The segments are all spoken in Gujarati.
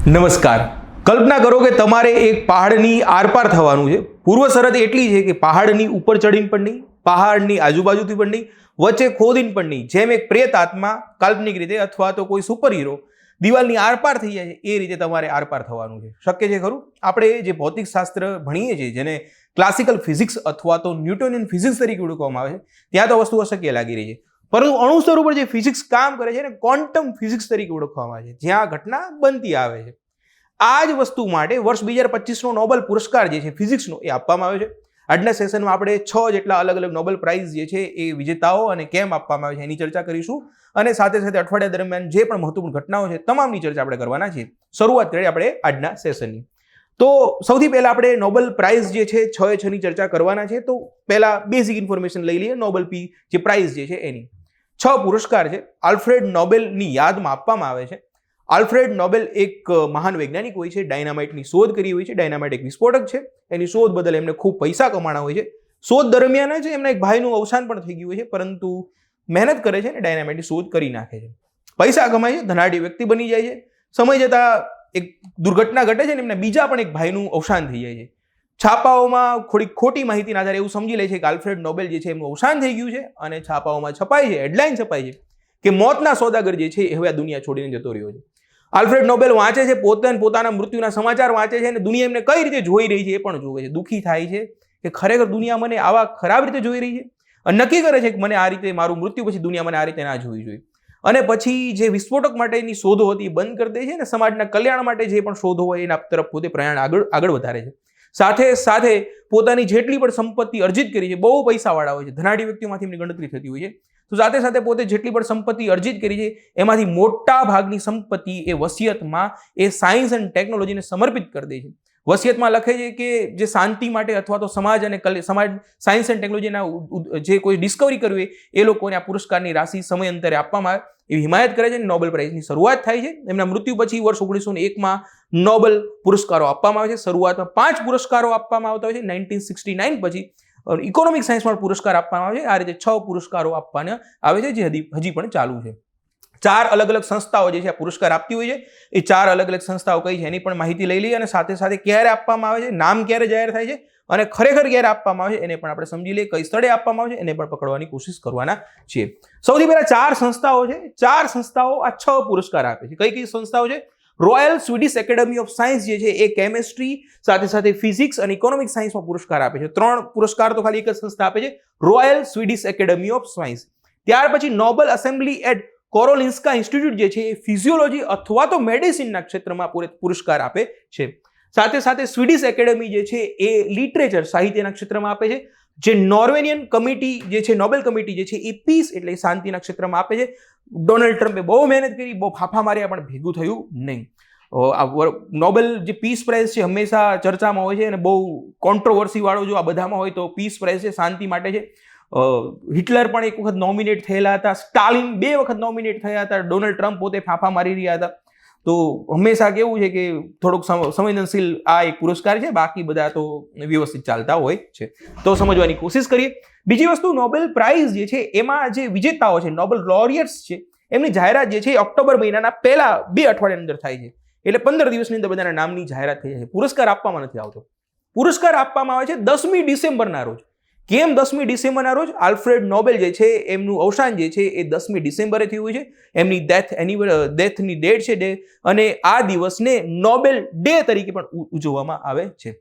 નમસ્કાર. કલ્પના કરો કે તમારે એક પહાડની આરપાર થવાનું છે. પૂર્વ શરત એટલી છે કે પહાડની ઉપર ચડીને પણ નહીં, પહાડની આજુબાજુથી પણ નહીં, વચ્ચે ખોદીને પણ નહીં. જેમ એક પ્રેત આત્મા કાલ્પનિક રીતે અથવા તો કોઈ સુપર હીરો દિવાલની આરપાર થઈ જાય છે, એ રીતે તમારે આરપાર થવાનું છે. શક્ય છે ખરું? આપણે જે ભૌતિક શાસ્ત્ર ભણીએ છીએ, જેને ક્લાસિકલ ફિઝિક્સ અથવા તો ન્યૂટોનિયન ફિઝિક્સ તરીકે ઓળખવામાં આવે છે, ત્યાં તો વસ્તુ અશક્ય લાગી રહી છે. પરંતુ અણુ સ્તર ઉપર જે ફિઝિક્સ કામ કરે છે એને ક્વોન્ટમ ફિઝિક્સ તરીકે ઓળખવામાં આવે છે, જ્યાં ઘટના બનતી આવે છે. આ જ વસ્તુ માટે વર્ષ 2025નો નોબેલ પુરસ્કાર જે છે ફિઝિક્સનો, એ આપવામાં આવ્યો છે. આજના સેશનમાં આપણે 6 જેટલા અલગ અલગ નોબેલ પ્રાઇઝ જે છે એ વિજેતાઓ અને કેમ આપવામાં આવે છે એની ચર્ચા કરીશું. અને સાથે સાથે અઠવાડિયા દરમિયાન જે પણ મહત્વપૂર્ણ ઘટનાઓ છે તમામની ચર્ચા આપણે કરવાના છીએ. શરૂઆત કરીએ આપણે આજના સેશનની. તો સૌથી પહેલા આપણે નોબેલ પ્રાઇઝ જે છે 6 ની ચર્ચા કરવાના છે. તો પહેલા બેઝિક ઇન્ફોર્મેશન લઈ લઈએ નોબેલ જે પ્રાઇઝ જે છે એની. 6 પુરસ્કાર છે, આલ્ફ્રેડ નોબેલની યાદમાં આપવામાં આવે છે. આલ્ફ્રેડ નોબેલ એક મહાન વૈજ્ઞાનિક હોય છે, ડાયનામાઇટની શોધ કરી હોય છે. ડાયનામાઇટ એક વિસ્ફોટક છે, એની શોધ બદલ એમને ખૂબ પૈસા કમાણા હોય છે. શોધ દરમિયાન જ એમના એક ભાઈનું અવસાન પણ થઈ ગયું હોય છે, પરંતુ મહેનત કરે છે અને ડાયનામાઇટની શોધ કરી નાખે છે. પૈસા કમાય છે, ધનાઢ્ય વ્યક્તિ બની જાય છે. સમય જતાં એક દુર્ઘટના ઘટે છે અને એમના બીજા પણ એક ભાઈનું અવસાન થઈ જાય છે. છાપાઓમાં થોડી ખોટી માહિતીના આધારે એવું સમજી લે છે કે આલ્ફ્રેડ નોબેલ જે છે એમનું અવસાન થઈ ગયું છે, અને છાપાઓમાં છપાય છે, હેડલાઇન છપાય છે કે મોતના સોદાગર જે છે એ હવે આ દુનિયા છોડીને જતો રહ્યો છે. આલ્ફ્રેડ નોબેલ વાંચે છે, પોતાના મૃત્યુના સમાચાર વાંચે છે અને દુનિયા એમને કઈ રીતે જોઈ રહી છે એ પણ જોવે છે. દુઃખી થાય છે કે ખરેખર દુનિયા મને આવા ખરાબ રીતે જોઈ રહી છે, અને નક્કી કરે છે કે મને આ રીતે મારું મૃત્યુ પછી દુનિયા મને આ રીતે ના જોવી જોઈએ. અને પછી જે વિસ્ફોટક માટેની શોધો હતી એ બંધ કરી દે છે અને સમાજના કલ્યાણ માટે જે પણ શોધો હોય એના તરફ પોતે પ્રયાણ આગળ વધારે છે. સાથે સાથે પોતાની જેટલી પણ સંપત્તિ અર્જિત કરી છે, બહુ પૈસાવાળા હોય છે, ધનાઢ્ય વ્યક્તિઓમાંથી એમની ગણતરી થતી હોય છે, તો સાથે સાથે પોતે જેટલી પણ સંપત્તિ અર્જિત કરી છે એમાંથી મોટા ભાગની સંપત્તિ એ વસિયતમાં એ સાયન્સ એન્ડ ટેકનોલોજીને સમર્પિત કરી દે છે. વસિયતમાં લખે છે કે જે શાંતિ માટે અથવા તો સમાજ અને સાયન્સ એન્ડ ટેકનોલોજીના જે કોઈ ડિસ્કવરી કરવી એ લોકોને આ પુરસ્કારની રાશિ સમયાંતરે આપવામાં આવે એવી હિમાયત કરે છે. નોબેલ પ્રાઇઝની શરૂઆત થાય છે એમના મૃત્યુ પછી વર્ષ 1901માં નોબેલ પુરસ્કારો આપવામાં આવે છે. શરૂઆતમાં 5 પુરસ્કારો આપવામાં આવતા હોય છે. 1969 પછી ઇકોનોમિક સાયન્સમાં પુરસ્કાર આપવામાં આવે છે. આ રીતે 6 પુરસ્કારો આપવાના આવે છે, જે હજી પણ ચાલુ છે. 4 અલગ અલગ સંસ્થાઓ જે છે આ પુરસ્કાર આપતી હોય છે. એ 4 અલગ અલગ સંસ્થાઓ કઈ છે એની પણ માહિતી લઈ લઈએ, અને સાથે સાથે ક્યારે આપવામાં આવે છે, નામ ક્યારે જાહેર થાય છે અને ખરેખર ક્યારે આપવામાં આવે છે એને પણ આપણે સમજી લઈએ. કઈ સ્થળે આપવામાં આવે છે એને પણ પકડવાની કોશિશ કરવાના છીએ. સૌથી પહેલા 4 સંસ્થાઓ છે. 4 સંસ્થાઓ આ 6 પુરસ્કાર આપે છે. કઈ સંસ્થાઓ છે? Royal Swedish academy of science જે છે એ કેમેસ્ટ્રી સાથે સાથે ફિઝિક્સ અને ઇકોનોમિક સાયન્સમાં પુરસ્કાર આપે છે. 3 પુરસ્કાર તો ખાલી એક જ સંસ્થા આપે છે, royal Swedish academy of science. ત્યાર પછી નોબેલ એસેમ્બલી એટ કોરોલિન્સ્કા ઇન્સ્ટિટ્યૂટ જે છે એ ફિઝિયોલોજી અથવા તો મેડિસિનના ક્ષેત્રમાં પુરસ્કાર આપે છે. સાથે સાથે સ્વીડિશ એકેડમી જે છે એ લિટરેચર સાહિત્યના ક્ષેત્રમાં આપે છે. જે નોર્વેનિયન કમિટી જે છે, નોબેલ કમિટી જે છે એ પીસ એટલે શાંતિના ક્ષેત્રમાં આપે છે. ડોનાલ્ડ ટ્રમ્પે બહુ મહેનત કરી, બહુ ફાફા માર્યા, પણ ભેગું થયું નહીં. નોબેલ જે પીસ પ્રાઇઝ છે હંમેશા ચર્ચામાં હોય છે અને બહુ કોન્ટ્રોવર્સી વાળો જો આ બધામાં હોય તો પીસ પ્રાઇઝ છે, શાંતિ માટે છે. હિટલર પણ એક વખત નોમિનેટ થયેલા હતા, સ્ટાલિન 2 વખત નોમિનેટ થયા હતા, ડોનાલ્ડ ટ્રમ્પ પોતે ફાફા મારી રહ્યા હતા. તો હંમેશા કેવું છે કે થોડોક સંવેદનશીલ આ એક પુરસ્કાર છે, બાકી બધા તો વ્યવસ્થિત ચાલતા હોય છે. તો સમજવાની કોશિશ કરીએ. બીજી વસ્તુ, નોબેલ પ્રાઇઝ જે છે એમાં જે વિજેતાઓ છે, નોબેલ લોરિયટ્સ છે, એમની જાહેરાત જે છે એ ઓક્ટોબર મહિનાના પહેલા 2 અઠવાડિયાની અંદર થાય છે. એટલે 15 દિવસની અંદર બધાના નામની જાહેરાત થઈ જાય છે. પુરસ્કાર આપવામાં નથી આવતો. પુરસ્કાર આપવામાં આવે છે 10મી ડિસેમ્બરના રોજ. કેમ 10મી ડિસેમ્બરના રોજ? આલ્ફ્રેડ નોબેલ જે છે એમનું અવસાન જે છે એ 10મી ડિસેમ્બરે થયું હોય છે. એમની ડેથની ડેટ છે અને આ દિવસને નોબેલ ડે તરીકે પણ ઉજવવામાં આવે છે.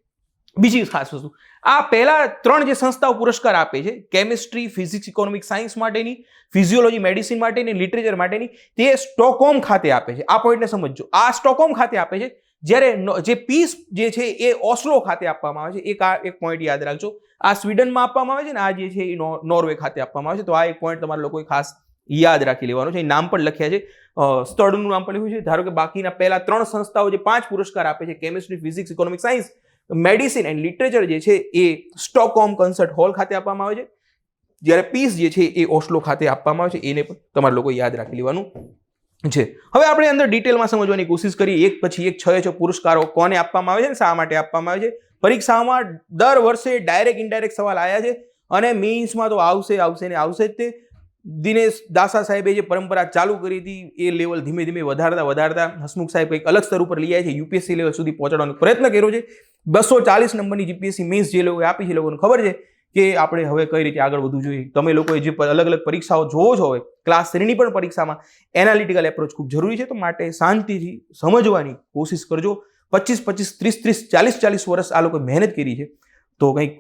બીજી ખાસ વસ્તુ, આ પહેલા 3 જે સંસ્થાઓ પુરસ્કાર આપે છે, કેમિસ્ટ્રી, ફિઝિક્સ, ઇકોનોમિક સાયન્સ માટેની, ફિઝિયોલોજી મેડિસિન માટેની, લિટરેચર માટેની, તે સ્ટોકહોમ ખાતે આપે છે. આ પોઈન્ટને સમજજો. આ સ્ટોકહોમ ખાતે આપે છે, જ્યારે જે પીસ જે છે એ ઓસ્લો ખાતે આપવામાં આવે છે. એક પોઈન્ટ યાદ રાખજો. આ સ્વીડનમાં આપવામાં આવે છે ને આ જે છે એ નોર્વે ખાતે આપવામાં આવે છે. તો આ એક પોઈન્ટ તમારે લોકોએ ખાસ યાદ રાખી લેવાનું છે. નામ પણ લખ્યા છે, સ્થળનું નામ પણ લખ્યું છે. ધારો કે બાકીના પહેલા 3 સંસ્થાઓ જે 5 પુરસ્કાર આપે છે, chemistry, physics, economic science, medicine and literature જે છે એ સ્ટોકહોમ કન્સર્ટ હોલ ખાતે આપવામાં આવે છે, જ્યારે પીસ જે છે એ ઓસ્લો ખાતે આપવામાં આવે છે. એને પણ તમારે લોકો યાદ રાખી લેવાનું છે. હવે આપણે અંદર ડિટેલમાં સમજવાની કોશિશ કરીએ. એક પછી એક 6 પુરસ્કારો કોને આપવામાં આવે છે અને શા માટે આપવામાં આવે છે. પરીક્ષામાં દર વર્ષે ડાયરેક્ટ ઇનડાયરેક્ટ સવાલ આવ્યા છે અને મેઇન્સમાં તો આવશે જ તે. દિનેશ દાસા સાહેબે જે પરંપરા ચાલુ કરી હતી એ લેવલ ધીમે ધીમે વધારતા હસમુખ સાહેબ કંઈક અલગ સ્તર ઉપર લઈ આવ્યા છે, યુપીએસસી લેવલ સુધી પહોંચાડવાનો પ્રયત્ન કર્યો છે. 240 નંબરની જીપીએસસી મેન્સ જે લોકોએ આપી છે, લોકોને ખબર છે કે આપણે હવે કઈ રીતે આગળ વધવું જોઈએ. તમે લોકોએ જે અલગ અલગ પરીક્ષાઓ જોવો છો, હવે ક્લાસ 3ની પણ પરીક્ષામાં એનાલિટિકલ એપ્રોચ ખૂબ જરૂરી છે. તો માટે શાંતિથી સમજવાની કોશિશ કરજો. 25 30 40 વર્ષ આ લોકોએ મહેનત કરી છે, તો કંઈક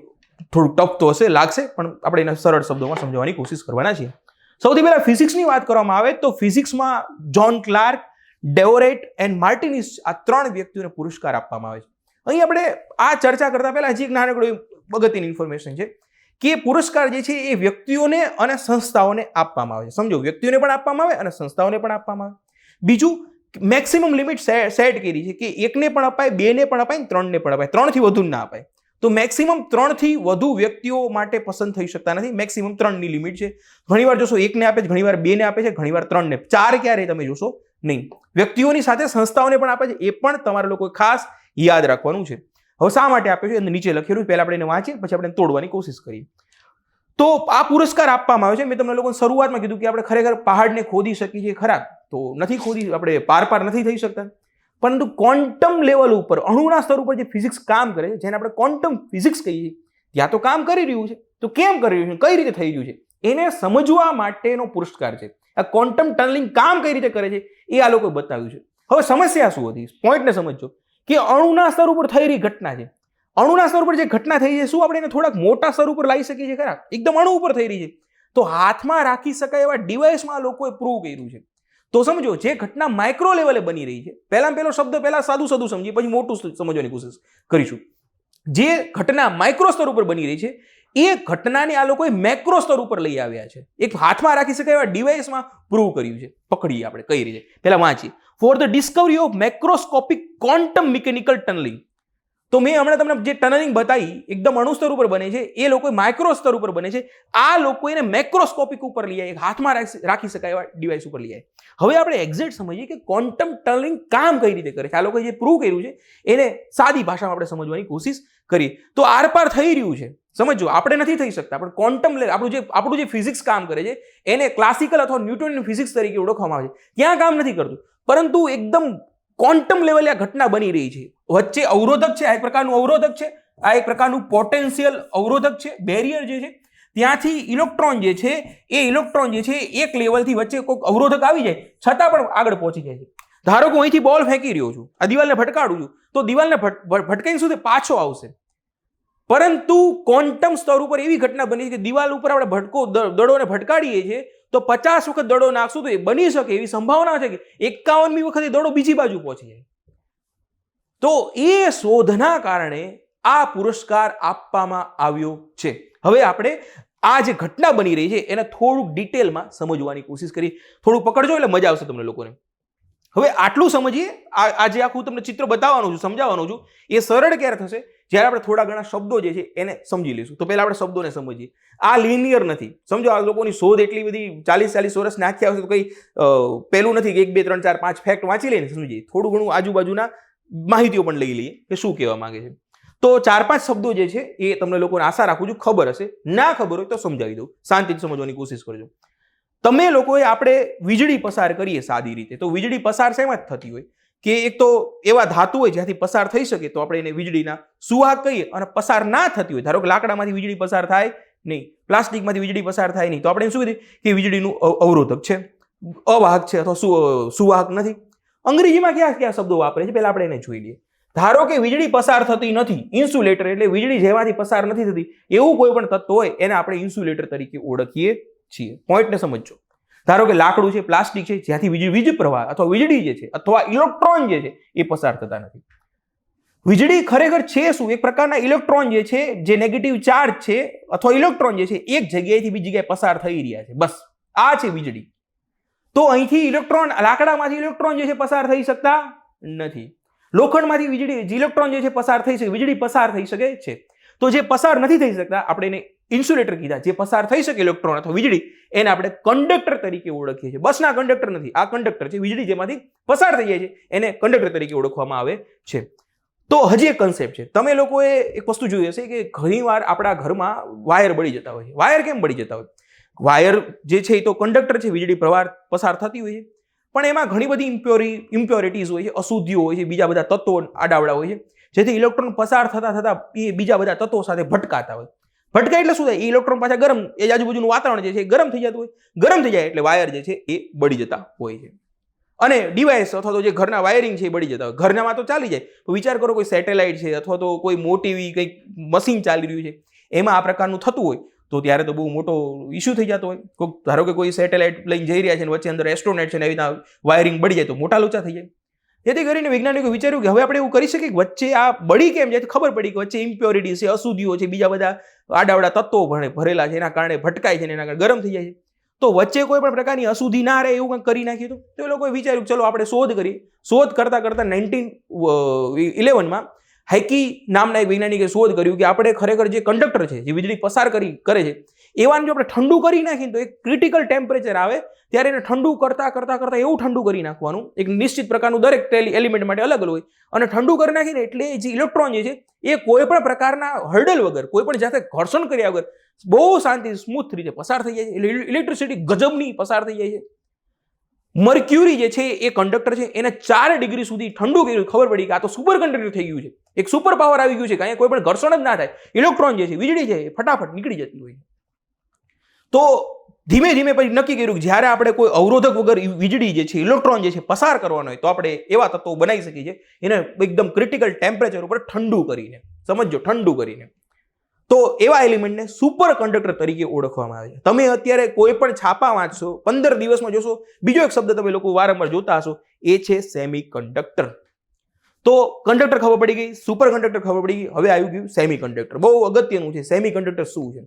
થોડું ટફ તો હશે, લાગશે, પણ આપણે એને સરળ શબ્દોમાં સમજવાની કોશિશ કરવાના છીએ. સૌથી પહેલા ફિઝિક્સની વાત કરવામાં આવે તો ફિઝિક્સમાં જ્હોન ક્લાર્ક, ડેવોરેટ એન્ડ માર્ટિનિસ આ 3 વ્યક્તિઓને પુરસ્કાર આપવામાં આવે છે. અહીં આપણે આ ચર્ચા કરતા પહેલા હજી એક નાનકડું અગત્યની ઇન્ફોર્મેશન છે કે પુરસ્કાર જે છે એ વ્યક્તિઓને અને સંસ્થાઓને આપવામાં આવે છે. સમજો, વ્યક્તિઓને પણ આપવામાં આવે અને સંસ્થાઓને પણ આપવામાં આવે. બીજું, મેક્સિમમ લિમિટ સેટ કરી છે કે 1ને પણ અપાય, 2ને પણ અપાય, 3ને પણ અપાય, 3થી વધુ ના અપાય. તો મેક્સિમમ 3થી વધુ વ્યક્તિઓ માટે પસંદ થઈ શકતા નથી. મેક્સિમમ 3ની લિમિટ છે. ઘણીવાર જોશો 1ને આપે છે, ઘણીવાર 2ને આપે છે, ઘણીવાર 3ને, 4 ક્યારે તમે જોશો નહીં. વ્યક્તિઓની સાથે સંસ્થાઓને પણ આપે છે, એ પણ તમારે લોકો ખાસ યાદ રાખવાનું છે. હવે શા માટે આપ્યો છે એ નીચે લખેલું, પહેલા આપણે એને વાંચીએ, પછી આપણે તોડવાની કોશિશ કરીએ. તો આ પુરસ્કાર આપવામાં આવે છે. મેં તમને લોકોને શરૂઆતમાં કીધું કે આપણે ખરેખર પહાડને ખોદી શકીએ છીએ ખરા, તો નથી ખોદી, આપણે પાર નથી થઈ શકતા. પરંતુ ક્વોન્ટમ લેવલ ઉપર, અણુના સ્તર ઉપર જે ફિઝિક્સ કામ કરે છે, જેને આપણે ક્વોન્ટમ ફિઝિક્સ કહીએ છીએ, ત્યાં તો કામ કરી રહ્યું છે. તો કેમ કરી રહ્યું છે, કઈ રીતે થઈ રહ્યું છે, એને સમજવા માટેનો પુરસ્કાર છે. આ ક્વોન્ટમ ટનલિંગ કામ કઈ રીતે કરે છે એ આ લોકોએ બતાવ્યું છે. હવે સમસ્યા શું હતી, પોઈન્ટને સમજો કે અણુના સ્તર ઉપર થઈ રહી ઘટના છે. અણુના સ્તર ઉપર જે ઘટના થઈ છે, શું આપણે એને થોડાક મોટા સ્તર ઉપર લાવી શકીએ છીએ ખરા? એકદમ અણુ ઉપર થઈ રહી છે, તો હાથમાં રાખી શકાય એવા ડિવાઇસમાં લોકોએ પ્રૂવ કર્યું છે. તો સમજો, જે ઘટના માઇક્રો લેવલે બની રહી છે, પહેલો શબ્દ પહેલા સાદું સમજીએ, પછી મોટું સમજવાની કોશિશ કરીશું. જે ઘટના માઇક્રો સ્તર ઉપર બની રહી છે, એ ઘટનાને આ લોકોએ મેક્રો સ્તર ઉપર લઈ આવ્યા છે. એક હાથમાં રાખી શકાય એવા ડિવાઇસમાં પ્રૂવ કર્યું છે. પકડીએ આપણે કઈ રીતે, પહેલા વાંચીએ. For the Discovery of macroscopic quantum mechanical tunnelling. તો મેં હમણાં તમને જે ટનલિંગ બતાવી એકદમ અણુ સ્તર ઉપર બને છે, એ લોકો માઇક્રો સ્તર ઉપર બને છે. આ લોકો એને મેક્રોસ્કોપિક ઉપર લઈ આવે, હાથમાં રાખી શકાય એવા ડિવાઇસ ઉપર લઈ આવે. હવે આપણે એક્ઝેક્ટ સમજીએ કે ક્વોન્ટમ ટનલિંગ કામ કઈ રીતે કરે છે. આ લોકોએ જે પ્રૂવ કર્યું છે એને સાદી ભાષામાં આપણે સમજવાની કોશિશ કરીએ. તો આરપાર થઈ રહ્યું છે, સમજો. આપણે નથી થઈ શકતા, પણ ક્વોન્ટમ આપણું જે ફિઝિક્સ કામ કરે છે એને ક્લાસિકલ અથવા ન્યૂટનની ફિઝિક્સ તરીકે ઓળખવામાં આવે છે. ત્યાં કામ નથી કરતું, પરંતુ એકદમ ક્વોન્ટમ લેવલે આ ઘટના બની રહી છે. વચ્ચે અવરોધક છે, આ એક પ્રકારનું અવરોધક છે, આ એક પ્રકારનું પોટેન્શિયલ અવરોધક છે, બેરિયર જે છે. ત્યાંથી ઇલેક્ટ્રોન જે છે, એ ઇલેક્ટ્રોન જે છે એક લેવલથી વચ્ચે કોઈક અવરોધક આવી જાય, છતાં પણ આગળ પહોંચી જાય છે. ધારો કે હું અહીંથી બોલ ફેંકી રહ્યો છું, આ દિવાલને ભટકાડું છું, તો દિવાલને ભટકાઈ સુધી પાછો આવશે. પરંતુ ક્વોન્ટમ સ્તર ઉપર એવી ઘટના બની છે કે દિવાલ ઉપર આપણે દડોને ભટકાડીએ છીએ, તો 50 વખત દડો નાખશું તો એ બની શકે એવી સંભાવના છે કે 51મી વખતે દડો બીજી બાજુ પહોંચી જાય. તો એ શોધના કારણે આ પુરસ્કાર આપવામાં આવ્યો છે. હવે આપણે આ જે ઘટના બની રહી છે એને થોડુંક ડિટેલમાં સમજવાની કોશિશ કરી. થોડું પકડજો એટલે મજા આવશે તમને લોકોને. હવે આટલું સમજીએ. આજે આખું તમને ચિત્ર બતાવવાનું છું, સમજાવવાનું છું. એ સરળ ક્યારે થશે, જ્યારે આપણે થોડા ઘણા શબ્દો જે છે એને સમજી લઈશું. તો પહેલા આપણે શબ્દોને સમજીએ. આ લિનિયર નથી, સમજો. આ લોકોની શોધ એટલી બધી 40 વર્ષ નાખ્યા હશે તો કંઈ પહેલું નથી કે 1 2 3 4 5 ફેક્ટ વાંચી લઈને સમજીએ. થોડું ઘણું આજુબાજુના માહિતીઓ પણ લઈ લઈએ કે શું કહેવા માંગે છે. તો 4-5 શબ્દો જે છે એ તમને લોકોને આશા રાખું છું ખબર હશે. ના ખબર હોય તો સમજાવી દઉં, શાંતિથી સમજવાની કોશિશ કરજો. તમે લોકોએ આપણે વીજળી પસાર કરીએ સાદી રીતે, તો વીજળી પસાર શેમાં જ થતી હોય કે એક તો એવા ધાતુ હોય જ્યાંથી પસાર થઈ શકે, તો આપણે એને વીજળીના સુવાહક કહીએ. અને પસાર ના થતી હોય, ધારો કે લાકડામાંથી વીજળી પસાર થાય નહીં, પ્લાસ્ટિકમાંથી વીજળી પસાર થાય નહીં, તો આપણે શું કહીએ કે વીજળીનું અવરોધક છે, અવાહક છે, અથવા સુવાહક નથી. અંગ્રેજીમાં કયા શબ્દો વાપરે છે પહેલા આપણે એને જોઈ લઈએ. ધારો કે વીજળી પસાર થતી નથી, ઇન્સ્યુલેટર, એટલે વીજળી જેમાંથી પસાર નથી થતી એવું કોઈ પણ તત્વ હોય એને આપણે ઇન્સ્યુલેટર તરીકે ઓળખીએ છીએ. પોઈન્ટને સમજો. ધારો કે લાકડું છે, પ્લાસ્ટિક છે, જ્યાંથી વીજ પ્રવાહ અથવા વીજળી જે છે અથવા ઇલેક્ટ્રોન જે છે એ પસાર થતા નથી. વીજળી ખરેખર છે શું? એક પ્રકારના ઇલેક્ટ્રોન જે છે, જે નેગેટિવ ચાર્જ છે અથવા ઇલેક્ટ્રોન જે છે એક જગ્યાએથી બીજી જગ્યાએ પસાર થઈ રહ્યા છે, બસ આ છે વીજળી. તો અહીંથી ઇલેક્ટ્રોન, લાકડામાંથી ઇલેક્ટ્રોન જે છે પસાર થઈ શકતા નથી. લોખંડમાંથી વીજળી, ઇલેક્ટ્રોન જે છે પસાર થઈ શકે, વીજળી પસાર થઈ શકે છે. તો જે પસાર નથી થઈ શકતા આપણે એને ઇન્સ્યુલેટર કીધા. જે પસાર થઈ શકે ઇલેક્ટ્રોન અથવા વીજળી, એને આપણે કંડક્ટર તરીકે ઓળખીએ છીએ. બસના કંડક્ટર નથી, આ કંડક્ટર છે. વીજળી જેમાંથી પસાર થઈ જાય છે એને કંડક્ટર તરીકે ઓળખવામાં આવે છે. તો હજી એક કન્સેપ્ટ છે. તમે લોકોએ એક વસ્તુ જોઈ હશે કે ઘણીવાર આપણા ઘરમાં વાયર બળી જતા હોય છે. વાયર કેમ બળી જતા હોય? વાયર જે છે એ તો કંડક્ટર છે, વીજળી પ્રવાહ પસાર થતી હોય છે, પણ એમાં ઘણી બધી ઇમ્પ્યોરિટીઝ હોય છે, અશુદ્ધિઓ હોય છે, બીજા બધા તત્વો આડાવડા હોય છે, જેથી ઇલેક્ટ્રોન પસાર થતા એ બીજા બધા તત્વો સાથે ભટકાતા હોય. ભટકાય એટલે શું થાય? ઇલેક્ટ્રોન પાછા ગરમ, એ આજુબાજુનું વાતાવરણ જે છે એ ગરમ થઈ જતું હોય. ગરમ થઈ જાય એટલે વાયર જે છે એ બળી જતા હોય છે, અને ડિવાઇસ અથવા તો જે ઘરના વાયરિંગ છે એ બળી જતા હોય. ઘરનામાં તો ચાલી જાય, તો વિચાર કરો કોઈ સેટેલાઇટ છે અથવા તો કોઈ મોટી કંઈક મશીન ચાલી રહ્યું છે, એમાં આ પ્રકારનું થતું હોય તો ત્યારે તો બહુ મોટો ઇસ્યુ થઈ જતો હોય. ધારો કે કોઈ સેટેલાઇટ લઈને જઈ રહ્યા છે અને વચ્ચે અંદર એસ્ટ્રોનેટ છે ને એવી રીતના વાયરિંગ બળી જાય તો મોટા લોચા થઈ જાય. જેથી કરીને વૈજ્ઞાનિકો વિચાર્યું કે હવે આપણે એવું કરી શકીએ કે વચ્ચે આ બળી કેમ જાય? ખબર પડી કે વચ્ચે ઇમ્પ્યોરિટી છે, અશુદ્ધિઓ છે, બીજા બધા આડાવડા તત્વો ભરેલા છે, એના કારણે ભટકાય છે, એના કારણે ગરમ થઈ જાય છે. તો વચ્ચે કોઈ પણ પ્રકારની અશુદ્ધિ ના રહે એવું કંઈક કરી નાખ્યું તો એ લોકોએ વિચાર્યું ચલો આપણે શોધ કરીએ. શોધ કરતા 1911માં હાઇકી નામના એક વૈજ્ઞાનિકે શોધ કર્યું કે આપણે ખરેખર જે કંડક્ટર છે, જે વીજળી પસાર કરે છે, એવાને જો આપણે ઠંડુ કરી નાખીએ તો એક ક્રિટિકલ ટેમ્પરેચર આવે ત્યારે એને ઠંડુ કરતા એવું ઠંડુ કરી નાખવાનું, એક નિશ્ચિત પ્રકારનું દરેક એલિમેન્ટ માટે અલગ અલગ હોય, અને ઠંડુ કરી નાખીને એટલે જે ઇલેક્ટ્રોન જે છે એ કોઈ પણ પ્રકારના હર્ડલ વગર, કોઈ પણ જાતે ઘર્ષણ કર્યા વગર બહુ શાંતિ સ્મૂથ રીતે પસાર થઈ જાય છે. એટલે ઇલેક્ટ્રિસિટી ગજબની પસાર થઈ જાય છે. મર્ક્યુરી જે છે એ કંડક્ટર છે, એને 4 ડિગ્રી સુધી ઠંડુ કર્યું. ખબર પડી કે આ તો સુપર કંડક્ટર થઈ ગયું છે, એક સુપર પાવર આવી ગયું છે કે અહીંયા કોઈ પણ ઘર્ષણ જ ના થાય, ઇલેક્ટ્રોન જે છે, વીજળી છે એ ફટાફટ નીકળી જતી હોય. તો ધીમે ધીમે પછી નક્કી કર્યું કે જ્યારે આપણે કોઈ અવરોધક વગર વીજળી જે છે, ઇલેક્ટ્રોન જે છે પસાર કરવાનો હોય તો આપણે એવા તત્વો બનાવી શકીએ છીએ, એને એકદમ ક્રિટિકલ ટેમ્પરેચર ઉપર ઠંડુ કરીને, સમજો, ઠંડુ કરીને. તો એવા એલિમેન્ટને સુપર કંડક્ટર તરીકે ઓળખવામાં આવે છે. તમે અત્યારે કોઈ પણ છાપા વાંચશો, 15 દિવસમાં જોશો, બીજો એક શબ્દ તમે લોકો વારંવાર જોતા હશો, એ છે સેમી કંડક્ટર. તો કંડક્ટર ખબર પડી ગઈ, સુપર કંડક્ટર ખબર પડી ગઈ, હવે આવી ગયું સેમી કંડક્ટર. બહુ અગત્યનું છે સેમી કંડક્ટર શું છે.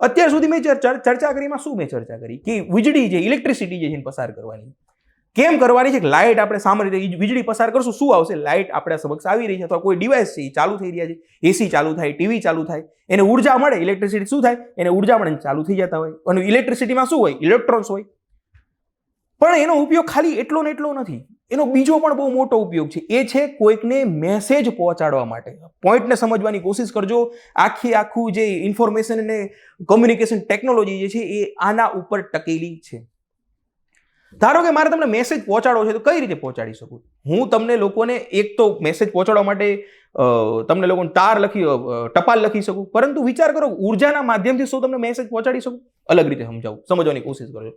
અત્યાર સુધી મેં ચર્ચા કરીમાં શું મેં ચર્ચા કરી કે વીજળી જે ઇલેક્ટ્રિસિટી જે છે પસાર કરવાની કેમ કરવાની છે, કે લાઇટ આપણે સામાન્ય રીતે વીજળી પસાર કરશું, શું આવશે? લાઇટ આપણા સમક્ષ આવી રહી છે, અથવા કોઈ ડિવાઇસ છે ચાલુ થઈ રહ્યા છે, એસી ચાલુ થાય, ટીવી ચાલુ થાય, એને ઉર્જા મળે, ઇલેક્ટ્રિસિટી શું થાય? એને ઉર્જા મળે, ચાલુ થઈ જતા હોય. અને ઇલેક્ટ્રિસિટીમાં શું હોય? ઇલેક્ટ્રોન્સ હોય. પણ એનો ઉપયોગ ખાલી એટલો ને એટલો નથી, એનો બીજો પણ બહુ મોટો ઉપયોગ છે. એ છે કોઈકને મેસેજ પહોંચાડવા માટે. પોઈન્ટને સમજવાની કોશિશ કરજો. આખું જે ઇન્ફોર્મેશન અને કોમ્યુનિકેશન ટેકનોલોજી જે છે એ આના ઉપર ટકેલી છે. ધારો કે મારે તમને મેસેજ પહોંચાડવો છે તો કઈ રીતે પહોંચાડી શકું? હું તમને લોકોને એક તો મેસેજ પહોંચાડવા માટે તમને લોકોને ટપાલ લખી શકું, પરંતુ વિચાર કરો ઉર્જાના માધ્યમથી શું તમને મેસેજ પહોંચાડી શકું? અલગ રીતે સમજવાની કોશિશ કરજો.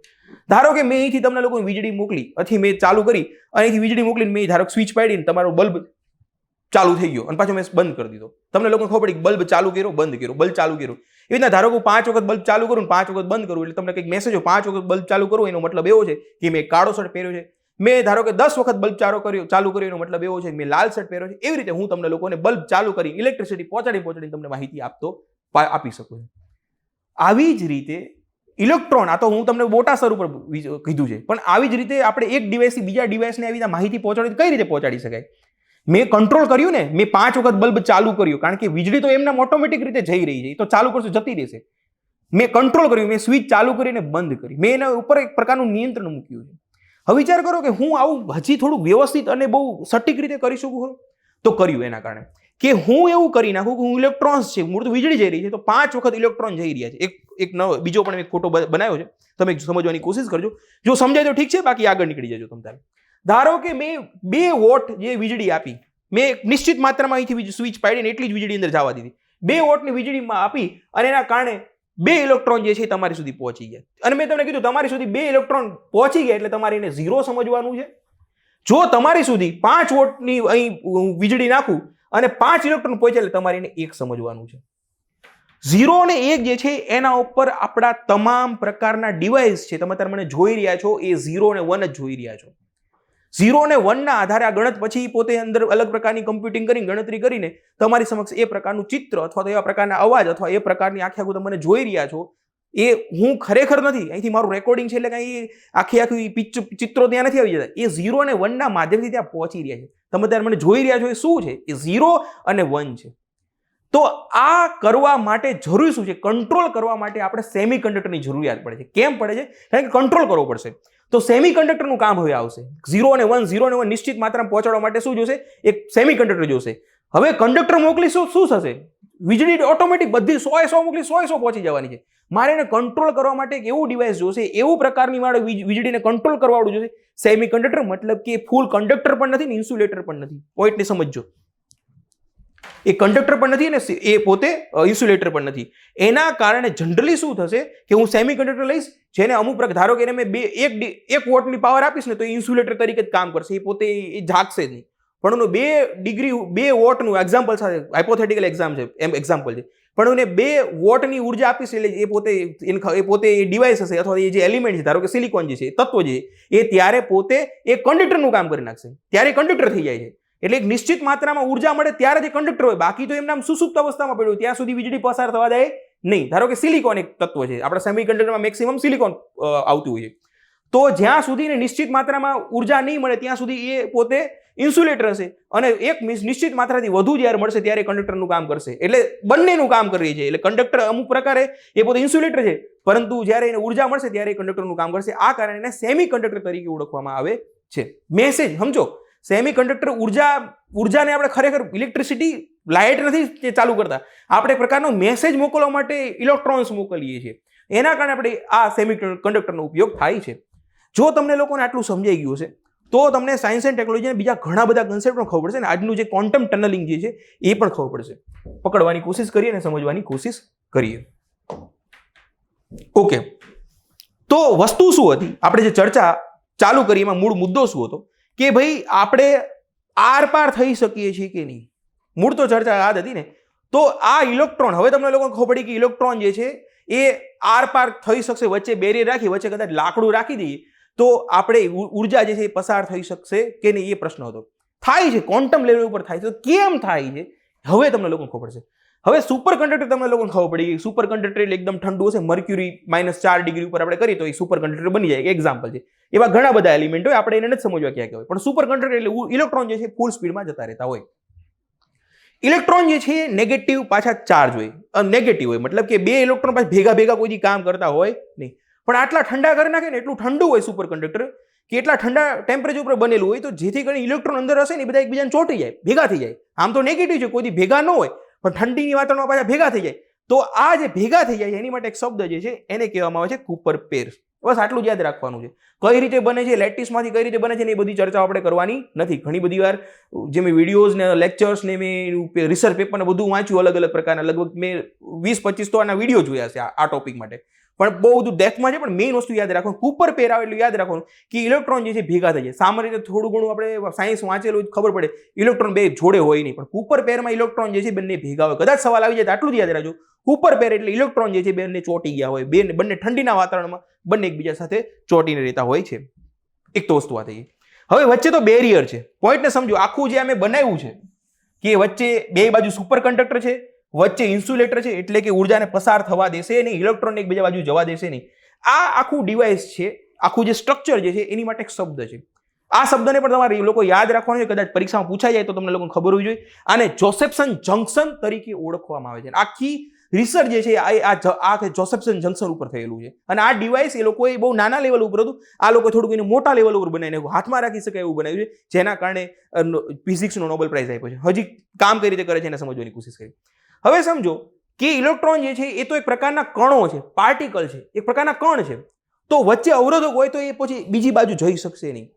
ધારો કે મેં અહીંથી તમને લોકોને વીજળી મોકલી, અહીંથી મેં ચાલુ કરી, અહીંથી વીજળી મોકલીને મેં ધારો સ્વિચ પાડીને તમારો બલ્બ ચાલુ થઈ ગયો અને પાછો મેં બંધ કરી દીધો. તમને લોકોને ખબર પડી બલ્બ ચાલુ કર્યો, બંધ કર્યો, બલ્બ ચાલુ કર્યો. એવી રીતના ધારો કે 5 વખત બલ્બ ચાલુ કરું, 5 વખત બંધ કરું, એટલે તમને કંઈક મેસેજ 5 વખત બલ્બ ચાલુ કરું એનો મતલબ એવો છે કે મેં કાળો શર્ટ પહેર્યો છે. મેં ધારો કે 10 વખત બલ્બ ચાલુ કર્યો એનો મતલબ એવો છે કે મેં લાલ શર્ટ પહેર્યો છે. એવી રીતે હું તમને લોકોને બલ્બ ચાલુ કરી ઇલેક્ટ્રિસિટી પહોંચાડી તમને માહિતી આપી શકું છું. આવી જ રીતે ઇલેક્ટ્રોન, આ તો હું તમને મોટા સ્તર ઉપર કીધું છે, પણ આવી જ રીતે આપણે એક ડિવાઇસથી બીજા ડિવાઇસને આવી રીતે માહિતી પહોંચાડી કઈ રીતે પહોંચાડી શકાય? મેં કંટ્રોલ કર્યું ને, મેં 5 વખત બલ્બ ચાલુ કર્યું, કારણ કે વીજળી તો એમના ઓટોમેટિક રીતે જઈ રહી છે, તો ચાલુ કરશું જતી રહેશે. મેં કંટ્રોલ કર્યું, મેં સ્વિચ ચાલુ કરીને બંધ કરી, મેં એના ઉપર એક પ્રકારનું નિયંત્રણ મૂક્યું છે. હવે વિચાર કરો કે હું આવું હજી થોડું વ્યવસ્થિત અને બહુ સટીક રીતે કરી શકું ખરું? તો કર્યું એના કારણે કે હું એવું કરી નાખું કે હું ઇલેક્ટ્રોન્સ છે, મૂળ તો વીજળી જઈ રહી છે, તો 5 વખત ઇલેક્ટ્રોન જઈ રહ્યા છે. એક નવો બીજો પણ એક ફોટો બનાવ્યો છે, તમે સમજવાની કોશિશ કરજો. જો સમજાય તો ઠીક છે, બાકી આગળ નીકળી જજો તમે તારે. ધારો કે મેં 2 વોટ જે વીજળી આપી, મેં એક નિશ્ચિત માત્રામાં અહીંથી સ્વિચ પાડીને એટલી જ વીજળી અંદર જવા દીધી. 2 વોટની વીજળીમાં આપી અને એના કારણે 2 ઇલેક્ટ્રોન જે છે તમારી સુધી પહોંચી ગયા. અને મેં તમને કીધું તમારી સુધી 2 ઇલેક્ટ્રોન પહોંચી ગયા એટલે તમારે એને 0 સમજવાનું છે. જો તમારી સુધી 5 વોટની અહીં વીજળી નાખું અને 5 ઇલેક્ટ્રોન પહોંચે એટલે તમારે એને 1 સમજવાનું છે. 0 અને 1 જે છે એના ઉપર આપણા તમામ પ્રકારના ડિવાઇસ છે, તમે અત્યારે મને જોઈ રહ્યા છો, એ 0 અને 1 જ જોઈ રહ્યા છો. 0 અને 1 ના આધારે આ ગણત પછી પોતે અંદર અલગ પ્રકારની કમ્પ્યુટિંગ કરીને ગણતરી કરીને તમારી સમક્ષ એ પ્રકારનું ચિત્ર અથવા તો એવા પ્રકારના અવાજ અથવા એ પ્રકારની આખી તમે મને જોઈ રહ્યા છો, એ હું ખરેખર નથી, અહીંથી મારું રેકોર્ડિંગ છે એટલે કંઈ આખી ચિત્રો ત્યાં નથી આવી જતા. એ 0 અને 1 ના માધ્યમથી ત્યાં પહોંચી રહ્યા છે. તમે ત્યારે મને જોઈ રહ્યા છો એ શું છે? એ 0 અને 1 છે. તો આ કરવા માટે જરૂરી શું છે? કંટ્રોલ કરવા માટે આપણે સેમી કંડક્ટરની જરૂરિયાત પડે છે. કેમ પડે છે? કારણ કે કંટ્રોલ કરવો પડશે. તો સેમી કંડક્ટરનું કામ હવે આવશે. 0 અને 1 નિશ્ચિત માત્રામાં પહોંચાડવા માટે શું જોશે? એક સેમી કંડક્ટર જોશે. હવે કંડક્ટર મોકલીશું, શું થશે? વીજળી ઓટોમેટિક બધી 100 મોકલી 100 પહોંચી જવાની છે. મારે એને કંટ્રોલ કરવા માટે એક એવું ડિવાઇસ જોશે, એવું પ્રકારની મારે વીજળીને કંટ્રોલ કરવાવાળું જોશે. સેમી કંડક્ટર મતલબ કે ફૂલ કંડક્ટર પણ નથી ને ઇન્સ્યુલેટર પણ નથી. પોઈન્ટને સમજજો. એ કંડક્ટર પણ નથી અને એ પોતે ઇન્સ્યુલેટર પણ નથી. એના કારણે જનરલી શું થશે કે હું સેમી કંડક્ટર લઈશ, જેને અમુક પ્રકાર, ધારો કે એને મેં 1 વોટની પાવર આપીશ ને તો ઇન્સ્યુલેટર તરીકે જ કામ કરશે, એ પોતે એ જાગશે જ નહીં. પણ એનું 2 વોટનું એક્ઝામ્પલ સાથે હાઇપોથેટિકલ એક્ઝામ્પલ છે, પણ એને 2 વોટની ઉર્જા આપીશ એટલે એ પોતે ડિવાઇસ હશે અથવા એ જે એલિમેન્ટ છે, ધારો કે સિલિકોન જે છે, તત્વ જે એ ત્યારે પોતે એ કંડક્ટરનું કામ કરી નાખશે, ત્યારે કંડક્ટર થઈ જાય છે. એટલે એક નિશ્ચિત માત્રામાં ઉર્જા મળે ત્યારે જ કંડક્ટર હોય, બાકી તો એમના સુસુપ્ત અવસ્થામાં પડ્યું ત્યાં સુધી વીજળી પસાર થવા દે નહીં. ધારો કે સિલિકોન એક તત્વ છે, આપણા સેમી કંડક્ટરમાં મેક્સિમમ સિલિકોન આવતું હોય છે, તો જ્યાં સુધી નિશ્ચિત માત્રામાં ઉર્જા નહીં મળે ત્યાં સુધી એ પોતે ઇન્સ્યુલેટર હશે, અને એક નિશ્ચિત માત્રાથી વધુ જ્યારે મળશે ત્યારે કંડક્ટરનું કામ કરશે. એટલે બંનેનું કામ કરી છે. એટલે કંડક્ટર અમુક પ્રકારે એ પોતે ઇન્સ્યુલેટર છે, પરંતુ જ્યારે એને ઉર્જા મળશે ત્યારે કંડક્ટરનું કામ કરશે. આ કારણે એને સેમી કંડક્ટર તરીકે ઓળખવામાં આવે છે. મેસેજ સમજો, સેમી કંડક્ટર ઉર્જાને આપણે ખરેખર ઇલેક્ટ્રિસિટી લાઇટ નથી ચાલુ કરતા, આપણે એક પ્રકારનો મેસેજ મોકલવા માટે ઇલેક્ટ્રોન્સ મોકલીએ છીએ. એના કારણે આપણે આ સેમી કંડક્ટરનો ઉપયોગ થાય છે. જો તમને લોકોને આટલું સમજાઈ ગયું હશે તો તમને સાયન્સ એન્ડ ટેકનોલોજીના બીજા ઘણા બધા કન્સેપ્ટ પણ ખબર પડશે, અને આજનું જે ક્વોન્ટમ ટનલિંગ જે છે એ પણ ખબર પડશે. પકડવાની કોશિશ કરીએ અને સમજવાની કોશિશ કરીએ. ઓકે, તો વસ્તુ શું હતી, આપણે જે ચર્ચા ચાલુ કરી એમાં મૂળ મુદ્દો શું હતો કે ભાઈ આપણે આર પાર થઈ શકીએ છીએ કે નહીં. મૂળ તો ચર્ચા યાદ હતી ને. તો આ ઇલેક્ટ્રોન, હવે તમને લોકોને ખબર પડી કે ઇલેક્ટ્રોન જે છે એ આર પાર થઈ શકશે, વચ્ચે બેરિયર રાખી, વચ્ચે કદાચ લાકડું રાખી દઈએ તો આપણે ઉર્જા જે છે એ પસાર થઈ શકશે કે નહીં, એ પ્રશ્ન હતો. થાય છે, ક્વોન્ટમ લેવલ ઉપર થાય છે. તો કેમ થાય છે હવે તમને લોકોને ખબર છે. હવે સુપર કંડક્ટર તમને લોકોને ખબર પડી ગઈ. સુપર કંડક્ટર એટલે એકદમ ઠંડુ હશે, મર્ક્યુરી -4 ડિગ્રી ઉપર આપણે કરીએ તો એ સુપર કંડક્ટર બની જાય. એક એક્ઝામ્પલ છે. એવા ઘણા બધા એલિમેન્ટ હોય, આપણે એને નથી સમજવા ક્યાં કહેવાય, પણ સુપર કંડક્ટર એટલે ઇલેક્ટ્રોન જે છે ફૂલ સ્પીડમાં જતા રહેતા હોય. ઇલેક્ટ્રોન જે છે નેગેટિવ પાછા ચાર્જ હોય, નેગેટિવ હોય, મતલબ કે 2 ઇલેક્ટ્રોન પાછા ભેગા કોઈ કામ કરતા હોય નહીં. પણ આટલા ઠંડા કરી નાખે ને, એટલું ઠંડુ હોય સુપર કંડક્ટર કે એટલા ઠંડા ટેમ્પરેચર ઉપર બનેલું હોય, તો જેથી કરીને ઇલેક્ટ્રોન અંદર હશે ને એ બધા એકબીજાને ચોંટી જાય, ભેગા થઈ જાય. આમ તો નેગેટિવ છે, કોઈ ભેગા ન હોય, પણ ઠંડીની વાતાવરણમાં પાછા ભેગા થઈ જાય. તો આ જે ભેગા થઈ જાય એની માટે એક શબ્દ જે છે એને કહેવામાં આવે છે કૂપર પેર્સ. બસ આટલું જ યાદ રાખવાનું છે. કઈ રીતે બને છે, લેટિસમાંથી કઈ રીતે બને છે ને એ બધી ચર્ચાઓ આપણે કરવાની નથી. ઘણી બધી વાર જે મેં વિડીયોઝ ને લેક્ચર્સ ને મેં રિસર્ચ પેપર ને બધું વાંચ્યું અલગ અલગ પ્રકારના, લગભગ મેં 20-25 તો આના વિડીયો જોયા છે આ ટોપિક માટે, પણ બહુ બધું ડેપ્થમાં છે. પણ મેઇન વસ્તુ યાદ રાખવાનું, કૂપર પેર આવે એટલે યાદ રાખવાનું કે ઇલેક્ટ્રોન જે છે ભેગા થઈ જાય. સામાન્ય રીતે થોડું ઘણું આપણે સાયન્સ વાંચેલું ખબર પડે, ઇલેક્ટ્રોન બે જોડે હોય નહીં, પણ કૂપર પેરમાં ઇલેક્ટ્રોન જે છે બંને ભેગા હોય. કદાચ સવાલ આવી જાય તો આટલું જ યાદ રાખજો, કૂપર પેર એટલે ઇલેક્ટ્રોન જે છે બંને ચોંટી ગયા હોય, બંને ઠંડીના વાતાવરણમાં બંને એકબીજા સાથે ચોંટીને રહેતા હોય છે. એક તો વસ્તુ આ થઈ. હવે વચ્ચે તો બેરિયર છે. પોઈન્ટને સમજો, આખું જે અમે બનાવ્યું છે કે વચ્ચે બે બાજુ સુપર કંડક્ટર છે, વચ્ચે ઇન્સ્યુલેટર છે, એટલે કે ઉર્જાને પસાર થવા દેશે નહીં, ઇલેક્ટ્રોન એકબીજા બાજુ જવા દેશે નહીં. આ આખું ડિવાઇસ છે, આખું જે સ્ટ્રક્ચર જે છે એની માટે એક શબ્દ છે. આ શબ્દને પણ તમારે લોકો યાદ રાખવાનો છે, કદાચ પરીક્ષામાં પૂછાઈ જાય તો તમને લોકોને ખબર હોવી જોઈએ. આને જોસેફસન જંકશન તરીકે ઓળખવામાં આવે છે. આખી રિસર્ચ જે છે આ જોસેફસન જંકશન ઉપર થયેલું છે. અને આ ડિવાઇસ એ લોકોએ બહુ નાના લેવલ ઉપર હતું, આ લોકો થોડુંક એને મોટા લેવલ ઉપર બનાવીને હાથમાં રાખી શકાય એવું બનાવ્યું છે, જેના કારણે ફિઝિક્સનો નોબેલ પ્રાઇઝ આપ્યો છે. હજી કામ કઈ રીતે કરે છે એને સમજવાની કોશિશ કરી. હવે સમજો કે ઇલેક્ટ્રોન જે છે એ તો એક પ્રકારના કણો છે, પાર્ટિકલ છે, એક પ્રકારના કણ છે. તો વચ્ચે અવરોધક હોય તો એ પછી બીજી બાજુ જઈ શકશે નહીં.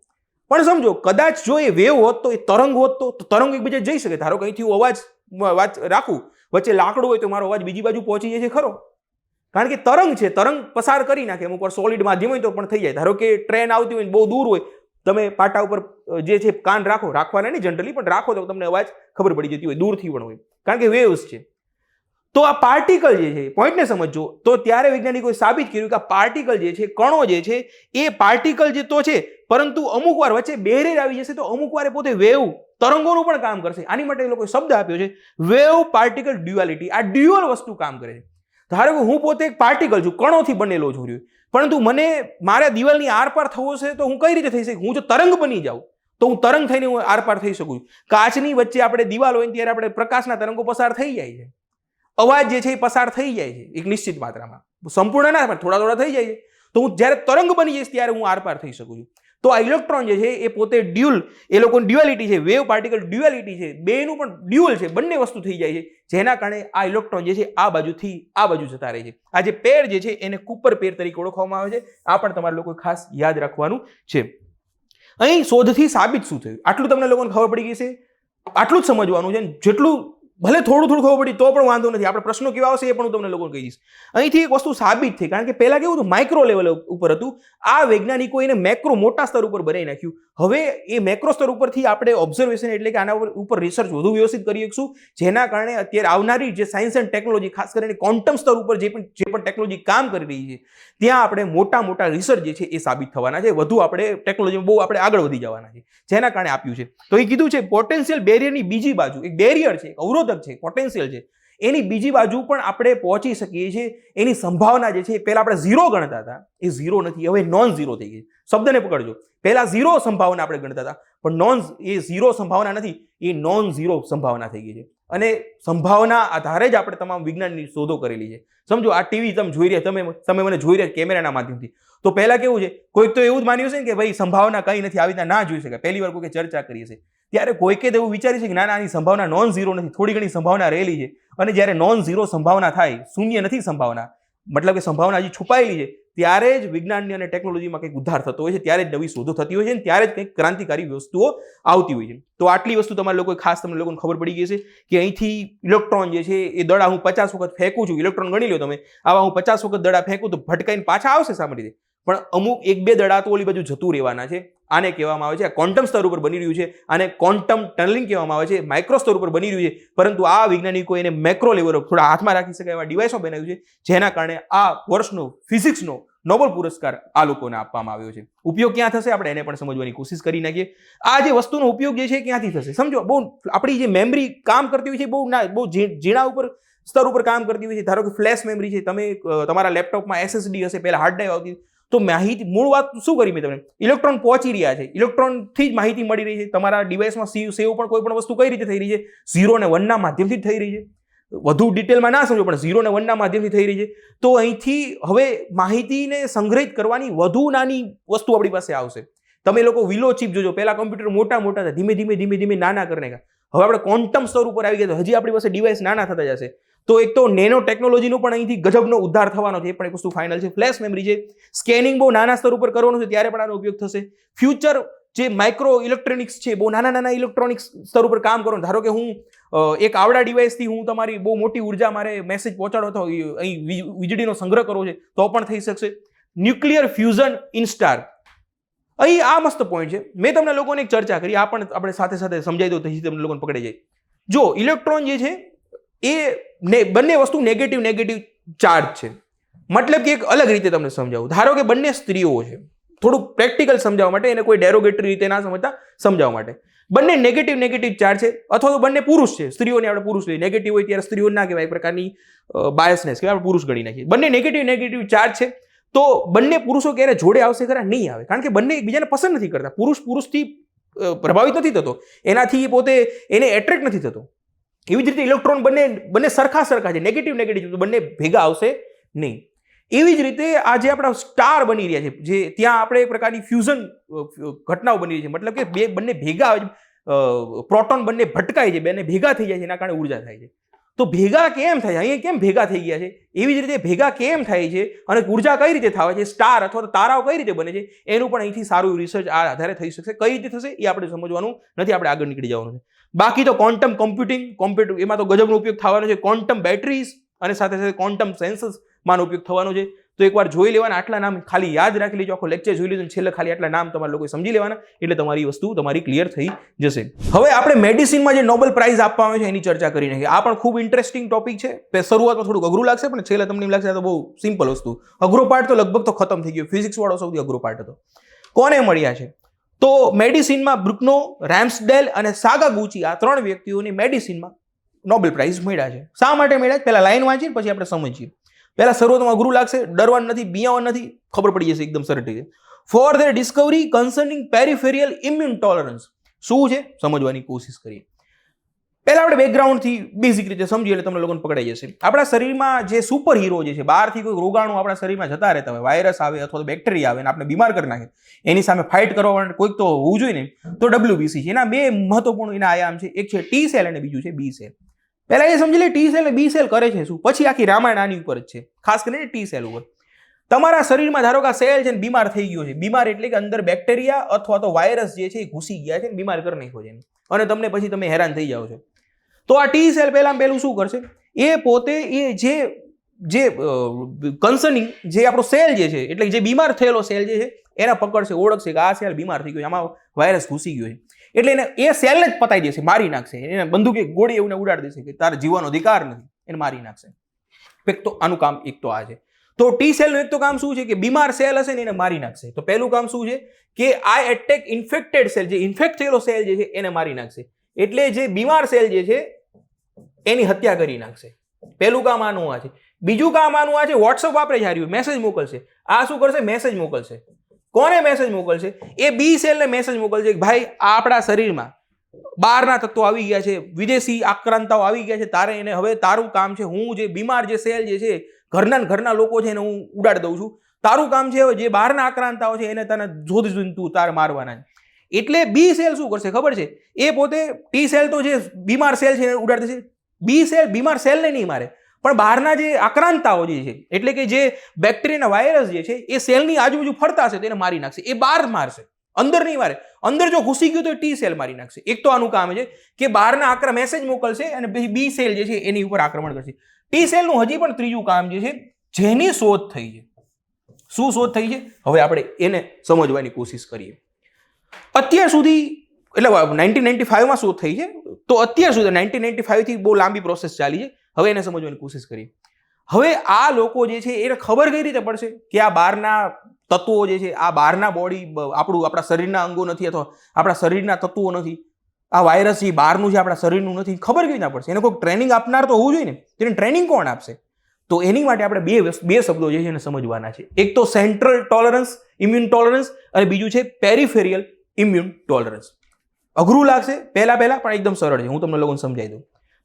પણ સમજો કદાચ જો એ વેવ હોત તો, એ તરંગ હોત તો તરંગ એકબીજા જઈ શકે. ધારો કે અહીંથી હું અવાજ રાખું, વચ્ચે લાકડું હોય તો મારો અવાજ બીજી બાજુ પહોંચી જાય છે ખરો, કારણ કે તરંગ છે, તરંગ પસાર કરી નાખે. અમુક વાર સોલિડ માધ્યમ હોય તો પણ થઈ જાય. ધારો કે ટ્રેન આવતી હોય બહુ દૂર હોય, તમે પાટા ઉપર જે છે કાન રાખવાના નહીં જનરલી, પણ રાખો તો તમને અવાજ ખબર પડી જતી હોય, દૂરથી પણ હોય, કારણ કે વેવ્સ છે. તો આ પાર્ટિકલ જે છે, પોઈન્ટને સમજો, તો ત્યારે વૈજ્ઞાનિકોએ સાબિત કર્યું કે આ પાર્ટિકલ જે છે, કણો જે છે, એ પાર્ટિકલ જે તો છે, પરંતુ અમુક વાર વચ્ચે બેરિયર આવી જશે તો અમુક વાર પોતે વેવ તરંગોનું પણ કામ કરશે. આની માટે એ લોકોએ શબ્દ આપ્યો છે વેવ પાર્ટિકલ ડ્યુઆલિટી. આ ડ્યુઅલ વસ્તુ કામ કરે છે. ધારો કે હું પોતે એક પાર્ટિકલ છું, કણોથી બનેલો છું, પરંતુ મારે દિવાલની આરપાર થવો છે તો હું કઈ રીતે થઈ શકું? હું જો તરંગ બની જાઉં તો હું તરંગ થઈને હું આરપાર થઈ શકું છું. કાચની વચ્ચે આપણે દિવાલ હોય ત્યારે આપણે પ્રકાશના તરંગો પસાર થઈ જાય છે, અવાજ જે છે એ પસાર થઈ જાય છે એક નિશ્ચિત માત્રામાં, સંપૂર્ણ ના પણ થોડા થઈ જાય છે. તો હું જ્યારે તરંગ બની જઈશ ત્યારે હું આરપાર થઈ શકું છું. તો આ ઇલેક્ટ્રોન જે છે એ પોતે ડ્યુઅલ, એ લોકોની ડ્યુઅલિટી છે, વેવ પાર્ટિકલ ડ્યુઅલિટી છે, બેનું પણ ડ્યુઅલ છે, બંને વસ્તુ થઈ જાય છે, જેના કારણે આ ઇલેક્ટ્રોન જે છે આ બાજુથી આ બાજુ જતા રહે છે. આ જે પેર જે છે એને કૂપર પેર તરીકે ઓળખવામાં આવે છે. આ પણ તમારે લોકો ખાસ યાદ રાખવાનું છે. અહીં શોધથી સાબિત શું થયું આટલું તમને લોકોને ખબર પડી ગઈ છે. આટલું જ સમજવાનું છે. જેટલું ભલે થોડું ખબર પડી તો પણ વાંધો નથી. આપણે પ્રશ્નો કેવા આવશે એ પણ હું તમને લોકોને કહીશ. અહીંથી એક વસ્તુ સાબિત થઈ, કારણ કે પહેલા કેવું હતું, માઇક્રો લેવલ ઉપર હતું. આ વૈજ્ઞાનિકો એને મેક્રો મોટા સ્તર ઉપર બનાવી નાખ્યું. હવે એ મેક્રો સ્તર ઉપરથી આપણે ઓબ્ઝર્વેશન એટલે કે આના ઉપર રિસર્ચ વધુ વ્યવસ્થિત કરી શકશું, જેના કારણે અત્યારે આવનારી જે સાયન્સ એન્ડ ટેકનોલોજી, ખાસ કરીને ક્વોન્ટમ સ્તર ઉપર જે પણ ટેકનોલોજી કામ કરી રહી છે, ત્યાં આપણે મોટા રિસર્ચ જે છે એ સાબિત થવાના છે. વધુ આપણે ટેકનોલોજીમાં બહુ આપણે આગળ વધી જવાના છે, જેના કારણે આપ્યું છે. તો એ કીધું છે પોટેન્શિયલ બેરિયરની બીજી બાજુ એક બેરિયર છે, અવરોધક છે, પોટેન્શિયલ છે, એની બીજી બાજુ પણ આપણે પહોંચી શકીએ છીએ. એની સંભાવના જે છે પહેલા આપણે ઝીરો ગણતા હતા, એ ઝીરો નથી, હવે નોન ઝીરો થઈ ગઈ. શબ્દને પકડજો, પહેલા ઝીરો સંભાવના આપણે ગણતા હતા, પણ એ ઝીરો સંભાવના નથી, એ નોન ઝીરો સંભાવના થઈ ગઈ છે. અને સંભાવના આધારે જ આપણે તમામ વિજ્ઞાનની શોધો કરેલી છે. સમજો આ ટીવી તમે જોઈ રહ્યા, તમે મને જોઈ રહ્યા કેમેરાના માધ્યમથી, તો પહેલા કેવું છે, કોઈક તો એવું જ માન્યું છે ને કે ભાઈ સંભાવના કઈ નથી, આવી રીતના ના જોઈ શકાય. પહેલી વાર કોઈ ચર્ચા કરીએ છીએ ત્યારે કોઈકે એવું વિચારી છે કે ના આની સંભાવના નોન ઝીરો નથી, થોડી ઘણી સંભાવના રહેલી છે. અને જ્યારે નોન ઝીરો સંભાવના થાય, શૂન્ય નથી સંભાવના, મતલબ કે સંભાવના હજી છુપાયેલી છે, ત્યારે જ વિજ્ઞાનની અને ટેકનોલોજીમાં કંઈક ઉદ્ધાર થતો હોય છે, ત્યારે જ નવી શોધો થતી હોય છે, અને ત્યારે જ કંઈક ક્રાંતિકારી વસ્તુઓ આવતી હોય છે. તો આટલી વસ્તુ તમારે લોકો ખાસ તમને લોકોને ખબર પડી ગઈ છે કે અહીંથી ઇલેક્ટ્રોન જે છે એ દડા હું 50 વખત ફેંકું છું, ઇલેક્ટ્રોન ગણી લો તમે, આવા હું 50 વખત દડા ફેંકું તો ભટકાઈને પાછા આવશે સામાન્ય રીતે, પણ અમુક 1-2 દડા તો ઓલી બાજુ જતું રહેવાના છે. આને કહેવામાં આવે છે, આ ક્વોન્ટમ સ્તર ઉપર બની રહ્યું છે, આને ક્વોન્ટમ ટનલિંગ કહેવામાં આવે છે, માઇક્રો સ્તર ઉપર બની રહ્યું છે. પરંતુ આ વૈજ્ઞાનિકો એને મેક્રો લેવલ પર થોડા હાથમાં રાખી શકાય એવા ડિવાઇસો બનાવ્યું છે, જેના કારણે આ વર્ષનો ફિઝિક્સનો નોબેલ પુરસ્કાર આ લોકોને આપવામાં આવ્યો છે. ઉપયોગ ક્યાં થશે આપણે એને પણ સમજવાની કોશિશ કરી નાખીએ. આ જે વસ્તુનો ઉપયોગ જે છે ક્યાંથી થશે સમજો. બહુ આપણી જે મેમરી કામ કરતી હોય છે બહુ ઝીણા ઉપર સ્તર ઉપર કામ કરતી હોય છે. ધારો કે ફ્લેશ મેમરી છે, તમે તમારા લેપટોપમાં SSD હશે, પહેલા હાર્ડ ડ્રાઈવ આવતી, તો માહિતી મૂળ વાત શું કરી મેં તમને, ઇલેક્ટ્રોન પહોંચી રહ્યા છે, ઇલેક્ટ્રોનથી જ માહિતી મળી રહી છે. તમારા ડિવાઇસમાં સેવ પણ કોઈ પણ વસ્તુ કઈ રીતે થઈ રહી છે, 0 અને 1 ના માધ્યમથી જ થઈ રહી છે. વધુ ડિટેલમાં ના સમજો, પણ 0 અને 1 ના માધ્યમથી થઈ રહી છે. તો અહીંથી હવે માહિતીને સંગ્રહિત કરવાની વધુ નાની વસ્તુ આપણી પાસે આવશે. તમે લોકો વિલો ચિપ જોજો, પહેલા કમ્પ્યુટર મોટા હતા, ધીમે નાના કરી નાખ્યા. હવે આપણે ક્વોન્ટમ સ્તર ઉપર આવી ગયા, હજી આપણી પાસે ડિવાઇસ નાના થતા જશે. તો એક તો નેનો ટેકનોલોજીનો પણ અહીંથી ગજબનો ઉદ્ધાર થવાનો છે, એ પણ એક વસ્તુ ફાઇનલ છે. ફ્લેશ મેમરી છે, સ્કેનિંગ બહુ નાના સ્તર ઉપર કરવાનું છે, ત્યારે પણ આનો ઉપયોગ થશે. ફ્યુચર જે માઇક્રો ઇલેક્ટ્રોનિક્સ છે, બહુ નાના ઇલેક્ટ્રોનિક્સ સ્તર ઉપર કામ કરવાનું. ધારો કે હું એક આવડા ડિવાઇસથી હું તમારી બહુ મોટી ઉર્જા મારે મેસેજ પહોંચાડો તો અહીં વીજળીનો સંગ્રહ કરવો છે તો પણ થઈ શકશે. ન્યુક્લિયર ફ્યુઝન ઇન સ્ટાર, અહીં આ મસ્ત પોઈન્ટ છે. મેં તમને લોકોને એક ચર્ચા કરી, આ પણ આપણે સાથે સમજાવી દો, તેથી તમને લોકોને પકડી જાય. જો ઇલેક્ટ્રોન જે છે એ બંને વસ્તુ નેગેટિવ ચાર્જ છે. મતલબ કે એક અલગ રીતે તમને સમજાવું. ધારો કે બંને સ્ત્રીઓ છે, થોડું પ્રેક્ટિકલ સમજાવવા માટે, એને કોઈ ડેરોગેટરી રીતે ના સમજતા, સમજાવવા માટે. બંને નેગેટિવ ચાર્જ છે, અથવા તો બંને પુરુષ છે. સ્ત્રીઓને આપણે પુરુષ લઈએ, નેગેટિવ હોય ત્યારે સ્ત્રીઓ ના કહેવાય, એક પ્રકારની બાયસનેસ કહેવાય, આપણે પુરુષ ગણી નાખીએ. બંને નેગેટિવ ચાર્જ છે, તો બંને પુરુષો ક્યારે જોડે આવશે ખરા? નહીં આવે, કારણ કે બંને એકબીજાને પસંદ નથી કરતા. પુરુષથી પ્રભાવિત નથી થતો, એનાથી પોતે એને એટ્રેક્ટ નથી થતો. એવી જ રીતે ઇલેક્ટ્રોન બંને સરખા છે, નેગેટિવ બંને ભેગા આવશે નહીં. એવી જ રીતે આ જે આપણા સ્ટાર બની રહ્યા છે, જે ત્યાં આપણે એક પ્રકારની ફ્યુઝન ઘટનાઓ બની રહી છે, મતલબ કે બંને ભેગા પ્રોટોન બંને ભટકાય છે, બંને ભેગા થઈ જાય છે, એના કારણે ઉર્જા થાય છે. તો ભેગા કેમ થાય, અહીંયા કેમ ભેગા થઈ ગયા છે? એવી જ રીતે ભેગા કેમ થાય છે અને ઉર્જા કઈ રીતે થાય છે, સ્ટાર અથવા તો તારાઓ કઈ રીતે બને છે, એનું પણ અહીંથી સારું રિસર્ચ આ આધારે થઈ શકશે. કઈ રીતે થશે એ આપણે સમજવાનું નથી, આપણે આગળ નીકળી જવાનું છે. બાકી તો ક્વોન્ટમ કોમ્પ્યુટિંગ એમાં તો ગજબનો ઉપયોગ થવાનો છે. ક્વોન્ટમ બેટરીઝ અને સાથે ક્વોન્ટમ સેન્સર્સમાંનો ઉપયોગ થવાનો છે. તો એકવાર જોઈ લેવાના, આટલા નામ ખાલી યાદ રાખી લેજો. આખો લેક્ચર જોઈ લીધું, છેલ્લે ખાલી આટલા નામ તમારે લોકો સમજી લેવાના, એટલે તમારી વસ્તુ તમારી ક્લિયર થઈ જશે. હવે આપણે મેડિસિનમાં જે નોબેલ પ્રાઇઝ આપવામાં આવે છે એની ચર્ચા કરી નાખીએ. આ પણ ખૂબ ઇન્ટરેસ્ટિંગ ટોપિક છે. શરૂઆતમાં થોડુંક અઘરું લાગશે, પણ છેલ્લે તમને એમ લાગશે તો બહુ સિમ્પલ વસ્તુ. અઘરો પાર્ટ તો લગભગ તો ખતમ થઈ ગયો. ફિઝિક્સ વાળો સૌથી અઘરો પાર્ટ હતો. કોને મળ્યા છે? તો મેડિસિનમાં બ્રુકનો, રેમ્સડેલ અને સાગાગુચી, આ 3 વ્યક્તિઓની મેડિસિનમાં નોબેલ પ્રાઇઝ મળ્યા છે. શા માટે મળ્યા? પહેલા લાઈન વાંચીને પછી આપણે સમજીએ. પહેલા શરૂઆતમાં અઘરું લાગશે, ડરવાનું નથી, બિયાવાનું નથી, ખબર પડી જશે એકદમ સરળ રીતે. For their discovery concerning peripheral immune tolerance. શું છે સમજવાની કોશિશ કરીએ. પહેલા આપણે બેકગ્રાઉન્ડથી બેઝિક રીતે સમજીએ એટલે તમને લોકોને પકડાઈ જશે. આપણા શરીરમાં જે સુપર હીરો જે છે, બહારથી કોઈ રોગાણુ આપણા શરીરમાં જતા રહેતા હોય, વાયરસ આવે અથવા તો બેક્ટેરિયા આવે અને આપણે બીમાર કરી નાખે, એની સામે ફાઇટ કરવા માટે કોઈક તો હોવું જોઈએ ને, તો WBC છે. એના બે મહત્વપૂર્ણ એના આયામ છે, એક છે ટી સેલ અને બીજું છે બી સેલ. પહેલા એ સમજી લે ટી સેલ અને બી સેલ કરે છે શું, પછી આખી રામાયણ આની ઉપર જ છે, ખાસ કરીને ટી સેલ ઉપર. તમારા શરીરમાં ધારો કે સેલ છે ને બીમાર થઈ ગયો છે, બીમાર એટલે કે અંદર બેક્ટેરિયા અથવા તો વાયરસ જે છે એ ઘૂસી ગયા છે, બીમાર કરી નાખ્યો છે અને તમને પછી તમે હેરાન થઈ જાઓ છો. તો આ ટી સેલ પહેલું શું કરશે, એ પોતે એ જે કન્સર્નિંગ જે આપણો સેલ જે છે, એટલે જે બીમાર થયેલો સેલ જે છે એને પકડશે, ઓળખશે કે આ સેલ બીમાર થઈ ગયો છે, આમાં વાયરસ ઘૂસી ગયો છે, એટલે એને એ સેલને જ પતાઈ દેશે, મારી નાખશે, એને બંદૂકે ગોળી એવું ઉડાડી દેશે કે તારે જીવવાનો અધિકાર નથી, એને મારી નાખશે. એક તો આનું કામ એક તો આ છે. તો ટી સેલનું એક તો કામ શું છે કે બીમાર સેલ હશે ને એને મારી નાખશે. તો પહેલું કામ શું છે કે આ એટેક ઇન્ફેક્ટેડ સેલ, જે ઇન્ફેક્ટ થયેલો સેલ જે છે એને મારી નાખશે, એટલે જે બીમાર સેલ જે છે એની હત્યા કરી નાખશે. પહેલું કામ આનું આ છે. બીજું કામ આનું આ છે, વોટ્સઅપ વાપરે છે, મેસેજ મોકલશે. આ શું કરશે, મેસેજ મોકલશે. કોને મેસેજ મોકલશે, એ બી સેલને મેસેજ મોકલશે કે ભાઈ આપણા શરીરમાં બહારના તત્વો આવી ગયા છે, વિદેશી આક્રાંતાઓ આવી ગયા છે, તારે એને હવે તારું કામ છે, હું જે બીમાર જે સેલ જે છે ઘરના લોકો છે એને હું ઉડાડી દઉં છું, તારું કામ છે હવે જે બહારના આક્રાંતાઓ છે એને તને શોધી તું તારે મારવાના. એટલે બી સેલ શું કરશે ખબર છે, એ પોતે ટી સેલ તો જે બીમાર સેલ છે એને ઉડાડી દેશે, બી સેલ બીમાર સેલને નહીં મારે પણ બહારના જે આક્રાંતાઓ જે છે, એટલે કે જે બેક્ટેરિયાના વાયરસ જે છે એ સેલની આજુબાજુ ફરતા હશે તો એને મારી નાખશે. એ બહાર મારશે, અંદર નહીં મારે. અંદર જો ઘૂસી ગયું તો ટી સેલ મારી નાખશે. એક તો આનું કામ છે કે બહારના મેસેજ મોકલશે અને બી સેલ જે છે એની ઉપર આક્રમણ કરશે. ટી સેલનું હજી પણ ત્રીજું કામ જે છે, જેની શોધ થઈ છે. શું શોધ થઈ છે, હવે આપણે એને સમજવાની કોશિશ કરીએ. અત્યાર સુધી એટલે 1995માં શોધ થઈ છે, તો અત્યાર સુધી 1995 થી બહુ લાંબી પ્રોસેસ ચાલી છે. હવે એને સમજવાની કોશિશ કરીએ. હવે આ લોકો જે છે એને ખબર કઈ રીતે પડશે કે આ બહારના તત્વો જે છે, આ બહારના બોડી આપણા શરીરના અંગો નથી અથવા આપણા શરીરના તત્વો નથી, આ વાયરસ જે બહારનું છે આપણા શરીરનું નથી, ખબર કેવી રીતના પડશે? એને કોઈ ટ્રેનિંગ આપનાર તો હોવું જોઈએ ને. તેને ટ્રેનિંગ કોણ આપશે? તો એની માટે આપણે બે શબ્દો જે છે એને સમજવાના છે. એક તો સેન્ટ્રલ ટોલરન્સ, ઇમ્યુન ટોલરન્સ, અને બીજું છે પેરિફેરિયલ ઇમ્યુન ટોલરન્સ. અઘરું લાગશે પહેલા પણ એકદમ સરળ છે, હું તમને લોકોને સમજાવી દઉં.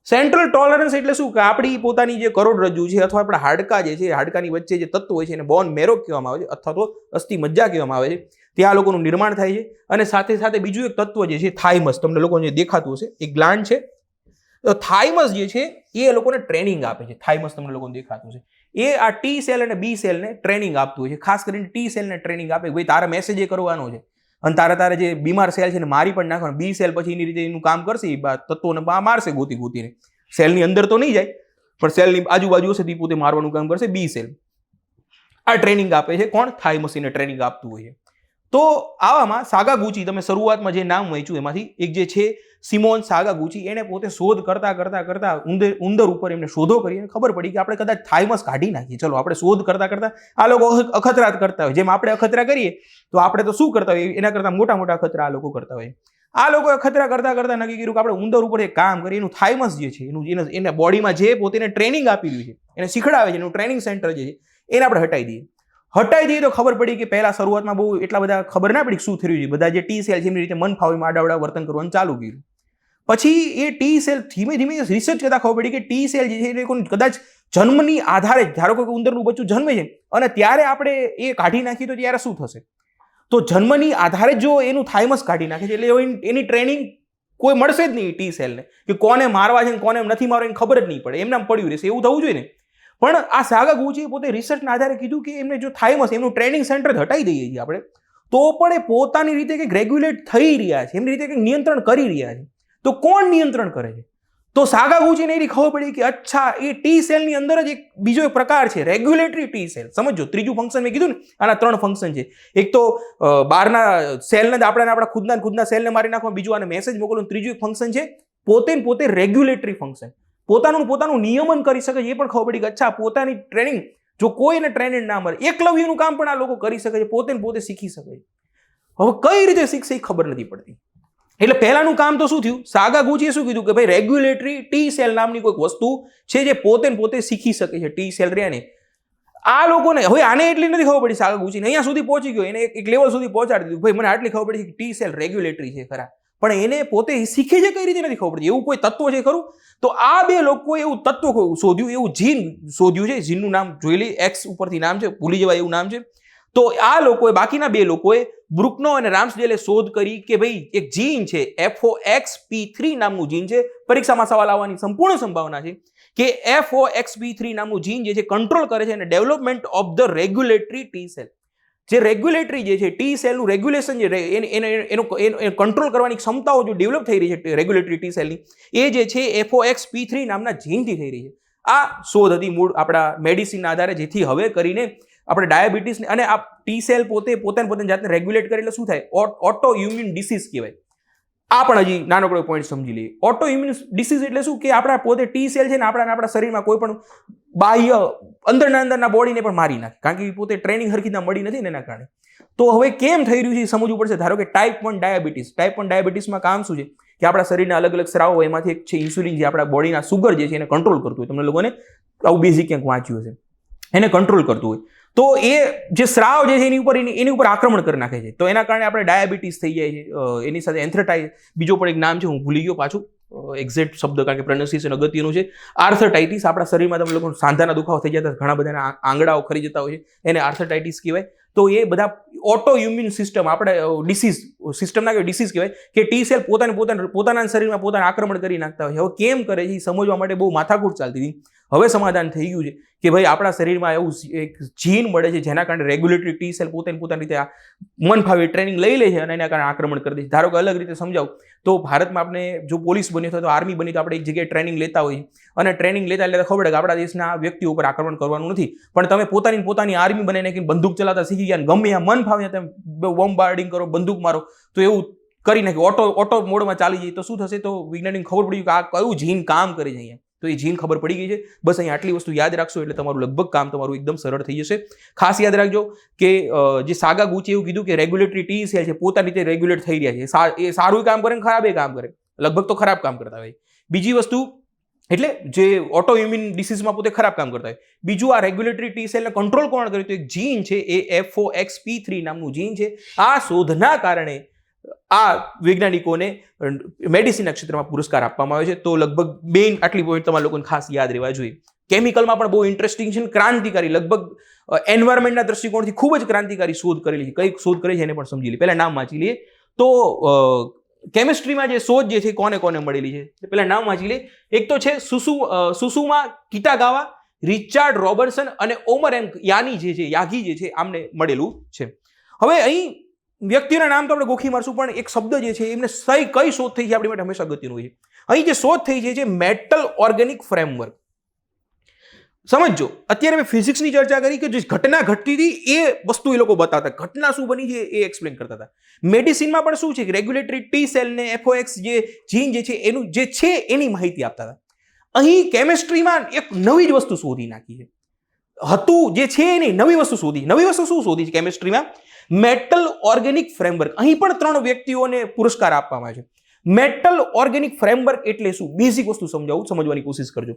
સેન્ટ્રલ ટોલરન્સ એટલે શું કે આપણી પોતાની જે કરોડરજ્જુ છે અથવા આપણા હાડકા જે છે, હાડકાની વચ્ચે જે તત્વો હોય છે એને બોન મેરો કહેવામાં આવે છે અથવા તો અસ્થિ મજ્જા કહેવામાં આવે છે. ત્યાં લોકોનું નિર્માણ થાય છે. અને સાથે સાથે બીજું એક તત્વ જે છે થાઇમસ, તમને લોકોને દેખાતું હશે, એક ગ્લાન્ડ છે. તો થાઇમસ જે છે એ લોકોને ટ્રેનિંગ આપે છે. થાઇમસ તમને લોકોને દેખાતું છે, એ આ ટી સેલ અને બી સેલને ટ્રેનિંગ આપતું હોય છે. ખાસ કરીને ટી સેલને ટ્રેનિંગ આપે ભાઈ તારે મેસેજ એ કરવાનો છે અને તારે જે બીમાર સેલ છે એને મારી પણ નાખવાનો. બી સેલ પછી એની રીતે એનું કામ કરશે, તત્વોને મારશે ગોતીને. સેલની અંદર તો નહીં જાય પણ સેલની આજુબાજુ હશે તે પોતે મારવાનું કામ કરશે બી સેલ. આ ટ્રેનિંગ આપે છે કોણ? થાઇમસને ટ્રેનિંગ આપતું હોય છે. તો આવામાં સાગાગુચી, તમે શરૂઆતમાં જે નામ વાંચ્યું એમાંથી એક જે છે સિમોન સાગાગુચી, એને પોતે શોધ કરતા ઉંદર ઉપર એમને શોધો કરી અને ખબર પડી કે આપણે કદાચ થાઇમસ કાઢી નાખીએ. ચલો આપણે શોધ કરતા આ લોકો અખતરા કરતા હોય, જેમ આપણે અખતરા કરીએ તો આપણે તો શું કરતા હોય એના કરતા મોટા અખતરા આ લોકો કરતા હોય. આ લોકો અખતરા કરતા નક્કી કર્યું કે આપણે ઉંદર ઉપર એક કામ કરીએ, એનું થાઇમસ જે છે એના બોડીમાં જે પોતે ટ્રેનિંગ આપી રહ્યું છે, એને શીખડાવે છે, એનું ટ્રેનિંગ સેન્ટર જે છે એને આપણે હટાવી દઈએ તો ખબર પડી કે પહેલા શરૂઆતમાં બહુ એટલા બધા ખબર ના પડી શું થઈ રહ્યું છે. બધા જે ટી સેલ છે એમની રીતે મન ફાવે આડાવડા વર્તન કરવાનું ચાલુ કર્યું. પછી એ ટી સેલ ધીમે રિસર્ચ કરતા ખબર પડી કે ટી સેલ જે છે એ કદાચ જન્મની આધારે, ધારો કે ઉંદરનું બચ્ચું જન્મે છે અને ત્યારે આપણે એ કાઢી નાખીએ તો ત્યારે શું થશે? તો જન્મની આધારે જો એનું થાઇમસ કાઢી નાખે છે એટલે એની ટ્રેનિંગ કોઈ મળશે જ નહીં ટી સેલને, કે કોને મારવા છે કોને નથી મારવા એની ખબર જ નહીં પડે, એમને પડ્યું રહેશે. એવું થવું જોઈએ ને. પણ આ સાગાગુચીએ પોતે રિસર્ચના આધારે કીધું કે એમને જો થાઇમસ, એમનું ટ્રેનિંગ સેન્ટર હટાવી દઈએ છીએ આપણે, તો પણ એ પોતાની રીતે કંઈક રેગ્યુલેટ થઈ રહ્યા છે, એમની રીતે કંઈક નિયંત્રણ કરી રહ્યા છે. તો કોણ નિયંત્રણ કરે છે? તો સાગાગુચીને એની ખબર પડી કે અચ્છા એ ટી સેલની અંદર જ એક બીજો એક પ્રકાર છે, રેગ્યુલેટરી ટી સેલ. સમજો, ત્રીજું ફંક્શન મેં કીધું ને, આના 3 ફંક્શન છે. એક તો બહારના સેલને આપણા ખુદના સેલને મારી નાખવા, બીજું આને મેસેજ મોકલવાનું, ત્રીજું એક ફંક્શન છે પોતે રેગ્યુલેટરી ફંક્શન. પોતાનું નિયમન કરી શકે છે. એ પણ ખબર પડી કે અચ્છા પોતાની ટ્રેનિંગ, જો કોઈને ટ્રેનિંગ ના મળે, એકલવ્યનું કામ પણ આ લોકો કરી શકે છે, પોતે શીખી શકે છે. હવે કઈ રીતે શીખશે એ ખબર નથી પડતી. એટલે પહેલાનું કામ તો શું થયું, સાગાગુચીએ શું કીધું કે ભાઈ રેગ્યુલેટરી ટી સેલ નામની કોઈક વસ્તુ છે જે પોતે શીખી શકે છે, ટી સેલ રહ્યા ને. આ લોકોને હવે આને એટલી નથી ખબર પડી સાગાગુચીને, અહીંયા સુધી પહોંચી ગયો, એને એક લેવલ સુધી પહોંચાડી દીધું. ભાઈ મને આટલી ખબર પડી કે ટી સેલ રેગ્યુલેટરી છે ખરા, પણ એને પોતે શીખે છે કઈ રીતે નથી ખબર પડતી. એવું કોઈ તત્વ છે ખરું? તો આ બે લોકોએ એવું તત્વ શોધ્યું, એવું જીન શોધ્યું છે. જીનનું નામ જોઈ લઈએ, એક્સ ઉપરથી નામ છે, ભૂલી જવાય એવું નામ છે. તો આ લોકોએ, બાકીના બે લોકોએ, બ્રુકનો અને રામ્સડેલે શોધ કરી કે ભાઈ એક જીન છે FOXP3 નામનું જીન છે. પરીક્ષામાં સવાલ આવવાની સંપૂર્ણ સંભાવના છે કે FOXP3 નામનું જીન જે છે કંટ્રોલ કરે છે અને development of the regulatory T cell. જે રેગ્યુલેટરી જે છે ટી સેલનું રેગ્યુલેશન જે એનો કંટ્રોલ કરવાની ક્ષમતાઓ જો ડેવલપ થઈ રહી છે રેગ્યુલેટરી ટી સેલની, એ જે છે FOXP3 નામના જીનથી થઈ રહી છે. આ શોધ હતી મૂળ આપણા મેડિસિનના આધારે, જેથી હવે કરીને આપણે ડાયાબિટીસ અને આ ટી સેલ પોતાની જાતને રેગ્યુલેટ કરે એટલે શું થાય? ઓટો ઇમ્યુન ડિસીઝ કહેવાય. આ પણ હજી નાનકડો પોઈન્ટ સમજી લઈએ. ઓટો ઇમ્યુન ડિસીઝ એટલે શું કે આપણા પોતે ટી સેલ છે ને આપણા શરીરમાં કોઈ પણ બાહ્ય અંદરના બોડીને પણ મારી નાખે, કારણ કે પોતે ટ્રેનિંગ હરખીના મળી નથી ને એના કારણે. તો હવે કેમ થઈ રહ્યું છે એ સમજવું પડશે. ધારો કે ટાઈપ 1 ડાયાબિટીસમાં કામ શું છે કે આપણા શરીરના અલગ અલગ સ્રાવો, એમાંથી એક છે ઇન્સ્યુલિન, જે આપણા બોડીના સુગર જે છે એને કંટ્રોલ કરતું હોય. તમને લોકોને આવું બેઝિક ક્યાંક વાંચ્યું હશે, એને કંટ્રોલ કરતું હોય. તો એ જે સ્રાવ જે છે એની ઉપર આક્રમણ કરી નાખે છે. તો એના કારણે આપણે ડાયાબિટીસ થઈ જાય છે. એની સાથે એન્થ્રેટાઇટિસ, બીજો પણ એક નામ છે, હું ભૂલી ગયો પાછું એક્ઝેક્ટ શબ્દ, કારણ કે પ્રોનાઉન્સિએશન અગત્યનું છે. આર્થરાઇટિસ, આપણા શરીરમાં તમે લોકો સાંધાના દુખાવો થઈ જતા, ઘણા બધાના આંગળાઓ ખરી જતા હોય છે, એને આર્થરાઇટિસ કહેવાય. તો એ બધા ઓટો ઇમ્યુન સિસ્ટમ, આપણે ડિસીઝ સિસ્ટમ ના કહેવાય, ડિસીઝ કહેવાય કે ટી સેલ પોતાના શરીરમાં પોતાને આક્રમણ કરી નાખતા હોય. હવે કેમ કરે છે એ સમજવા માટે બહુ માથાકૂટ ચાલતી હતી. હવે સમાધાન થઈ ગયું છે કે ભાઈ આપણા શરીરમાં એવું એક જીન મળે છે જેના કારણે રેગ્યુલેટરી ટી સેલ પોતાની રીતે મન ફાવે ટ્રેનિંગ લઈ લે છે અને એના કારણે આક્રમણ કરી દે છે. ધારો કે અલગ રીતે સમજાવું તો ભારતમાં આપણે જો પોલીસ બની અથવા તો આર્મી બની તો આપણે એક જગ્યાએ ટ્રેનિંગ લેતા હોઈએ, અને ટ્રેનિંગ લેતા એટલે ખબર કે આપણા દેશના વ્યક્તિઓ ઉપર આક્રમણ કરવાનું નથી, પણ તમે પોતાની આર્મી બનાવી નાખીને બંદૂક ચલાવતા શીખી ગયા, ગમે ત્યાં મન ફાવે તમે બોમ્બાર્ડિંગ કરો, બંદૂક મારો, તો એવું કરી નાખ્યું, ઓટો મોડમાં ચાલી જાય. તો શું થશે? તો વિજ્ઞાનીને ખબર પડી કે આ કયું જીન કામ કરે છે અહીંયા. તો એ જીન ખબર પડી ગઈ છે. બસ અહીં આટલી વસ્તુ યાદ રાખશો એટલે તમારું લગભગ કામ તમારું એકદમ સરળ થઈ જશે. ખાસ યાદ રાખજો કે જે સાગાગુચીએ એવું કીધું કે રેગ્યુલેટરી ટી સેલ છે પોતાની રીતે રેગ્યુલેટ થઈ રહ્યા છે. એ સારું કામ કરે ને ખરાબ કામ કરે, લગભગ તો ખરાબ કામ કરતા હોય. બીજી વસ્તુ એટલે જે ઓટો ઇમ્યુન ડિસીઝમાં પોતે ખરાબ કામ કરતા હોય. બીજું, આ રેગ્યુલેટરી ટી સેલને કંટ્રોલ કોણ કરે? તો એક જીન છે, એ FOXP3 નામનું જીન છે. આ શોધના કારણે આ વૈજ્ઞાનિકોને મેડિસિનના ક્ષેત્રમાં પુરસ્કાર આપવામાં આવે છે. તો લગભગ આટલી પોઈન્ટ તમારા લોકોને ખાસ યાદ રહેવા જોઈએ. કેમિકલમાં પણ બહુ ઇન્ટરેસ્ટિંગ છે, ક્રાંતિકારી, લગભગ એન્વાયરમેન્ટના દ્રષ્ટિકોણથી ખૂબ જ ક્રાંતિકારી શોધ કરેલી છે. કઈ શોધ કરી છે એને પણ સમજી લઈએ. પહેલા નામ વાંચી લઈએ. તો કેમિસ્ટ્રીમાં જે શોધ જે છે કોને મળેલી છે પહેલા નામ વાંચી લઈએ. એક તો છે સુસુમા કિટાગાવા, રિચાર્ડ રોબર્ટસન અને ઓમર એમ યાગી જે છે આમને મળેલું છે. હવે અહીં વ્યક્તિના નામ તો આપણે ગોખી મારશું, પણ એક શબ્દ જે છે એમને કઈ શોધ થઈ છે આપણી માટે હંમેશા અગત્યનું હોય છે. અહીં જે શોધ થઈ છે મેટલ ઓર્ગેનિક ફ્રેમવર્ક. સમજો, અત્યારે મેં ફિઝિક્સની ચર્ચા કરી કે જે ઘટના ઘટતી હતી એ વસ્તુ એ લોકો બતાવતા, ઘટના શું બની છે એ એક્સપ્લેન કરતા હતા. મેડિસિનમાં પણ શું છે કે રેગ્યુલેટરી ટી સેલને FOX જે જીન જે છે એનું જે છે એની માહિતી આપતા હતા. અહીં કેમિસ્ટ્રીમાં એક નવી જ વસ્તુ શોધી નાખી છે. હતું જે છે એની નવી વસ્તુ શોધી. નવી વસ્તુ શું શોધી છે કેમિસ્ટ્રીમાં? Metal organic framework. અહીં પણ 3 વ્યક્તિઓને પુરસ્કાર આપવામાં આવે છે. મેટલ ઓર્ગેનિક ફ્રેમવર્ક એટલે શું? બેઝિક વસ્તુ સમજવાની કોશિશ કરજો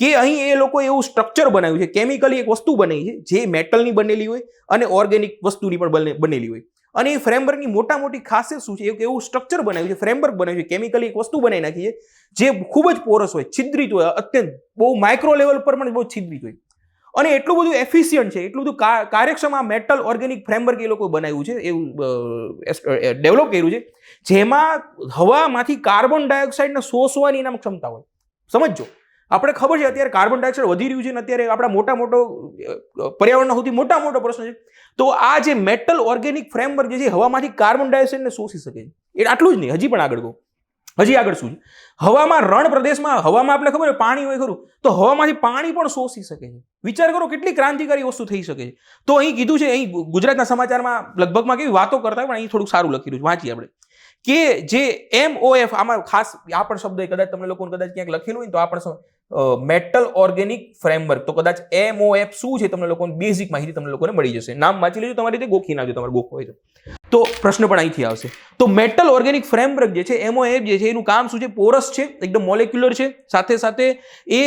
કે અહીં એ લોકો એવું સ્ટ્રક્ચર બનાવ્યું છે, કેમિકલી એક વસ્તુ બનાવી છે જે મેટલની બનેલી હોય અને ઓર્ગેનિક વસ્તુની પણ બનેલી હોય. અને એ ફ્રેમવર્કની મોટી ખાસિયત શું છે? એવું સ્ટ્રક્ચર બનાવ્યું છે, ફ્રેમવર્ક બનાવ્યું છે, કેમિકલી એક વસ્તુ બનાવી નાખી છે જે ખૂબ જ પોરસ હોય, છિદ્રિત હોય, અત્યંત બહુ માઇક્રો લેવલ પર પણ બહુ છિદ્રિત હોય અને એટલું બધું એફિશિયન્ટ છે, એટલું બધું કાર્યક્ષમ આ મેટલ ઓર્ગેનિક ફ્રેમવર્ક એ લોકો બનાવ્યું છે, એવું ડેવલપ કર્યું છે, જેમાં હવામાંથી કાર્બન ડાયોક્સાઇડને શોષવાની એનામાં ક્ષમતા હોય. સમજો, આપણે ખબર છે અત્યારે કાર્બન ડાયોક્સાઇડ વધી રહ્યું છે અને અત્યારે આપણા મોટો પર્યાવરણનો સૌથી મોટો પ્રશ્ન છે. તો આ જે મેટલ ઓર્ગેનિક ફ્રેમવર્ક જે છે હવામાંથી કાર્બન ડાયોક્સાઇડને શોષી શકે છે. એ આટલું જ નહીં, હજી પણ આગળ શું છે? હવામાં રણ પ્રદેશમાં હવામાં આપણે ખબર પાણી હોય ખરું, તો હવામાંથી પાણી પણ શોષી શકે છે. વિચાર કરો કેટલી ક્રાંતિકારી વસ્તુ થઈ શકે છે. તો અહીં કીધું છે, અહીં ગુજરાતના સમાચારમાં લગભગમાં કેવી વાતો કરતા હોય પણ અહીં થોડુંક સારું લખેલું છે, વાંચીએ આપણે કે જે MOF, આમાં ખાસ આ પણ શબ્દ કદાચ તમને લોકોને કદાચ ક્યાંક લખેલું હોય તો આ પણ મેટલ ઓર્ગેનિક ફ્રેમવર્ક, તો કદાચ MOF શું છે તમને લોકોને બેઝિક માહિતી તમને લોકોને મળી જશે. નામ વાંચી લેજો, તમારી રીતે ગોખી નાખજો તમારે ગોખવું હોય તો પ્રશ્ન પણ અહીંથી આવશે. તો મેટલ ઓર્ગેનિક ફ્રેમવર્ક જે છે MOF જે છે એનું કામ શું છે? પોરસ છે, એકદમ મોલેક્યુલર છે, સાથે એ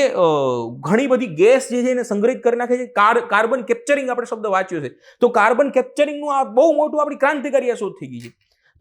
ઘણી બધી ગેસ જે છે એને સંગ્રહિત કરી નાખે છે. કાર્બન કેપ્ચરિંગ આપણે શબ્દ વાંચ્યો છે, તો કાર્બન કેપ્ચરિંગનું આ બહુ મોટું આપણી ક્રાંતિકારી શોધ થઈ ગઈ છે.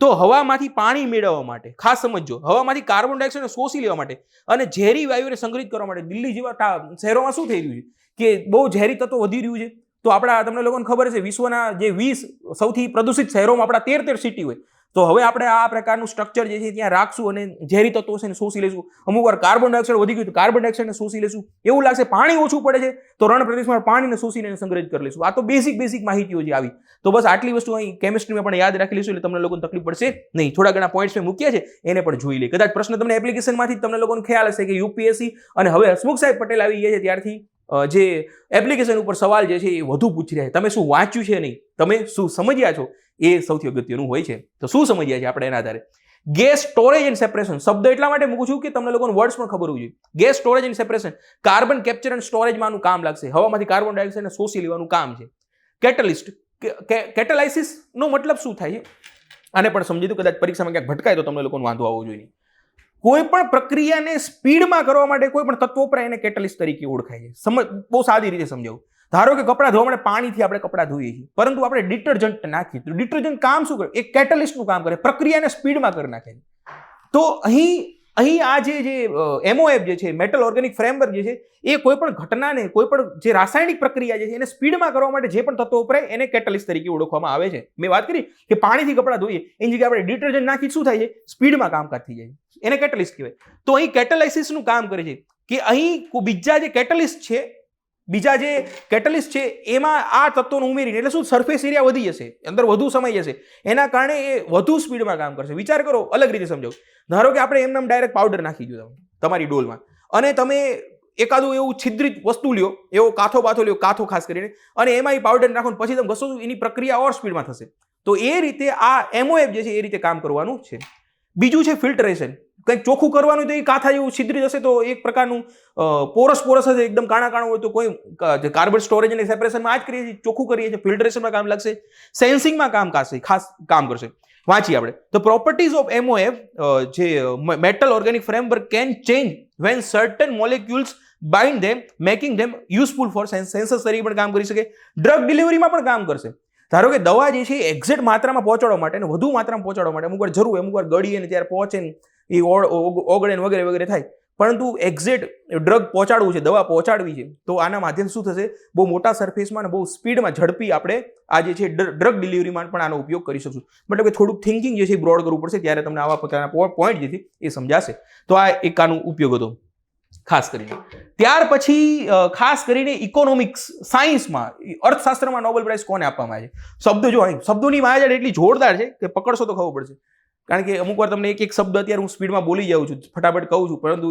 તો હવામાંથી પાણી મેળવવા માટે, ખાસ સમજજો, હવામાંથી કાર્બન ડાયોક્સાઇડને શોષી લેવા માટે અને ઝેરી વાયુને સંગ્રહિત કરવા માટે દિલ્હી જેવા શહેરોમાં શું થઈ રહ્યું છે કે બહુ ઝેરી તત્વો વધી રહ્યું છે. તો આપણા તમને લોકોને ખબર છે વિશ્વના જે 20 સૌથી પ્રદૂષિત શહેરોમાં આપણા 13 સિટી હોય, તો હવે આપણે આ પ્રકારનું સ્ટ્રક્ચર જે છે ત્યાં રાખશું અને ઝેરી તત્વો છે ને શોષી લેશું. અમુક વાર કાર્બન ડાયોક્સાઇડ વધી ગયું તો કાર્બન ડાયોક્સાઇડને શોષી લેશું. એવું લાગશે પાણી ઓછું પડે છે તો રણ પ્રદેશમાં પાણીને શોષીને સંગ્રહિત કરી લેશું. આ તો બેસિક માહિતીઓ જે આવી. તો બસ આટલી વસ્તુ અહીં કેમિસ્ટ્રીમાં પણ યાદ રાખી લઈશું એટલે તમને લોકોને તકલીફ પડશે નહીં. થોડા ઘણા પોઈન્ટ્સ મેં મૂક્યા છે એને પણ જોઈ લે. કદાચ પ્રશ્ન તમને એપ્લિકેશનમાંથી તમને લોકોને ખ્યાલ હશે કે યુપીએસસી અને હવે હસમુખ સાહેબ પટેલ આવી ગયા છે ત્યારથી જે એપ્લિકેશન ઉપર સવાલ જે છે એ વધુ પૂછી રહ્યા છે. તમે શું વાંચ્યું છે નહીં, તમે શું સમજ્યા છો, એ સૌથી અગત્યનું હોય છે. તો શું સમજ્યા છે આપણે એના આધારે. ગેસ સ્ટોરેજ એન્ડ સેપરેશન શબ્દ એટલા માટે મૂકું છું કે તમને લોકોને વર્ડ્સ પણ ખબર હોવી જોઈએ. Gas storage and separation carbon capture and સ્ટોરેજમાંનું કામ લાગશે. હવામાંથી કાર્બન ડાયોક્સાઇડને શોષી લેવાનું કામ છે. કેટલિસ્ટ, કેટેલાઇસિસ નો મતલબ શું થાય છે આને પણ સમજી દો. કદાચ પરીક્ષામાં ક્યાંક ભટકાય તો તમને લોકોને વાંધો આવવો જોઈએ. કોઈ પણ પ્રક્રિયાને સ્પીડમાં કરવા માટે કોઈ પણ તત્વો પર એને કેટલિસ્ટ તરીકે ઓળખાય છે. બહુ સાદી રીતે સમજાવું. ધારો કે કપડાં ધોવા માટે પાણીથી આપણે કપડાં ધોઈએ છીએ, પરંતુ આપણે ડિટર્જન્ટ નાખીએ તો ડિટર્જન્ટ કામ શું કરે? એક કેટલિસ્ટનું કામ કરે, પ્રક્રિયાને સ્પીડમાં કરી નાખે. તો અહીં આ જે MOF જે છે, મેટલ ઓર્ગેનિક ફ્રેમવર્ક જે છે, એ કોઈ પણ ઘટનાને, કોઈ પણ જે રાસાયણિક પ્રક્રિયા જે છે એને સ્પીડમાં કરવા માટે જે પણ તત્વો વપરાય એને કેટલિસ્ટ તરીકે ઓળખવામાં આવે છે. મેં વાત કરી કે પાણીથી કપડાં ધોઈએ એની જગ્યાએ આપણે ડિટર્જન્ટ નાખી શું થાય છે? સ્પીડમાં કામકાજ થઈ જાય, એને કેટલિસ્ટ કહેવાય. તો અહીં કેટેલાઇસિસનું કામ કરે છે કે અહીં બીજા જે કેટલિસ્ટ છે એમાં આ તત્વોને ઉમેરીને, એટલે શું, સરફેસ એરિયા વધી જશે, અંદર વધુ સમય જશે, એના કારણે એ વધુ સ્પીડમાં કામ કરશે. વિચાર કરો, અલગ રીતે સમજાવું. ધારો કે આપણે એમને ડાયરેક્ટ પાવડર નાખી દો તમારી ડોલમાં અને તમે એકાદું એવું છિદ્રિત વસ્તુ લ્યો, એવો કાથો લ્યો, કાથો ખાસ કરીને, અને એમાં એ પાવડર નાખો પછી તમે ઘસો એની પ્રક્રિયા ઓર સ્પીડમાં થશે. તો એ રીતે આ MOF જે છે એ રીતે કામ કરવાનું છે. બીજું છે ફિલ્ટરેશન. કંઈક ચોખ્ખું કરવાનું તો એ કાથા જેવું છિદ્રિત હશે તો એક પ્રકારનું પોરસ હશે, એકદમ કાણા હોય તો કોઈ કાર્બન સ્ટોરેજ અને સેપરેશનમાં આ જ કરીએ છીએ, ચોખ્ખું કરીએ છીએ. ફિલ્ટરેશનમાં કામ લાગશે, સેન્સિંગમાં ખાસ કામ કરશે. વાંચીએ આપણે. ધ પ્રોપર્ટીઝ ઓફ MOF જે metal organic framework can change when certain molecules bind them making them useful for sensors તરીકે પણ કામ કરી શકે. ડ્રગ ડિલિવરીમાં પણ કામ કરશે. ધારો કે દવા જે છે એ એક્ઝેક્ટ માત્રામાં પહોંચાડવા માટે અને વધુ માત્રામાં પહોંચાડવા માટે અમુક વાર જરૂર, અમુક વાર ગળીએ ને ત્યારે પહોંચે ને એ ઓગળે ને વગેરે થાય, પરંતુ એક્ઝેક્ટ ડ્રગ પહોંચાડવું છે, દવા પહોંચાડવી છે, તો આના માધ્યમથી શું થશે? બહુ મોટા સરફેસમાં અને બહુ સ્પીડમાં, ઝડપી આપણે આ જે છે ડ્રગ ડિલિવરીમાં પણ આનો ઉપયોગ કરી શકશું. મતલબ કે થોડુંક થિંકિંગ જે છે એ બ્રોડ કરવું પડશે, ત્યારે તમને આવા પોતાના પોઈન્ટ જે છે એ સમજાશે. તો આ એક આનો ઉપયોગ હતો ખાસ કરીને. ત્યાર પછી ખાસ કરીને ઇકોનોમિક્સ, સાયન્સમાં, અર્થશાસ્ત્રમાં નોબેલ પ્રાઇઝ કોને આપવામાં આવે છે? શબ્દોની માયાજાળ એટલી જોરદાર છે કે પકડશો તો ખબર પડશે. કારણ કે અમુક વાર તમને એક શબ્દ અત્યારે હું સ્પીડમાં બોલી જાઉં છું, ફટાફટ કહું છું, પરંતુ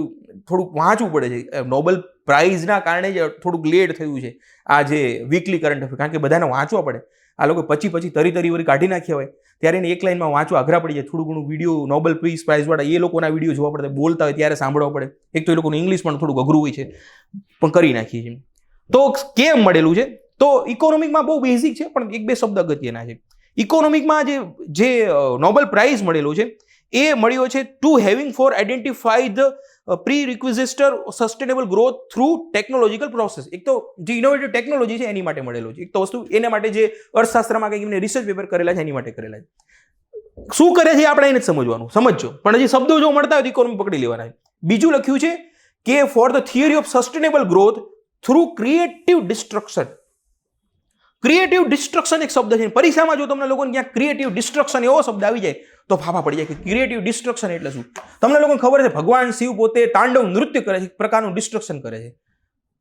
થોડુંક વાંચવું પડે છે. નોબેલ પ્રાઇઝના કારણે જ થોડુંક લેટ થયું છે આ જે વીકલી કરંટ અફેર, કારણ કે બધાને વાંચવા પડે. આ લોકો પછી તરી વળી કાઢી નાખ્યા હોય ત્યારે એને એક લાઈનમાં વાંચવા અઘરા પડી જાય. થોડું ઘણું વિડીયો નોબેલ પ્રાઇઝવાળા એ લોકોના વિડીયો જોવા પડે, બોલતા હોય ત્યારે સાંભળવા પડે. એક તો એ લોકોનું ઇંગ્લિશ પણ થોડુંક અઘરું હોય છે, પણ કરી નાખીએ છીએ. તો કેમ મળેલું છે? તો ઇકોનોમિકમાં બહુ બેઝિક છે, પણ એક બે શબ્દ અગત્યના છે. ઇકોનોમિકમાં જે નોબેલ પ્રાઇઝ મળેલો છે એ મળ્યો છે to having for identify the prerequisite sustainable growth through technological process. એક તો જે ઇનોવેટિવ ટેકનોલોજી છે એની માટે મળેલો છે. એક તો વસ્તુ એના માટે જે અર્થશાસ્ત્રમાં કંઈક એમને રિસર્ચ પેપર કરેલા છે એની માટે કરેલા છે. શું કરે છે આપણે એને જ સમજવાનું, સમજો. પણ હજી શબ્દો જો મળતા હોય તો ઇકોનોમી પકડી લેવાના છે. બીજું લખ્યું છે કે for the theory of sustainable growth through creative destruction. Creative destruction એક શબ્દ છે. પરીક્ષામાં જો તમને લોકોને ક્યાંક ક્રિએટિવ ડિસ્ટ્રક્શન એવો શબ્દ આવી જાય તો ફાફા પડી જાય કે ક્રિએટિવ ડિસ્ટ્રક્શન એટલે શું. તમને લોકોને ખબર છે ભગવાન શિવ પોતે તાંડવ નૃત્ય કરે છે, એક પ્રકારનું ડિસ્ટ્રક્શન કરે છે,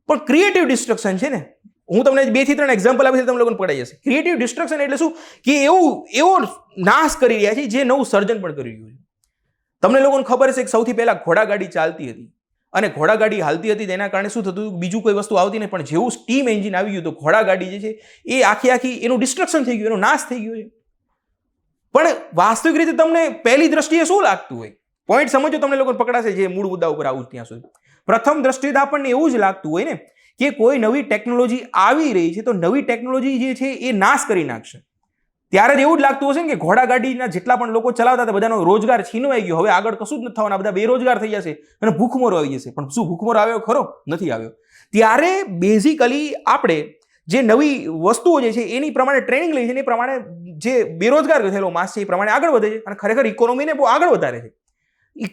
પણ ક્રિએટિવ ડિસ્ટ્રક્શન છે ને, હું તમને 2 થી 3 એક્ઝામ્પલ આપીશ તમને લોકોને પડાઈ જશે. ક્રિએટિવ ડિસ્ટ્રક્શન એટલે શું કે એવો નાશ કરી રહ્યા છે જે નવું સર્જન પણ કરી રહ્યું છે. તમને લોકોને ખબર છે કે સૌથી પહેલા ઘોડાગાડી ચાલતી હતી અને ઘોડાગાડી હાલતી હતી તેના કારણે શું થતું, બીજું કોઈ વસ્તુ આવતી નહીં, પણ જેવું સ્ટીમ એન્જિન આવી ગયું તો ઘોડાગાડી જે છે એ આખી એનું ડિસ્ટ્રક્શન થઈ ગયું, એનો નાશ થઈ ગયો છે. પણ વાસ્તવિક રીતે તમને પહેલી દ્રષ્ટિએ શું લાગતું હોય? પોઈન્ટ સમજો, તમને લોકોને પકડાશે જે મૂળ મુદ્દા ઉપર આવું ત્યાં સુધી. પ્રથમ દ્રષ્ટિએ આપણને એવું જ લાગતું હોય ને કે કોઈ નવી ટેકનોલોજી આવી રહી છે તો નવી ટેકનોલોજી જે છે એ નાશ કરી નાખશે. ત્યારે જ એવું જ લાગતું હશે ને કે ઘોડાગાડીના જેટલા પણ લોકો ચલાવતા હતા બધાનો રોજગાર છીનવાઈ ગયો, હવે આગળ કશું જ નથી થવાના, બધા બેરોજગાર થઈ જશે અને ભૂખમરો આવી જશે. પણ શું ભૂખમરો આવ્યો ખરો? નથી આવ્યો. ત્યારે બેઝિકલી આપણે જે નવી વસ્તુઓ જે છે એની પ્રમાણે ટ્રેનિંગ લઈ છે એ પ્રમાણે જે બેરોજગાર થયેલો માસ છે એ પ્રમાણે આગળ વધે છે અને ખરેખર ઇકોનોમીને બહુ આગળ વધારે છે.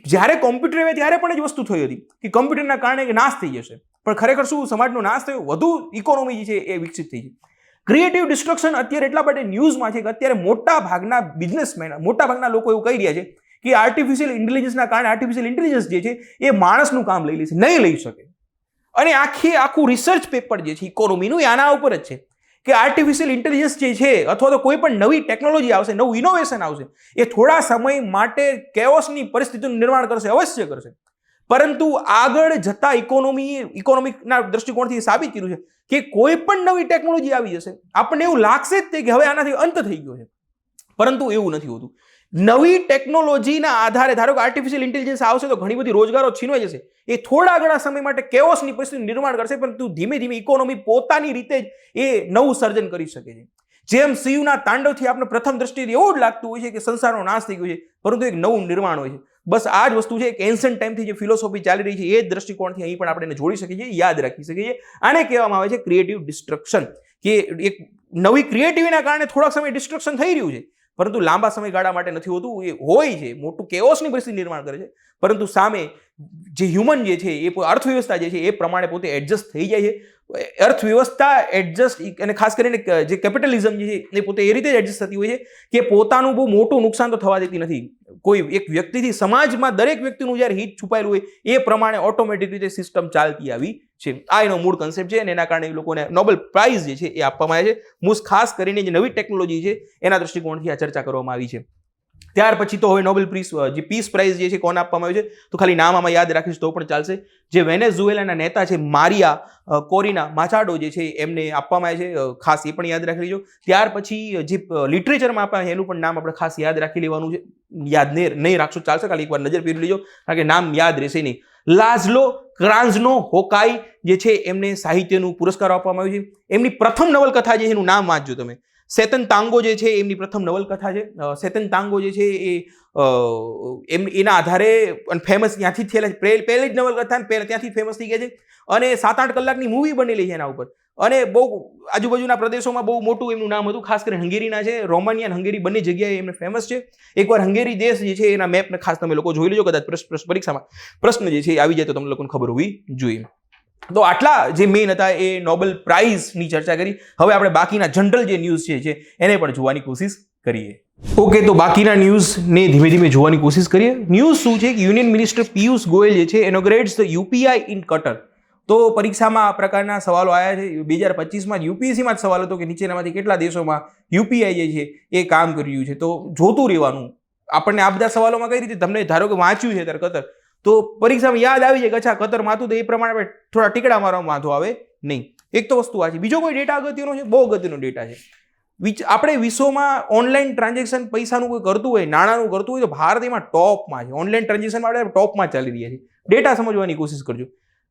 જ્યારે કોમ્પ્યુટર આવ્યા ત્યારે પણ જ વસ્તુ થઈ હતી કે કમ્પ્યુટરના કારણે નાશ થઈ જશે, પણ ખરેખર શું સમાજનો નાશ થયો, વધુ ઇકોનોમી જે છે એ વિકસિત થઈ છે. ક્રિએટિવ ડિસ્ટ્રક્શન અત્યારે એટલા માટે ન્યૂઝમાં છે કે અત્યારે મોટા ભાગના બિઝનેસમેન, મોટા ભાગના લોકો એવું કહી રહ્યા છે કે આર્ટિફિશિયલ ઇન્ટેલિજન્સના કારણે આર્ટિફિશિયલ ઇન્ટેલિજન્સ જે છે એ માણસનું કામ લઈ લેશે, નહીં લઈ શકે. અને આખું રિસર્ચ પેપર જે છે ઇકોનોમીનું એ આના ઉપર જ છે કે આર્ટિફિશિયલ ઇન્ટેલિજન્સ જે છે અથવા તો કોઈ પણ નવી ટેકનોલોજી આવશે, નવું ઇનોવેશન આવશે, એ થોડા સમય માટે કેઓસની પરિસ્થિતિનું નિર્માણ કરશે, અવશ્ય કરશે. પરંતુ આગળ જતા ઇકોનોમિકના દ્રષ્ટિકોણથી સાબિત કર્યું છે કે કોઈ પણ નવી ટેકનોલોજી આવી જશે, આપણને એવું લાગશે જ કે હવે આનાથી અંત થઈ ગયો છે, પરંતુ એવું નથી હોતું. નવી ટેકનોલોજીના આધારે ધારો કે આર્ટિફિશિયલ ઇન્ટેલિજન્સ આવશે તો ઘણી બધી રોજગારો છીનવાઈ જશે, એ થોડા ઘણા સમય માટે કેઓસની પરિસ્થિતિનું નિર્માણ કરશે, પરંતુ ધીમે ધીમે ઇકોનોમી પોતાની રીતે જ એ નવું સર્જન કરી શકે છે. જેમ શિવના તાંડવથી આપણે પ્રથમ દ્રષ્ટિએ એવું જ લાગતું હોય છે કે સંસારનો નાશ થઈ ગયો છે, પરંતુ એક નવું નિર્માણ હોય છે. બસ આ જ વસ્તુ છે કે એન્શન્ટ ટાઈમથી જે ફિલોસોફી ચાલી રહી છે એ જ દ્રષ્ટિકોણથી અહીં પણ આપણે એને જોડી શકીએ છીએ, યાદ રાખી શકીએ છીએ. આને કહેવામાં આવે છે ક્રિએટિવ ડિસ્ટ્રક્શન, કે એક નવી ક્રિએટિવિટીના કારણે થોડાક સમય ડિસ્ટ્રક્શન થઈ રહ્યું છે, પરંતુ લાંબા સમયગાળા માટે નથી હોતું. એ હોય છે, મોટું કેઓસની પરિસ્થિતિ નિર્માણ કરે છે, પરંતુ સામે જે હ્યુમન જે છે એ અર્થવ્યવસ્થા જે છે એ પ્રમાણે પોતે એડજસ્ટ થઈ જાય છે. અર્થવ્યવસ્થા એડજસ્ટ, અને ખાસ કરીને જે કેપિટલિઝમ જે છે એ પોતે એ રીતે જ એડજસ્ટ થતી હોય છે કે પોતાનું બહુ મોટું નુકસાન તો થવા દેતી નથી. કોઈ એક વ્યક્તિથી સમાજમાં દરેક વ્યક્તિનું જ્યારે હિત છુપાયેલું હોય એ પ્રમાણે ઓટોમેટિક રીતે સિસ્ટમ ચાલતી આવી છે. આ એનો મૂળ કન્સેપ્ટ છે અને એના કારણે લોકોને નોબેલ પ્રાઇઝ જે છે એ આપવામાં આવે છે. ખાસ કરીને જે નવી ટેકનોલોજી છે એના દ્રષ્ટિકોણથી આ ચર્ચા કરવામાં આવી છે. ત્યાર પછી તો હવે નોબેલ જે પીસ પ્રાઇઝ જે છે કોને આપવામાં આવ્યું છે તો ખાલી નામ આમાં યાદ રાખીશ તો પણ ચાલશે. જે વેનેઝુએલાના નેતા છે મારિયા કોરિના માચાડો જે છે એમને આપવામાં આવે છે, ખાસ એ પણ યાદ રાખી લેજો. ત્યાર પછી જે લિટરેચરમાં આપવામાં એનું પણ નામ આપણે ખાસ યાદ રાખી લેવાનું છે. યાદ નહીં રાખશો ચાલશે, ખાલી એકવાર નજર ફેરવી લેજો કારણ કે નામ યાદ રહેશે નહીં. લાઝલો ક્રાન્ઝનો હોકાઈ જે છે એમને સાહિત્યનું પુરસ્કાર આપવામાં આવ્યું છે. એમની પ્રથમ નવલકથા જે છે એનું નામ વાંચજો તમે, સેતન તાંગો જે છે એમની પ્રથમ નવલકથા છે. સેતન તાંગો જે છે એ એના આધારે ફેમસ ત્યાંથી થયેલા છે. પહેલી જ નવલકથા ત્યાંથી ફેમસ થઈ ગયા છે અને 7-8 કલાકની મૂવી બનેલી છે એના ઉપર. અને બહુ આજુબાજુના પ્રદેશોમાં બહુ મોટું એમનું નામ હતું, ખાસ કરીને હંગેરીના છે. રોમાનિયા અને હંગેરી બંને જગ્યાએ એમને ફેમસ છે. એકવાર હંગેરી દેશ જે છે એના મેપને ખાસ તમે લોકો જોઈ લેજો, કદાચ પરીક્ષામાં પ્રશ્ન જે છે આવી જાય તો તમને લોકોને ખબર હોવી જોઈએ. તો આટલા જે મેઇન હતા એ નોબેલ પ્રાઇઝની ચર્ચા કરી. હવે આપણે બાકીના જનરલ જે ન્યૂઝ છે એને પણ જોવાની કોશિશ કરીએ. ઓકે, તો બાકીના ન્યૂઝને ધીમે ધીમે જોવાની કોશિશ કરીએ. ન્યૂઝ શું છે કે યુનિયન મિનિસ્ટર પિયુષ ગોયલ જે છે ઇનોગ્રેટ્સ ધ યુપીઆઈ ઇન કટર. તો પરીક્ષામાં આ પ્રકારના સવાલો આવ્યા છે. 2025માં યુપીએસસીમાં જ સવાલ હતો કે નીચેનામાંથી કેટલા દેશોમાં યુપીઆઈ જે છે એ કામ કરી રહ્યું છે. તો જોતું રહેવાનું. આપણને આ બધા સવાલોમાં કઈ રીતે તમને ધારો કે વાંચ્યું છે ત્યારે કતર, તો પરીક્ષામાં યાદ આવી જાય કે અચ્છા કતરમાં હતું તો એ પ્રમાણે આપણે થોડા ટીકડા મારવામાં વાંધો આવે નહીં. એક તો વસ્તુ આ છે. બીજો કોઈ ડેટા અગત્યનો છે? બહુ અગત્યનો ડેટા છે. આપણે વિશ્વમાં ઓનલાઈન ટ્રાન્ઝેક્શન પૈસાનું કોઈ કરતું હોય, નાણાંનું કરતું હોય તો ભારત એમાં ટોપમાં છે. ઓનલાઈન ટ્રાન્ઝેક્શનમાં આપણે ટોપમાં ચાલી રહ્યા છે. ડેટા સમજવાની કોશિશ કરજો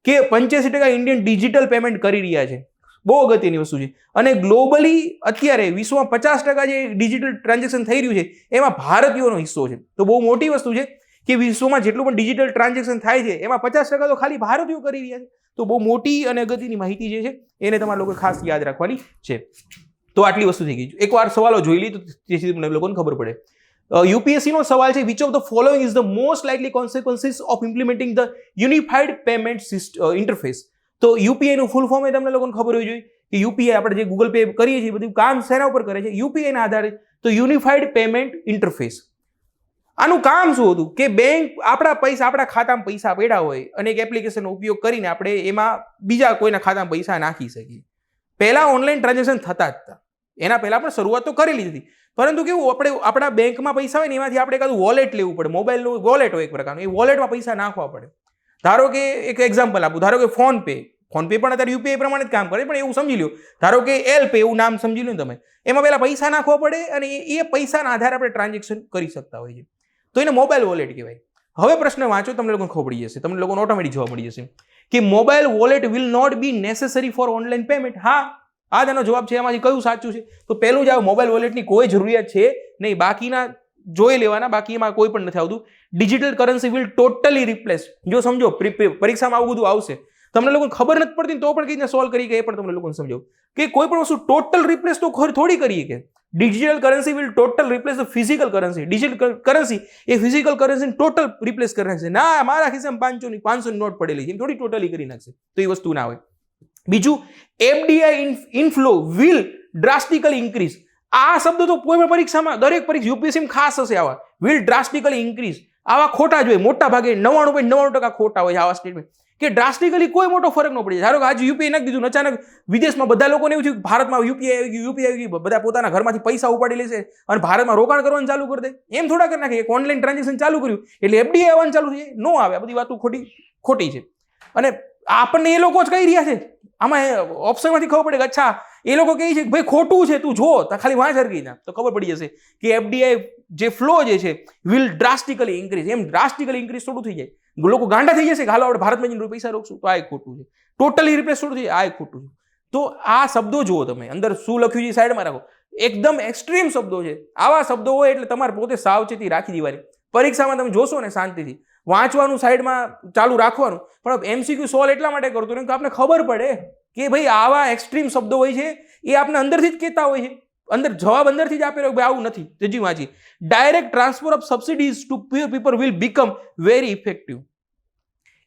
કે 85% ઇન્ડિયન ડિજિટલ પેમેન્ટ કરી રહ્યા છે. બહુ અગત્યની વસ્તુ છે. અને ગ્લોબલી અત્યારે વિશ્વમાં 50% જે ડિજિટલ ટ્રાન્ઝેક્શન થઈ રહ્યું છે એમાં ભારતીયોનો હિસ્સો છે. તો બહુ મોટી વસ્તુ છે કે વિશ્વમાં જેટલું પણ ડિજિટલ ટ્રાન્ઝેક્શન થાય છે એમાં 50% તો ખાલી ભારતીયો કરી રહ્યા છે. તો બહુ મોટી અને અગત્યની માહિતી જે છે એને તમારે લોકો ખાસ યાદ રાખવાની છે. તો આટલી વસ્તુ થઈ ગઈ. એકવાર સવાલો જોઈ લી તો જેથી તમને લોકોને ખબર પડે. યુપીએસસીનો સવાલ છે, which of the following is the most likely consequences of implementing the unified payment interface. તો યુપીઆઈનું ફૂલ ફોર્મ એ તમને લોકોને ખબર હોવી જોઈએ કે યુપીઆઈ આપણે જે ગૂગલ પે કરીએ છીએ બધું કામ શેના ઉપર કરે છે? યુપીઆઈના આધારે. તો યુનિફાઈડ પેમેન્ટ ઇન્ટરફેસ. આનું કામ શું હતું કે બેંક આપણા ખાતામાં પૈસા પડ્યા હોય અને એક એપ્લિકેશનનો ઉપયોગ કરીને આપણે એમાં બીજા કોઈના ખાતામાં પૈસા નાખી શકીએ. પહેલા ઓનલાઈન ટ્રાન્ઝેક્શન થતા જ હતા, એના પહેલા પણ શરૂઆત તો કરેલી હતી, પરંતુ કેવું આપણે આપણા બેંકમાં પૈસા હોય ને એમાંથી આપણે એકાદું વોલેટ લેવું પડે. મોબાઈલનું વોલેટ હોય એક પ્રકારનું, એ વોલેટમાં પૈસા નાખવા પડે. ધારો કે એક એક્ઝામ્પલ આપું, ધારો કે ફોન પે પણ અત્યારે યુપીઆઈ પ્રમાણે જ કામ કરે, પણ એવું સમજી લો, ધારો કે એલ પે એવું નામ સમજી લો ને તમે, એમાં પહેલા પૈસા નાખવા પડે અને એ પૈસાના આધારે આપણે ટ્રાન્ઝેક્શન કરી શકતા હોઈએ છીએ. તો એને મોબાઈલ વોલેટ કહેવાય. હવે પ્રશ્ન વાંચો, તમને લોકોને ખબર પડી જશે, તમને લોકોને ઓટોમેટિક જોવા મળી જશે કે mobile wallet will not be necessary for online payment. હા, આ તેનો જવાબ છે. એમાંથી કયું સાચું છે? તો પહેલું જ આવે, મોબાઈલ વોલેટની કોઈ જરૂરિયાત છે નહીં. બાકીના જોઈ લેવાના, બાકી એમાં કોઈ પણ નથી આવતું. Digital currency will totally replace. જો સમજો પરીક્ષામાં આવું બધું આવશે, તમને લોકોને ખબર નથી પડતી તો પણ કઈ રીતે સોલ્વ કરી કે એ પણ તમને લોકોને સમજાવું કે કોઈ પણ વસ્તુ ટોટલ રિપ્લેસ તો થોડી કરીએ કે digital currency will total replace the physical currency. Digital currency એ ફિઝિકલ કરન્સીને ટોટલ રિપ્લેસ કરી નાખશે. ના, મારા ખિસ્સામાં 500 નોટ પડેલી છે, થોડી ટોટલી કરી નાખશે. તો એ વસ્તુ ના હોય. બીજું, FDI inflow will drastically increase. આ શબ્દ તો કોઈ પણ પરીક્ષામાં, દરેક પરીક્ષા યુપીએસસીમાં ખાસ હશે. આવા વિલ ડ્રાસ્ટિકલી ઇન્ક્રીઝ, આવા ખોટા જ હોય. મોટા ભાગે 99.99% ખોટા હોય આવા સ્ટેટમેન્ટ, કે ડ્રાસ્ટિકલી કોઈ મોટો ફરક ન પડે. ધારો કે આજે યુપીઆઈ નાખી દીધું, અચાનક વિદેશમાં બધા લોકોને એવું થયું ભારતમાં યુપીઆઈ આવી ગયું, બધા પોતાના ઘરમાંથી પૈસા ઉપાડી લેશે અને ભારતમાં રોકાણ કરવાનું ચાલુ કરી દે. એમ થોડા કરી નાખે. એક ઓનલાઈન ટ્રાન્ઝેક્શન ચાલુ કર્યું એટલે એફડીઆઈ આવવાનું ચાલુ થઈ જાય? નો આવે. આ બધી વાતો ખોટી છે. અને આપણને એ લોકો જ કહી રહ્યા છે. આમાં ઓપ્શનમાંથી ખબર પડે કે અચ્છા એ લોકો કહે છે કે ભાઈ ખોટું છે, તું જો, ખાલી વાંચ હરકી ના, તો ખબર પડી જશે કે એફડીઆઈ જે ફ્લો જે છે વિલ ડ્રાસ્ટિકલી ઇન્ક્રીઝ. એમ ડ્રાસ્ટિકલી ઇન્ક્રીઝ થોડું થઈ જાય. લોકો ગાંડા થઈ જશે કે હાલો આપણે ભારતમાં જઈને પૈસા રોકશું, તો આ એક ખોટું છે. ટોટલી રિપ્લેસ થોડું થઈ જાય, આ એક ખોટું છે. તો આ શબ્દો જુઓ તમે, અંદર શું લખ્યું છે સાઈડમાં રાખો. એકદમ એક્સ્ટ્રીમ શબ્દો છે. આવા શબ્દો હોય એટલે તમારે પોતે સાવચેતી રાખી દેવાની. પરીક્ષામાં તમે જોશો ને શાંતિથી વાંચવાનું, સાઈડમાં ચાલુ રાખવાનું. પણ એમસીક્યુ સોલ્વ એટલા માટે કરતો નહીં કે આપણે ખબર પડે કે ભાઈ આવા એક્સ્ટ્રીમ શબ્દો હોય છે, એ આપણે અંદરથી જ કહેતા હોય છે. અંદર જવાબ અંદરથી જ આપેલો ભાઈ આવું નથી. તેજી વાંચી. Direct transfer of subsidies to poor people will become very effective.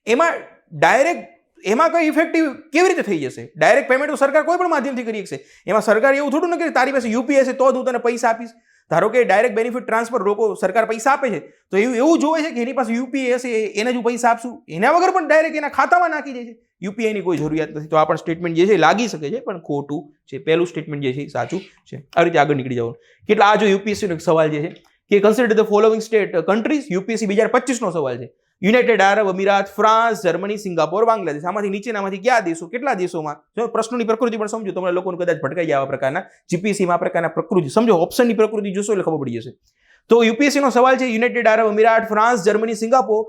એમાં કઈ ઇફેક્ટિવ કેવી રીતે થઈ જશે? ડાયરેક્ટ પેમેન્ટ તો સરકાર કોઈ પણ માધ્યમથી કરી શકશે. એમાં સરકાર એવું થોડું ન કે તારી પાસે યુપીઆઈ છે તો જ હું તને પૈસા આપીશ. ધારો કે ડાયરેક્ટ બેનિફિટ ટ્રાન્સફર લોકો સરકાર પૈસા આપે છે, તો એવું જોવે છે કે એની પાસે યુપીઆઈ હશે, એને જ પૈસા આપશું. એના વગર પણ ડાયરેક્ટ એના ખાતામાં નાખી દે છે. યુપીઆઈની કોઈ જરૂરિયાત નથી. તો આ પણ સ્ટેટમેન્ટ જે છે લાગી શકે છે, પણ ખોટું છે. પહેલું સ્ટેટમેન્ટ જે છે એ સાચું છે. આ રીતે આગળ નીકળી જવાનું. કેટલા આ જો યુપીએસસીનો એક સવાલ જે છે કે consider the following state countries. UPSC 2025નો સવાલ છે. United Arab Emirates, France, Germany, Singapore, Bangladesh. આમાંથી નીચેનામાંથી કયા દેશો, કેટલા દેશોમાં, જો પ્રશ્નોની પ્રકૃતિ પણ સમજો, તમને લોકોને કદાચ ભટકાઈ જાય આવા પ્રકારના જીપીએસસીમાં આ પ્રકારના પ્રકૃતિ સમજો, ઓપ્શનની પ્રકૃતિ જોશો એટલે ખબર પડી જશે. તો યુપીએસસીનો સવાલ છે United Arab Emirates, France, Germany, Singapore,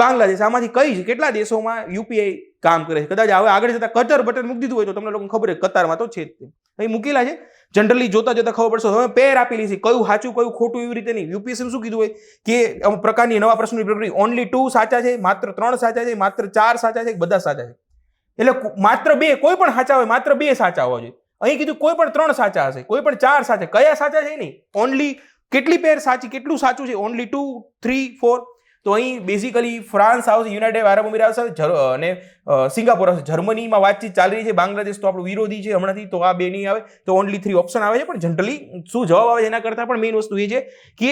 Bangladesh. આમાંથી કઈ છે, કેટલા દેશોમાં યુપીઆઈ કામ કરે છે? કદાચ હવે આગળ જતા કતર બટન મૂકી દીધું હોય તો તમને લોકોને ખબર છે કતારમાં તો છે જ. અહીં મૂકેલા છે. જનરલી જોતા ખબર પડશે. હવે પેર આપેલી છે, કયું સાચું કયું ખોટું એવી રીતે નહીં. યુપીએસસી શું કીધું હોય કે અમુક પ્રકારની નવા પ્રશ્નોની પ્રકૃતિ ઓનલી 2 સાચા છે, માત્ર 3 સાચા છે, માત્ર 4 સાચા છે, બધા સાચા છે. એટલે માત્ર 2, કોઈ પણ સાચા હોય, માત્ર 2 સાચા હોવા જોઈએ. અહીં કીધું કોઈ પણ 3 સાચા હશે, કોઈ પણ 4 સાચા. કયા સાચા છે નહીં, ઓનલી કેટલી પેર સાચી, કેટલું સાચું છે, ઓનલી 2, 3, 4. તો અહીં બેઝિકલી ફ્રાન્સ આવશે, યુનાઇટેડ આરબ અમીરાત અને સિંગાપોર આવશે. જર્મનીમાં વાતચીત ચાલી રહી છે, બાંગ્લાદેશ તો આપણું વિરોધી છે હમણાંથી, તો આ બે નહીં આવે. તો ઓનલી 3 ઓપ્શન આવે છે. પણ જનરલી શું જવાબ આવે એના કરતાં પણ મેઇન વસ્તુ એ છે કે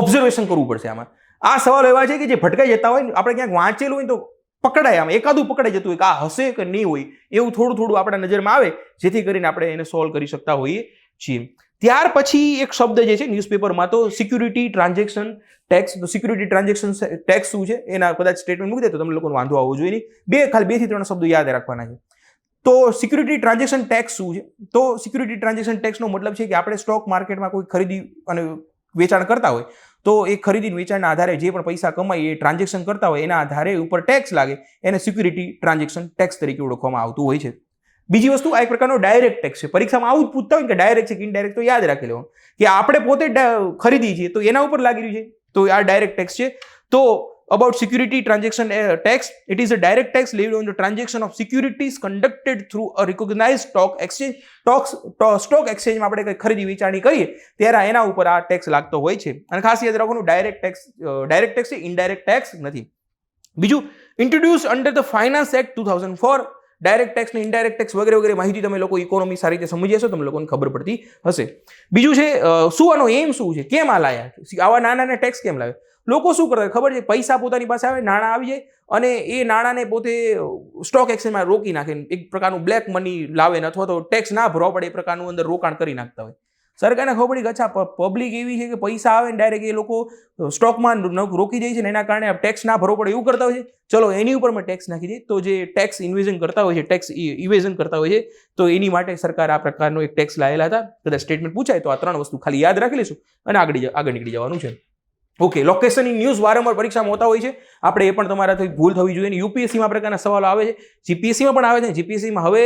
ઓબ્ઝર્વેશન કરવું પડશે આમાં. આ સવાલ એવા છે કે જે ભટકાઈ જતા હોય, આપણે ક્યાંક વાંચેલું હોય તો પકડાય, આમાં એકાદું પકડાઈ જતું હોય કે આ હશે કે નહીં હોય, એવું થોડું આપણા નજરમાં આવે, જેથી કરીને આપણે એને સોલ્વ કરી શકતા હોઈએ છીએ. ત્યાર પછી એક શબ્દ જે છે ન્યૂઝપેપરમાં, તો સિક્યુરિટી ટ્રાન્ઝેક્શન ટેક્સ. તો સિક્યુરિટી ટ્રાન્ઝેક્શન ટેક્સ શું છે એના કદાચ સ્ટેટમેન્ટ મૂકી દે તો તમને લોકોને વાંધો આવવો જોઈએ નહીં. ખાલી 2 થી 3 શબ્દો યાદ રાખવાના છે. તો સિક્યુરિટી ટ્રાન્ઝેક્શન ટેક્સ શું છે? તો સિક્યુરિટી ટ્રાન્ઝેક્શન ટેક્સનો મતલબ છે કે આપણે સ્ટોક માર્કેટમાં કોઈ ખરીદી અને વેચાણ કરતા હોય, તો એ ખરીદી વેચાણના આધારે જે પણ પૈસા કમાય એ ટ્રાન્ઝેક્શન કરતા હોય એના આધારે ઉપર ટેક્સ લાગે, એને સિક્યુરિટી ટ્રાન્ઝેક્શન ટેક્સ તરીકે ઓળખવામાં આવતું હોય છે. બીજી વસ્તુ, આ એક પ્રકારનો ડાયરેક્ટ ટેક્સ છે. પરીક્ષામાં આવું જ પૂછતા હોય કે ડાયરેક્ટ છે કે ઇનડાયરેક્ટ, તો યાદ રાખી લેવાનું કે આપણે પોતે ખરીદી છીએ તો એના ઉપર લાગી રહ્યું છે, તો આ ડાયરેક્ટ ટેક્સ છે. તો about security transaction tax, it is a direct tax levied on the transaction of securities conducted through a recognise stock exchange. Stock એક્સચેન્જમાં આપણે કંઈ ખરીદી વેચાણી કરીએ ત્યારે એના ઉપર આ ટેક્સ લાગતો હોય છે. અને ખાસ યાદ રાખવાનું, ડાયરેક્ટ ટેક્સ છે, ઇનડાયરેક્ટ ટેક્સ નથી. બીજું, introduce under the finance act 2004. Direct tax ને ઇનડાયરેક્ટ ટેક્સ વગેરે માહિતી તમે લોકો ઇકોનોમી સારી રીતે સમજી જશો, તમને લોકોને ખબર પડતી હશે. બીજું છે શું આનો એમ શું છે, કેમ આ લાયા, આવા નાના ટેક્સ કેમ લાવે? લોકો શું કરતા ખબર છે, પૈસા પોતાની પાસે આવે, નાણાં આવી જાય અને એ નાણાંને પોતે સ્ટોક એક્સચેન્જમાં રોકી નાખે, એક પ્રકારનું બ્લેક મની લાવે ને અથવા તો ટેક્સ ના ભરવા પડે એ પ્રકારનું અંદર રોકાણ કરી નાખતા હોય. સરકારને ખબર પડી કે અચ્છા પબ્લિક એવી છે કે પૈસા આવે ને ડાયરેક્ટ એ લોકો સ્ટોકમાં રોકી જાય છે ને એના કારણે ટેક્સ ના ભરવો પડે એવું કરતા હોય છે, ચલો એની ઉપર મેં ટેક્સ નાખી દઈએ. તો જે ટેક્સ ઇન્વેઝન કરતા હોય છે, ટેક્સ ઇવેઝન કરતા હોય છે, તો એની માટે સરકાર આ પ્રકારનો એક ટેક્સ લાયેલા હતા. કદાચ સ્ટેટમેન્ટ પૂછાય તો આ 3 વસ્તુ ખાલી યાદ રાખી લઈશું અને આગળ નીકળી જવાનું છે. ઓકે, લોકેશન ઇન ન્યૂઝ વારંવાર પરીક્ષામાં હોતા હોય છે, આપણે એ પણ તમારાથી ભૂલ થવી જોઈએ. યુપીએસસીમાં પ્રકારના સવાલો આવે છે, જીપીએસસીમાં પણ આવે છે. જીપીએસસીમાં હવે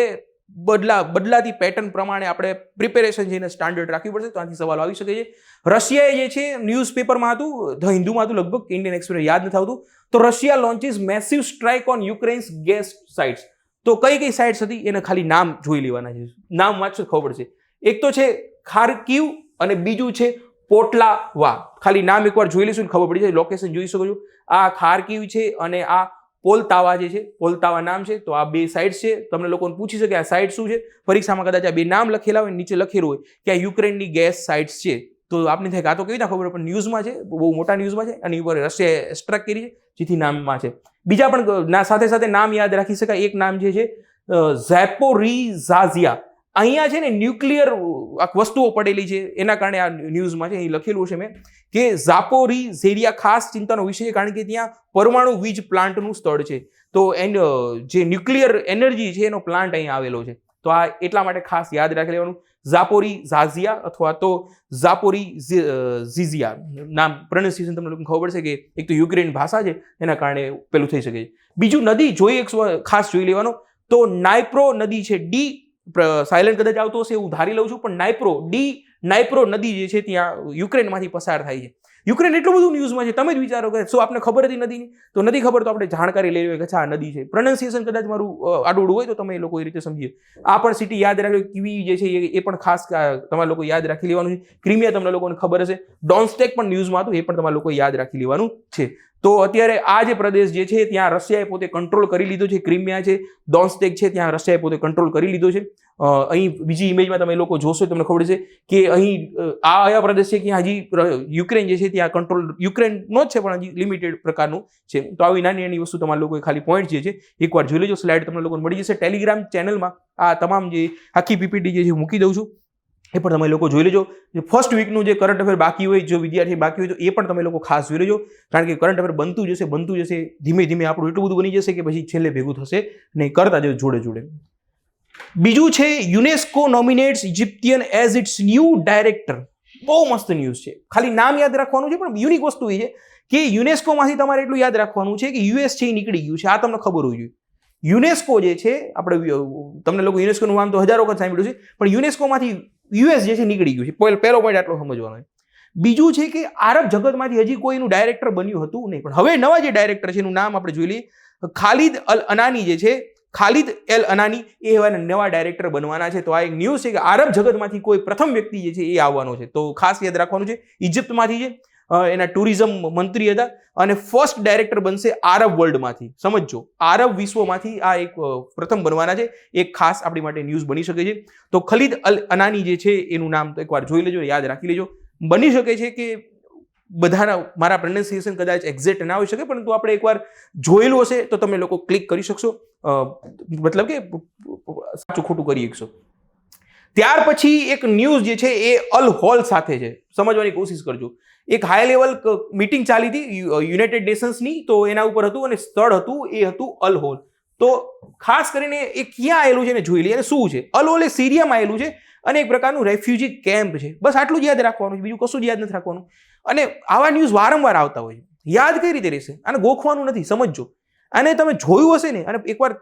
બદલાતી પેટર્ન પ્રમાણે આપણે પ્રિપેરેશન જઈને સ્ટાન્ડર્ડ રાખવી પડશે, તો આથી સવાલો આવી શકે છે. રશિયાએ જે છે ન્યૂઝપેપરમાં હતું, ધ હિન્દુમાં હતું લગભગ, ઇન્ડિયન એક્સપ્રેસ યાદ નથી આવતું. તો Russia launches massive strike on Ukraine's gas sites. તો કઈ સાઇટ્સ હતી એને ખાલી નામ જોઈ લેવાના છે, નામ વાંચશો ખબર પડશે. એક તો છે ખાર્કિવ અને બીજું છે પોટલાવા. ખાલી નામ એકવાર જોઈ લઈશું ને ખબર પડી જાય, લોકેશન જોઈ શકો છો. આ ખાર્કિવ છે અને આ પોલતાવા જે છે, પોલતાવા નામ છે. તો આ બે સાઇટ્સ છે. તમને લોકોને પૂછી શકે આ સાઇટ શું છે, પરીક્ષામાં કદાચ આ બે નામ લખેલા હોય, નીચે લખેલું હોય કે આ યુક્રેનની ગેસ સાઇટ્સ છે. તો આપને થાય કે આ તો કેવી રીતે ખબર પણ ન્યૂઝમાં છે, બહુ મોટા ન્યૂઝમાં છે. આની ઉપર રશિયાએ એસ્ટ્રેક્ટ કરી છે, જેથી નામમાં છે. બીજા પણ સાથે સાથે નામ યાદ રાખી શકાય. એક નામ જે છે ઝાપોરિઝાઝિયા. અહીંયા છે ને ન્યુક્લિયર વસ્તુઓ પડેલી છે, એના કારણે આ ન્યૂઝમાં છે. અહીં લખેલું છે મેં કે ઝાપોરિઝેરિયા ખાસ ચિંતાનો વિષય છે, કારણ કે ત્યાં પરમાણુ વીજ પ્લાન્ટનું સ્થળ છે. તો જે ન્યુક્લિયર એનર્જી છે એનો પ્લાન્ટ અહીં આવેલો છે. તો આ એટલા માટે ખાસ યાદ રાખી લેવાનું. ઝાપોરિઝાઝિયા અથવા તો ઝાપોરિઝિયા નામ પ્રોનાઉન્સિએશન તમને લોકોને ખબર પડશે કે એક તો યુક્રેન ભાષા છે એના કારણે પેલું થઈ શકે છે. બીજું નદી જોઈએ ખાસ જોઈ લેવાનો તો નાઇપ્રો નદી છે. ડી સાયલેન્ટ કદાચ આવતો હશે એવું ધારી લઉં છું, પણ નાઇપ્રો નદી જે છે ત્યાં યુક્રેનમાંથી પસાર થાય છે. યુક્રેન એટલું બધું ન્યૂઝમાં છે, તમે જ વિચારો કે શું આપને ખબર હતી નદીની? તો નથી ખબર તો આપણે જાણકારી લઈ લઈએ કે આ નદી છે. પ્રોનાઉન્સિએશન કદાચ મારું આડું હોય તો તમે એ લોકો એ રીતે સમજીએ. આ પણ સિટી યાદ રાખજો. કિવી જે છે એ પણ ખાસ તમારે લોકો યાદ રાખી લેવાનું છે. ક્રિમિયા તમને લોકોને ખબર હશે. ડોન્સ્ટેક પણ ન્યૂઝમાં હતું, એ પણ તમારે લોકો યાદ રાખી લેવાનું છે. તો અત્યારે આ જે પ્રદેશ જે છે ત્યાં રશિયાએ પોતે કંટ્રોલ કરી લીધો છે. ક્રિમિયા છે, ડોન્સ્ટેક છે, ત્યાં રશિયાએ પોતે કંટ્રોલ કરી લીધો છે. અહીં બીજી ઇમેજમાં તમે લોકો જોશો તમને ખબર છે કે અહીં આ આયા પ્રદેશ છે કે હજી યુક્રેન જે છે ત્યાં કંટ્રોલ યુક્રેનનો જ છે, પણ હજી લિમિટેડ પ્રકારનું છે. તો આવી નાની નાની વસ્તુ તમારા લોકો ખાલી પોઈન્ટ જે છે એકવાર જોઈ લેજો. સ્લાઇડ તમને લોકોને મળી જશે. ટેલિગ્રામ ચેનલમાં આ તમામ જે આખી પીપીટી જે છે મૂકી દઉં છું, એ પણ તમે લોકો જોઈ લેજો. ફર્સ્ટ વીકનું જે કરંટ અફેર બાકી હોય, જો વિદ્યાર્થી બાકી હોય તો એ પણ તમે લોકો ખાસ જોઈ લેજો, કારણ કે કરંટ અફેર બનતું જશે. ધીમે ધીમે આપણું એટલું બધું બની જશે કે પછી છેલ્લે ભેગું થશે નહીં, કરતા જ જોડે. બીજું છે UNESCO nominates Egyptian as its new director. બહુ મસ્ત ન્યૂઝ છે. ખાલી નામ યાદ રાખવાનું છે, પણ યુનિક વસ્તુ એ છે કે યુનેસ્કોમાંથી તમારે એટલું યાદ રાખવાનું છે કે યુએસ છે એ નીકળી ગયું છે. આ તમને ખબર હોવી જોઈએ. યુનેસ્કો જે છે આપણે તમને લોકો યુનેસ્કોનું નામ તો હજારો વખત સાંભળ્યું છે, પણ યુનેસ્કોમાંથી યુએસ જે છે નીકળી ગયું છે. પહેલો પોઈન્ટ આટલો સમજવાનો છે. બીજું છે કે આરબ જગતમાંથી હજી કોઈનું ડાયરેક્ટર બન્યું હતું નહીં, પણ હવે નવા જે ડાયરેક્ટર છે એનું નામ આપણે જોઈ લઈએ. ખાલિદ અલ અનાની જે છે, ખાલિદ એલ અનાની, એ હવે નવા ડાયરેક્ટર બનવાના છે. તો આ એક ન્યૂઝ છે કે આરબ જગતમાંથી કોઈ પ્રથમ વ્યક્તિ જે છે એ આવવાનો છે. તો ખાસ યાદ રાખવાનું છે. ઇજિપ્તમાંથી છે, એના ટુરિઝમ મંત્રી હતા, અને ફર્સ્ટ ડાયરેક્ટર બનશે આરબ વર્લ્ડમાંથી. સમજો, આરબ વિશ્વમાંથી આ એક પ્રથમ બનવાના છે. એક ખાસ આપણી માટે ન્યૂઝ બની શકે છે. તો ખલીદ અલ અનાની જે છે એનું નામ તો એકવાર જોઈ લેજો, યાદ રાખી લેજો. બની શકે છે કે બધાના મારા પ્રોનાઉન્સિએશન કદાચ એક્ઝેક્ટ ના હોઈ શકે, પરંતુ આપણે એકવાર જોયેલું હશે તો તમે લોકો ક્લિક કરી શકશો, મતલબ કે સાચું ખોટું કરી શકશો. ત્યાર પછી એક ન્યૂઝ જે છે એ અલ હોલ સાથે છે, સમજવાની કોશિશ કરજો. એક હાઈ લેવલ મીટિંગ ચાલી હતી યુનાઇટેડ નેશન્સની, તો એના ઉપર હતું અને સ્થળ હતું એ હતું અલ હોલ. તો ખાસ કરીને એ ક્યાં આવેલું છે ને જોઈ લઈએ અને શું છે. અલ હોલ એ સિરિયામાં આવેલું છે અને એક પ્રકારનું રેફ્યુજી કેમ્પ છે. બસ આટલું જ યાદ રાખવાનું છે, બીજું કશું જ યાદ નથી રાખવાનું. અને આવા ન્યૂઝ વારંવાર આવતા હોય છે, યાદ કઈ રીતે રહેશે? આને ગોખવાનું નથી, સમજો. અને તમે જોયું હશે ને, અને એકવાર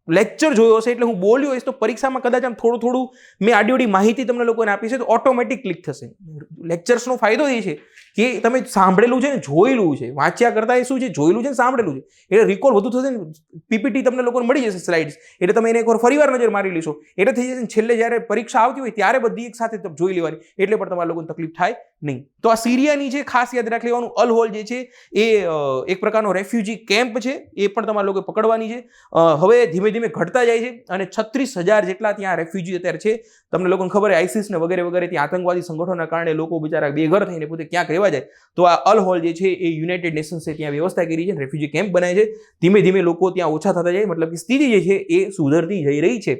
લેક્ચર જોયો હશે એટલે હું બોલ્યો હશે તો પરીક્ષામાં કદાચ આમ થોડું મેં આડી માહિતી તમને લોકોને આપી છે તો ઓટોમેટિક ક્લિક થશે. લેક્ચર્સનો ફાયદો એ છે કે તમે સાંભળેલું છે ને જોયેલું છે, વાંચ્યા કરતા એ શું છે, જોયેલું છે ને સાંભળેલું છે, એટલે રિકોલ વધુ થશે ને. પીપીટી તમને લોકોને મળી જશે સ્લાઇડ્સ, એટલે તમે એને એકવાર ફરીવાર નજર મારી લેશો એટલે થઈ જશે. છેલ્લે જ્યારે પરીક્ષા આવતી હોય ત્યારે બધી એક સાથે જોઈ લેવાની, એટલે પણ તમારા લોકોને તકલીફ થાય નહીં. તો આ સિરિયાની છે, ખાસ યાદ રાખી લેવાનું. અલ હોલ જે છે એ એક પ્રકારનો રેફ્યુજી કેમ્પ છે, એ પણ તમારા લોકો પકડવાની છે. હવે ધીમે ધીમે ઘટતા જાય છે અને 36,000 જેટલા ત્યાં રેફ્યુજી અત્યારે છે. તમને લોકોને ખબર આઈસિસ ને વગેરે ત્યાં આતંકવાદી સંગઠનોના કારણે લોકો બિચારા બેઘર થઈને પોતે ક્યાંક રહેવા જાય. તો આ અલ હોલ જે છે એ યુનાઇટેડ નેશન્સે ત્યાં વ્યવસ્થા કરી છે, રેફ્યુજી કેમ્પ બનાવે છે. ધીમે ધીમે લોકો ત્યાં ઓછા થતા જાય, મતલબ કે સ્થિતિ જે છે એ સુધરતી જઈ રહી છે.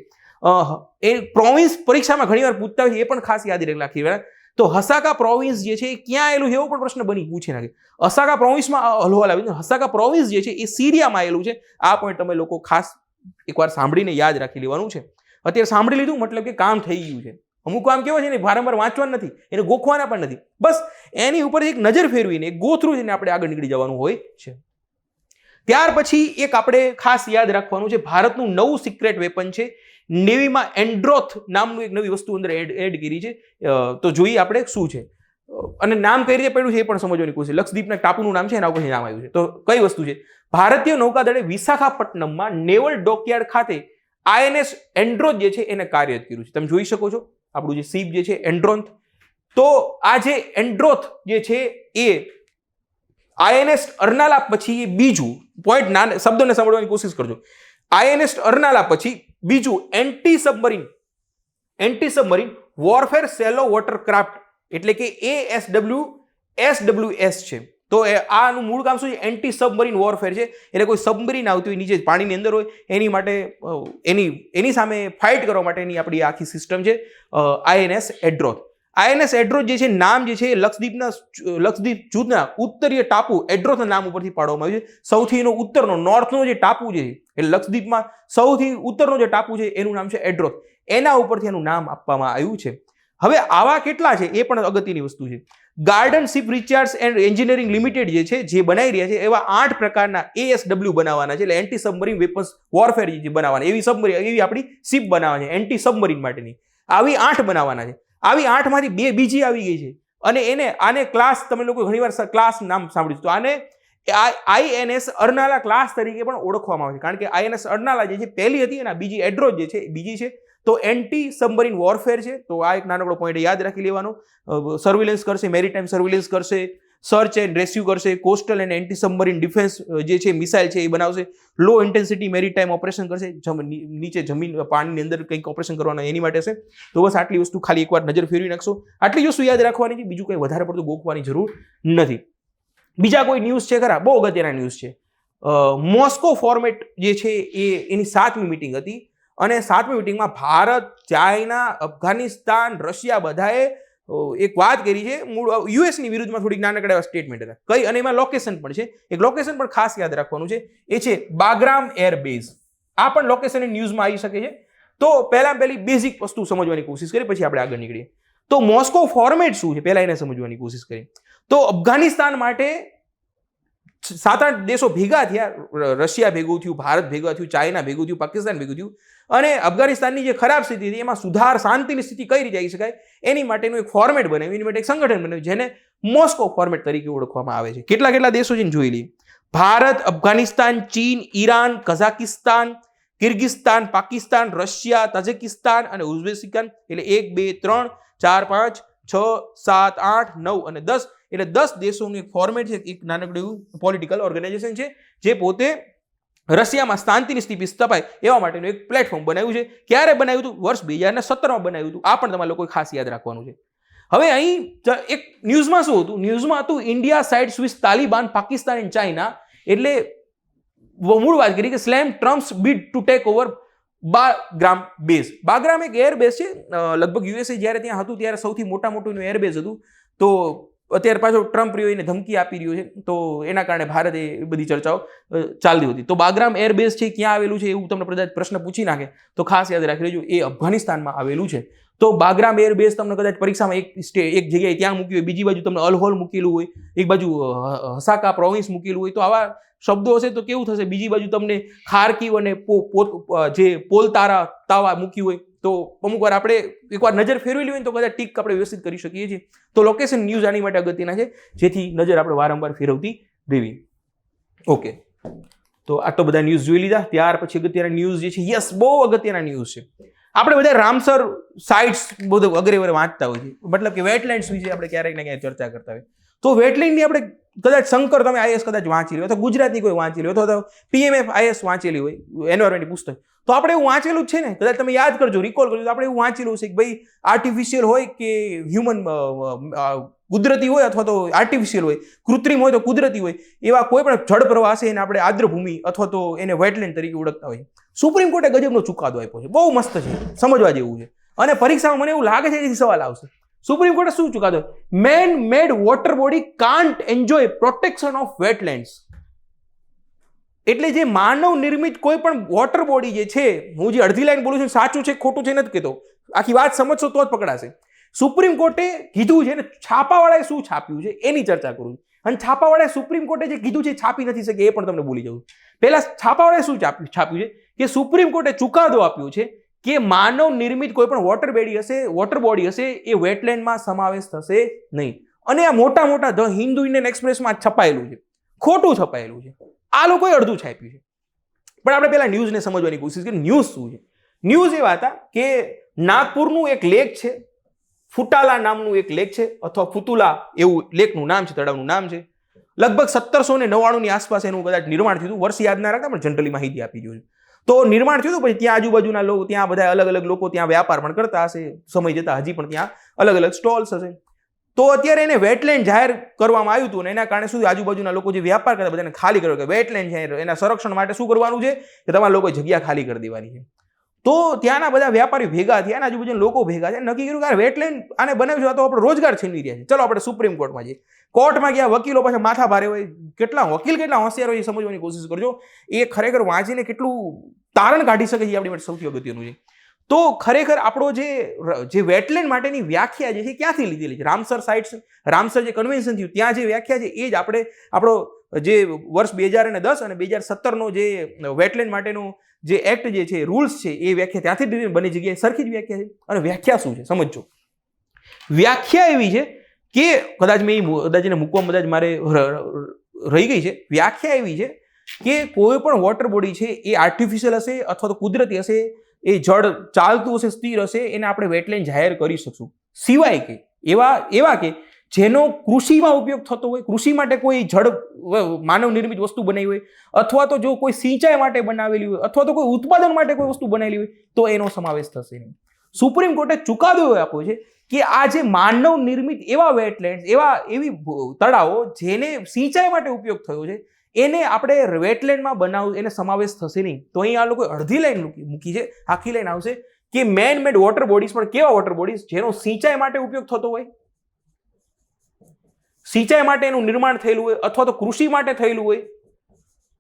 એ પ્રોવિન્સ પરીક્ષામાં ઘણીવાર પૂછતા હોય છે, એ પણ ખાસ યાદ રાખી. તો હસાકા પ્રોવિન્સ જે છે એ ક્યાં આવેલું છે એવો પણ પ્રશ્ન પૂછી નાખે. હસાકા પ્રોવિન્સમાં અલ હોલ આવ્યું છે. હસાકા પ્રોવિન્સ જે છે એ સિરિયામાં આવેલું છે. આ પોઈન્ટ તમે લોકો ખાસ એકવાર સાંભળીને યાદ રાખી લેવાનું છે. અત્યારે સાંભળી લીધું મતલબ કે કામ થઈ ગયું છે. અમુક કામ કેવા છે ને વારંવાર વાંચવાના નથી, એને ગોખવાના પણ નથી, બસ એની ઉપર એક નજર ફેરવીને એક ગો થ્રુ જઈને આપણે આગળ નીકળી જવાનું હોય છે. ત્યાર પછી એક આપણે ખાસ યાદ રાખવાનું છે, ભારતનું નવું સિક્રેટ વેપન છે. નેવીમાં એન્ડ્રોથ નામનું એક નવી વસ્તુ અંદર એડ કરી છે. તો જોઈએ આપણે શું છે અને નામ કઈ રીતે પડ્યું છે એ પણ સમજવાની કોશિશ. લક્ષદ્વીપના ટાપુનું નામ છે, એના ઉપરથી નામ આવ્યું છે. તો કઈ વસ્તુ છે? ભારતીય નૌકાદળે વિશાખાપટ્ટનમમાં નેવલ ડોકયાર્ડ ખાતે INS એન્ડ્રોથ જે છે એને કાર્યરત કર્યું છે. તમે જોઈ શકો છો આપણું જે શિપ જે છે એન્ડ્રોથ. તો આ જે એન્ડ્રોથ જે છે એ INS અર્નાલા પછી બીજું પોઈન્ટ શબ્દોને સમજવાની કોશિશ કરજો. INS અર્નાલા પછી બીજું એન્ટી સબમરીન વોરફેર સેલો વોટરક્રાફ્ટ એટલે કે SWS છે. તો આનું મૂળ કામ શું છે? એન્ટી સબમરીન વોરફેર છે. એટલે કોઈ સબમરીન આવતી હોય નીચે પાણીની અંદર હોય એની માટે એની સામે ફાઇટ કરવા માટેની આપણી આખી સિસ્ટમ છે INS એડ્રોથ. INS એડ્રોથ જે છે નામ જે છે લક્ષદ્વીપ જૂથના ઉત્તરીય ટાપુ એડ્રોથના નામ ઉપરથી પાડવામાં આવ્યું છે. સૌથી ઉત્તરનો નોર્થનો જે ટાપુ છે એટલે લક્ષદ્વીપમાં સૌથી ઉત્તરનો જે ટાપુ છે એનું નામ છે એડ્રોથ. એના ઉપરથી એનું નામ આપવામાં આવ્યું છે. હવે આવા કેટલા છે એ પણ અગત્યની વસ્તુ છે. Garden ship recharge and engineering limited જે છે જે બનાવી રહ્યા છે એવા 8 પ્રકારના ASW બનાવવાના છે. એટલે એન્ટી સબમરીન વેપન્સ વોરફેર જે બનાવવાના એવી આપણી શિપ બનાવવાની છે એન્ટી સબમરીન માટેની. આવી 8 બનાવવાના છે. આવી 8 માંથી 2 બીજી આવી ગઈ છે અને આને ક્લાસ તમે લોકો ઘણીવાર ક્લાસ નામ સાંભળ્યું તો આને INS અર્નાલા ક્લાસ તરીકે પણ ઓળખવામાં આવે છે. કારણ કે INS અર્નાલા જે છે પહેલી હતી અને બીજી એડ્રોથ જે છે બીજી છે. તો એન્ટી સબમરીન વોરફેર છે. તો આ એક નાનકડો પોઈન્ટ યાદ રાખી લેવાનો. સર્વેલન્સ કરશે, મેરીટાઈમ સર્વેલન્સ કરશે, સર્ચ એન્ડ રેસ્ક્યુ કરશે, coastal and anti submarine defence જે છે મિસાઇલ છે એ બનાવશે, લો ઇન્ટેન્સિટી મેરીટાઈમ ઓપરેશન કરશે, નીચે જમીન પાણીની અંદર કંઈક ઓપરેશન કરવાનું એની માટે છે. તો બસ આટલી વસ્તુ ખાલી એકવાર નજર ફેરવી નાખશો. આટલી વસ્તુ યાદ રાખવાની છે. બીજું કંઈ વધારે પડતું ગોખવાની જરૂર નથી. બીજા કોઈ ન્યૂઝ છે ખરા? બહુ અગત્યના ન્યૂઝ છે. મોસ્કો ફોર્મેટ જે છે એની 7મી મિટિંગ હતી અને 7મી મિટિંગમાં ભારત, ચાઇના, અફઘાનિસ્તાન, રશિયા બધાએ એક વાત કરી છે. મૂળ યુએસની વિરુદ્ધમાં થોડીક નાનકડા એવા સ્ટેટમેન્ટ હતા કઈ અને એમાં લોકેશન પણ છે. એક લોકેશન પણ ખાસ યાદ રાખવાનું છે એ છે બાગ્રામ એરબેઝ. આ પણ લોકેશન ન્યૂઝમાં આવી શકે છે. તો પહેલી બેઝિક વસ્તુ સમજવાની કોશિશ કરીએ પછી આપણે આગળ નીકળીએ. તો મોસ્કો ફોર્મેટ શું છે પહેલા એને સમજવાની કોશિશ કરીએ. તો અફઘાનિસ્તાન માટે 7-8 દેશો ભેગા થયા. રશિયા ભેગું થયું, ભારત ભેગા થયું, ચાઇના ભેગું થયું, પાકિસ્તાન ભેગું થયું અને અફઘાનિસ્તાનની જે ખરાબ સ્થિતિ હતી એમાં સુધાર, શાંતિની સ્થિતિ કઈ રીતે આવી શકાય એની માટેનું એક ફોર્મેટ બનાવ્યું, એની માટે એક સંગઠન બનાવ્યું જેને મોસ્કો ફોર્મેટ તરીકે ઓળખવામાં આવે છે. કેટલા દેશો છે જોઈ લઈએ. ભારત, અફઘાનિસ્તાન, ચીન, Iran, Kazakhstan, Kyrgyzstan, Pakistan, Russia, Tajikistan અને ઉઝબેકિસ્તાન. એટલે 1, 2, 3, 4, 5, 6, 7, 8, 9 અને 10 એટલે 10 દેશોનું એક ફોર્મેટ છે. એક નાનકડું પોલિટિકલ ઓર્ગેનાઇઝેશન છે જે પોતે રશિયામાં શાંતિની સ્થિતિ સ્થપાય એવા માટેનું એક પ્લેટફોર્મ બનાવ્યું છે. ક્યારે બનાવ્યું હતું? વર્ષ 2017માં બનાવ્યું હતું. આ પણ તમારે લોકોએ ખાસ યાદ રાખવાનું છે. હવે અહીં એક ન્યૂઝમાં શું હતું? ન્યૂઝમાં હતું India side Swiss Taliban, Pakistan and China. એટલે મૂળ વાત કરી કે slam Trump's bid to take over Bagram base. Bagram એક એરબેઝ છે. લગભગ યુએસએ જ્યારે ત્યાં હતું ત્યારે સૌથી મોટું એરબેઝ હતું. તો અત્યારે પાછો ટ્રમ્પ રહ્યો એને ધમકી આપી રહ્યો છે. તો એના કારણે ભારતે એ બધી ચર્ચાઓ ચાલતી હતી. તો બાગ્રામ એરબેઝ છે ક્યાં આવેલું છે એવું તમને કદાચ પ્રશ્ન પૂછી નાખે તો ખાસ યાદ રાખી લેજો એ અફઘાનિસ્તાનમાં આવેલું છે. તો બાગ્રામ એરબેઝ તમને કદાચ પરીક્ષામાં એક જગ્યાએ ત્યાં મૂક્યું હોય, બીજી બાજુ તમને અલહોલ મૂકેલું હોય, એક બાજુ હસાકા પ્રોવિન્સ મૂકેલું હોય. તો આવા શબ્દો હશે તો કેવું થશે? બીજી બાજુ તમને ખારકીવ અને જે પોલતારા તાવા મૂક્યું હોય તો અમુક વાર આપણે એકવાર નજર ફેરવેલી હોય તો કદાચ ટીક આપણે વ્યવસ્થિત કરી શકીએ છીએ. તો લોકેશન ન્યૂઝ આની માટે અગત્યના છે જેથી નજર આપણે વારંવાર ફેરવતી રહેવી. ઓકે, તો આટલો બધા ન્યૂઝ જોઈ લીધા. ત્યાર પછી અગત્યના ન્યૂઝ જે છે, યસ બહુ અગત્યના ન્યૂઝ છે. આપણે બધા રામસર સાઇટ્સ બધું વગેરે વાંચતા હોય છે. મતલબ કે વેટલેન્ડ્સ વિશે આપણે ક્યારેક ને ક્યારેક ચર્ચા કરતા હોય. તો વેટલેન્ડની આપણે કદાચ શંકર તમે IAS કદાચ વાંચી લો અથવા ગુજરાતની કોઈ વાંચી લો અથવા તો PMF IAS વાંચેલી હોય એન્વાયરમેન્ટની પુસ્તક, તો આપણે એવું વાંચેલું જ છે ને. કદાચ તમે યાદ કરજો, રિકોલ કરજો. તો આપણે એવું વાંચેલું છે કે ભાઈ આર્ટિફિશિયલ હોય કે હ્યુમન કુદરતી હોય અથવા તો આર્ટિફિશિયલ હોય, કૃત્રિમ હોય તો કુદરતી હોય, એવા કોઈ પણ જળ પ્રવાહ છે એને આપણે આદ્રભૂમિ અથવા તો એને વેટલેન્ડ તરીકે ઓળખતા હોય. સુપ્રીમ કોર્ટે ગજબનો ચુકાદો આપ્યો છે, બહુ મસ્ત છે, સમજવા જેવું છે. અને પરીક્ષામાં મને એવું લાગે છે કે સવાલ આવશે. સુપ્રીમ કોર્ટે શું ચુકાદો? Main made water body can't enjoy protection of wetlands. એટલે જે માનવ નિર્મિત કોઈ પણ વોટર બોડી જે છે, હું જે અડધી લાઈન બોલું છું સાચું છે ખોટું છે નથી કહેતો, આખી વાત સમજશો તો જ પકડાશે. સુપ્રીમ કોર્ટે કીધું છે ને, છાપાવાળાએ શું છાપ્યું છે એની ચર્ચા કરું. અને છાપાવાળાએ સુપ્રીમ કોર્ટે જે કીધું છે છાપી નથી શકે એ પણ તમને ભૂલી જાઉં. પહેલા છાપાવાળાએ શું છાપ્યું છે કે સુપ્રીમ કોર્ટે ચુકાદો આપ્યો છે કે માનવ નિર્મિત કોઈ પણ વોટર બોડી હશે એ વેટલેન્ડમાં સમાવેશ થશે નહીં. અને આ મોટા ધ હિન્દુ ઇન્ડિયન એક્સપ્રેસમાં છપાયેલું છે, ખોટું છપાયેલું છે. આ લોકોએ અડધું છાપ્યું છે. પણ આપણે પહેલા ન્યૂઝને સમજવાની કોશિશ કરી. ન્યૂઝ શું છે? ન્યૂઝ એવા હતા કે નાગપુરનું એક લેક છે, ફુટાલા નામનું એક લેક છે, અથવા ફુતુલા એવું લેકનું નામ છે, તળાવનું નામ છે. લગભગ 1799 ની આસપાસ એનું કદાચ નિર્માણ થયું હતું. વર્ષ યાદ ના રાખતા, પણ જનરલી માહિતી આપી દઉં છું. તો નિર્માણ થયું હતું. પછી ત્યાં આજુબાજુના લોકો, ત્યાં બધા અલગ અલગ લોકો ત્યાં વ્યાપાર પણ કરતા હશે. સમય જતા હજી પણ ત્યાં અલગ અલગ સ્ટોલ્સ હશે. તો અત્યારે એને વેટલેન્ડ જાહેર કરવામાં આવ્યું હતું, અને એના કારણે શું આજુબાજુના લોકો જે વ્યાપાર કરતા બધાને ખાલી કર્યો, કે વેટલેન્ડ જાહેર, એના સંરક્ષણ માટે શું કરવાનું છે કે તમારા લોકોએ જગ્યા ખાલી કરી દેવાની છે. તો ત્યાંના બધા વ્યાપારીઓ ભેગા થયા, અને આજુબાજુના લોકો ભેગા થયા, નક્કી કર્યું કે વેટલેન્ડ આને બનાવ્યું તો આપણો રોજગાર છીનવી રહ્યા છે. ચલો આપણે સુપ્રીમ કોર્ટમાં જઈએ. કોર્ટમાં ગયા, વકીલો પાછા માથા ભારે હોય. કેટલા હોશિયાર હોય એ સમજવાની કોશિશ કરજો. એ ખરેખર વાંચીને કેટલું તારણ કાઢી શકે છે આપણી માટે સૌથી અગત્યનું છે. તો ખરેખર આપણો જે વેટલેન્ડ માટેની વ્યાખ્યા જે છે ક્યાંથી લીધેલી છે? રામસર સાઇટ્સ, રામસર જે કન્વેન્શન થયું ત્યાં જે વ્યાખ્યા છે એ જ આપણો જે વર્ષ 2010 અને 2017નો જે વેટલેન્ડ માટેનો જે એક્ટ જે છે, રૂલ્સ છે, એ વ્યાખ્યા ત્યાંથી બની જગ્યાએ સરખી જ વ્યાખ્યા છે. અને વ્યાખ્યા શું છે સમજો. વ્યાખ્યા એવી છે કે કદાચ એને મૂકવા કદાચ મારે રહી ગઈ છે. વ્યાખ્યા એવી છે કે કોઈ પણ વોટર બોડી છે એ આર્ટિફિશિયલ હશે અથવા તો કુદરતી હશે, એ જળ ચાલતું હશે, સ્થિર હશે, એને આપણે વેટલેન્ડ જાહેર કરી શકશું. સિવાય કે એવા કે જેનો કૃષિમાં ઉપયોગ થતો હોય, કૃષિ માટે કોઈ જળ માનવ નિર્મિત વસ્તુ બનાવી હોય, અથવા તો જો કોઈ સિંચાઈ માટે બનાવેલી હોય, અથવા તો કોઈ ઉત્પાદન માટે કોઈ વસ્તુ બનાવેલી હોય, તો એનો સમાવેશ થશે નહીં. સુપ્રીમ કોર્ટે ચુકાદો આપ્યો છે કે આ જે માનવ નિર્મિત એવા વેટલેન્ડ, એવી તળાવો જેને સિંચાઈ માટે ઉપયોગ થયો છે, એને આપણે વેટલેન્ડમાં એને સમાવેશ થશે નહીં. તો અહીં આ લોકો અડધી લાઈન મૂકી છે, આખી લાઈન આવશે કે મેન મેડ વોટર બોડીઝ, પણ કેવા વોટર બોડીઝ? જેનો સિંચાઈ માટે ઉપયોગ થતો હોય, સિંચાઈ માટે એનું નિર્માણ થયેલું હોય, અથવા તો કૃષિ માટે થયેલું હોય,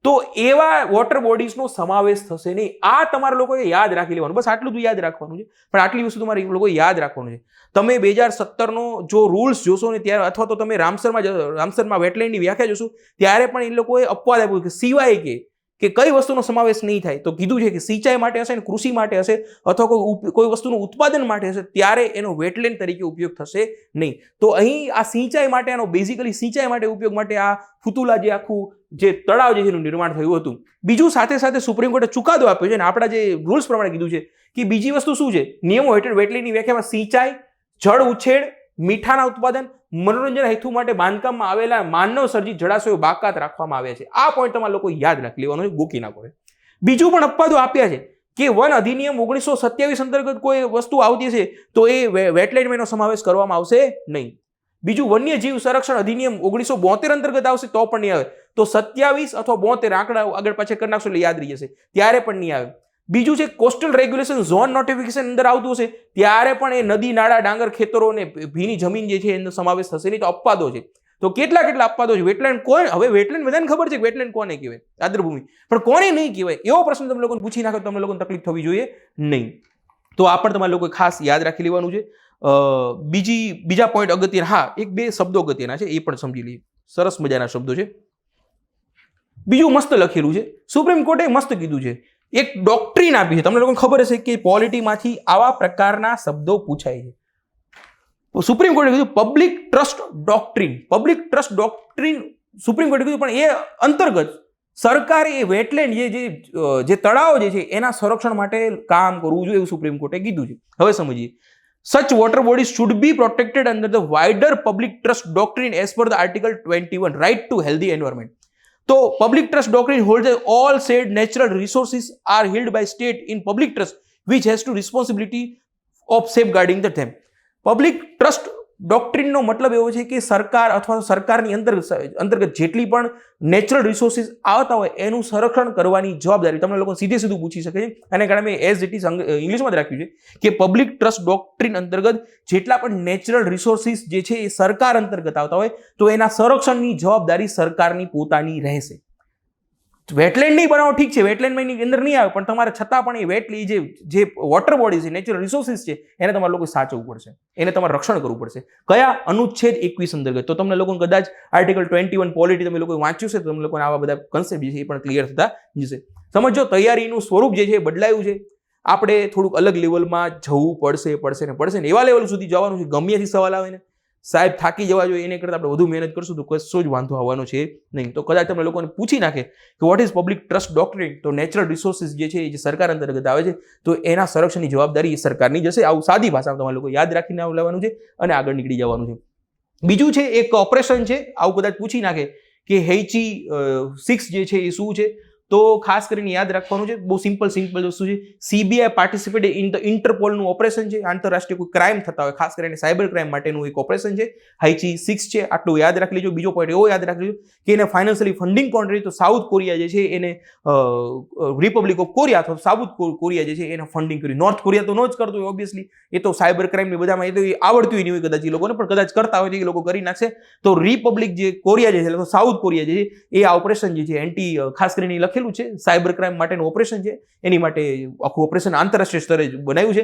તો એવા વોટર બોડીઝનો સમાવેશ થશે નહીં. આ તમારા લોકોએ યાદ રાખી લેવાનું. બસ આટલું જ યાદ રાખવાનું છે. પણ આટલી વસ્તુ તમારે લોકોએ યાદ રાખવાનું છે. તમે 2017નો જો રૂલ્સ જોશો ને ત્યારે, અથવા તો તમે રામસરમાં વેટલેન્ડની વ્યાખ્યા જોશો ત્યારે પણ એ લોકોએ અપવાદ આપ્યું કે સિવાય કે કઈ વસ્તુનો સમાવેશ નહીં થાય. તો કીધું છે કે સિંચાઈ માટે હશે ને કૃષિ માટે હશે, અથવા કોઈ વસ્તુનું ઉત્પાદન માટે હશે, ત્યારે એનો વેટલેન્ડ તરીકે ઉપયોગ થશે નહીં. તો અહીં આ સિંચાઈ માટે, આનો બેઝિકલી સિંચાઈ માટે ઉપયોગ માટે આ ફુતુલા જે આખું જે તળાવ જે એનું નિર્માણ થયું હતું. બીજું સાથે સાથે સુપ્રીમ કોર્ટે ચુકાદો આપ્યો છે, અને આપણા જે રૂલ્સ પ્રમાણે કીધું છે કે બીજી વસ્તુ શું છે, નિયમો હેઠળ વેટલેન્ડની વ્યાખ્યામાં સિંચાઈ, જળ ઉછેર, મીઠાના ઉત્પાદન, મનોરંજન હેતુ માટે બાંધકામમાં આવેલા માનવ સર્જિત જળાશયો બાકાત રાખવામાં આવ્યા છે. આ પોઈન્ટ તમારે લોકો યાદ રાખી લેવાનો છે, ગોકી ના પડે. બીજું પણ અપવાદો આપ્યા છે કે વન અધિનિયમ 1927 અંતર્ગત કોઈ વસ્તુ આવતી હશે તો એ વેટલેન્ડમાં એનો સમાવેશ કરવામાં આવશે નહીં. બીજું વન્યજીવ સંરક્ષણ અધિનિયમ 1972 અંતર્ગત આવશે તો પણ નહીં આવે. તો 27 અથવા 72 આંકડા આગળ પાછળ કરી નાખશો એટલે યાદ રહી જશે, ત્યારે પણ નહીં આવે. બીજું છે કોસ્ટલ રેગ્યુલેશન ઝોન નોટિફિકેશન અંદર આવતું હશે ત્યારે પણ એ નદી, નાળા, ડાંગર, ખેતરો અને ભીની જમીન જે છે એનો સમાવેશ થશે નહીં. તો અપવાદો છે. તો કેટલા અપવાદો છે. વેટલેન્ડ કોણ? હવે વેટલેન્ડ બધાને ખબર છે કે વેટલેન્ડ કોને કહેવાય, આદ્રભૂમિ, પણ કોને નહીં કહેવાય એવો પ્રશ્ન તમે લોકોને પૂછી નાખો, તમને લોકોને તકલીફ થવી જોઈએ નહીં. તો આ પણ તમારે લોકોએ ખાસ યાદ રાખી લેવાનું છે. બીજા પોઈન્ટ અગત્યના, હા, 1-2 શબ્દો અગત્યના છે, એ પણ સમજી લઈએ. સરસ મજાના શબ્દો છે. બીજું મસ્ત લખેલું છે, સુપ્રીમ કોર્ટે મસ્ત કીધું છે, એક ડોક્ટ્રીન આપી છે. તમને લોકોને ખબર હશે કે પોલિટીમાંથી આવા પ્રકારના શબ્દો પૂછાય છે. સુપ્રીમ કોર્ટે કીધું public trust ડોક્ટ્રીન. Public trust ડોક્ટ્રીન supreme કોર્ટે કીધું, પણ એ અંતર્ગત સરકારે એ વેટલેન્ડ જે તળાવો જે છે એના સંરક્ષણ માટે કામ કરવું જોઈએ એવું સુપ્રીમ કોર્ટે કીધું છે. હવે સમજીએ. Such water bodies should be protected under the wider public trust doctrine as per the Article 21, right to healthy environment. So, public trust doctrine holds that all said natural resources are held by state in public trust, which has to responsibility of safeguarding them. Public trust ડોક્ટ્રીનનો મતલબ એવો છે કે સરકાર અથવા સરકારની અંતર્ગત જેટલી પણ નેચરલ રિસોર્સિસ આવતા હોય એનું સંરક્ષણ કરવાની જવાબદારી તમને લોકો સીધું પૂછી શકે છે. અને કારણે મેં એઝ ઇટ ઇઝ ઇંગ્લિશમાં જ રાખ્યું છે કે પબ્લિક ટ્રસ્ટ ડોક્ટ્રીન અંતર્ગત જેટલા પણ નેચરલ રિસોર્સિસ જે છે એ સરકાર અંતર્ગત આવતા હોય તો એના સંરક્ષણની જવાબદારી સરકારની પોતાની રહેશે. વેટલેન્ડ નહીં બનાવો, ઠીક છે, વેટલેન્ડમાં એની અંદર નહીં આવે, પણ તમારે છતાં પણ એ વેટલેન્ડ જે વોટર બોડી છે, નેચરલ રિસોર્સિસ છે, એને તમારે લોકો સાચવવું પડશે, એને તમારે રક્ષણ કરવું પડશે. કયા? અનુચ્છેદ 21 અંતર્ગત. તો તમને લોકોને કદાચ આર્ટિકલ 21 પોલિટી તમે લોકો વાંચ્યું છે તો તમને લોકોને આવા બધા કન્સેપ્ટ જે છે એ પણ ક્લિયર થતા જશે. સમજો, તૈયારીનું સ્વરૂપ જે છે એ બદલાયું છે. આપણે થોડુંક અલગ લેવલમાં જવું પડશે ને એવા લેવલ સુધી જવાનું છે. ગમે ત્યાંથી સવાલ આવે ને સાહેબ થાકી જવા જોઈએ એને કરતાં આપણે વધુ મહેનત કરશું તો કશો જ વાંધો આવવાનો છે નહીં. તો કદાચ તમને લોકોને પૂછી નાખે કે વોટ ઇઝ પબ્લિક ટ્રસ્ટ ડોક્ટ્રિન, તો નેચરલ રિસોર્સિસ જે છે એ જે સરકાર અંતર્ગત આવે છે તો એના સંરક્ષણની જવાબદારી એ સરકારની જશે. આવું સાદી ભાષામાં તમારે લોકો યાદ રાખીને લેવાનું છે અને આગળ નીકળી જવાનું છે. બીજું છે એક ઓપરેશન છે, આવું કદાચ પૂછી નાખે કે હેચી 6 જે છે એ શું છે, તો ખાસ કરીને યાદ રાખવાનું છે, બહુ સિમ્પલ વસ્તુ છે. સીબીઆઈ પાર્ટિસિપેટ ઇન ધ ઇન્ટરપોલનું ઓપરેશન છે, આંતરરાષ્ટ્રીય કોઈ ક્રાઇમ થતા હોય ખાસ કરીને સાયબર ક્રાઇમ માટેનું એક ઓપરેશન છે, હાઈચી 6 છે. આટલું યાદ રાખી લેજો. બીજો પોઈન્ટ એવો યાદ રાખી લેજો કે એને ફાઇનાન્શિયલી ફંડિંગ કોણ રહી, તો સાઉથ કોરિયા જે છે એને રિપબ્લિક ઓફ કોરિયા અથવા સાઉથ કોરિયા જે છે એને ફંડિંગ કર્યું. નોર્થ કોરિયા તો ન જ કરતું હોય ઓબ્વિયસલી, એ તો સાયબર ક્રાઇમની બધામાં એ તો આવડતું નહીં હોય કદાચ એ લોકોને, પણ કદાચ કરતા હોય તો એ લોકો કરી નાખશે. તો રિપબ્લિક જે કોરિયા જે છે સાઉથ કોરિયા જે છે એ આ ઓપરેશન જે છે એન્ટી ખાસ કરીને લખેલું છે સાયબર ક્રાઇમ માટેનું ઓપરેશન છે, એની માટે આખું ઓપરેશન આંતરરાષ્ટ્રીય સ્તરે બનાવ્યું છે.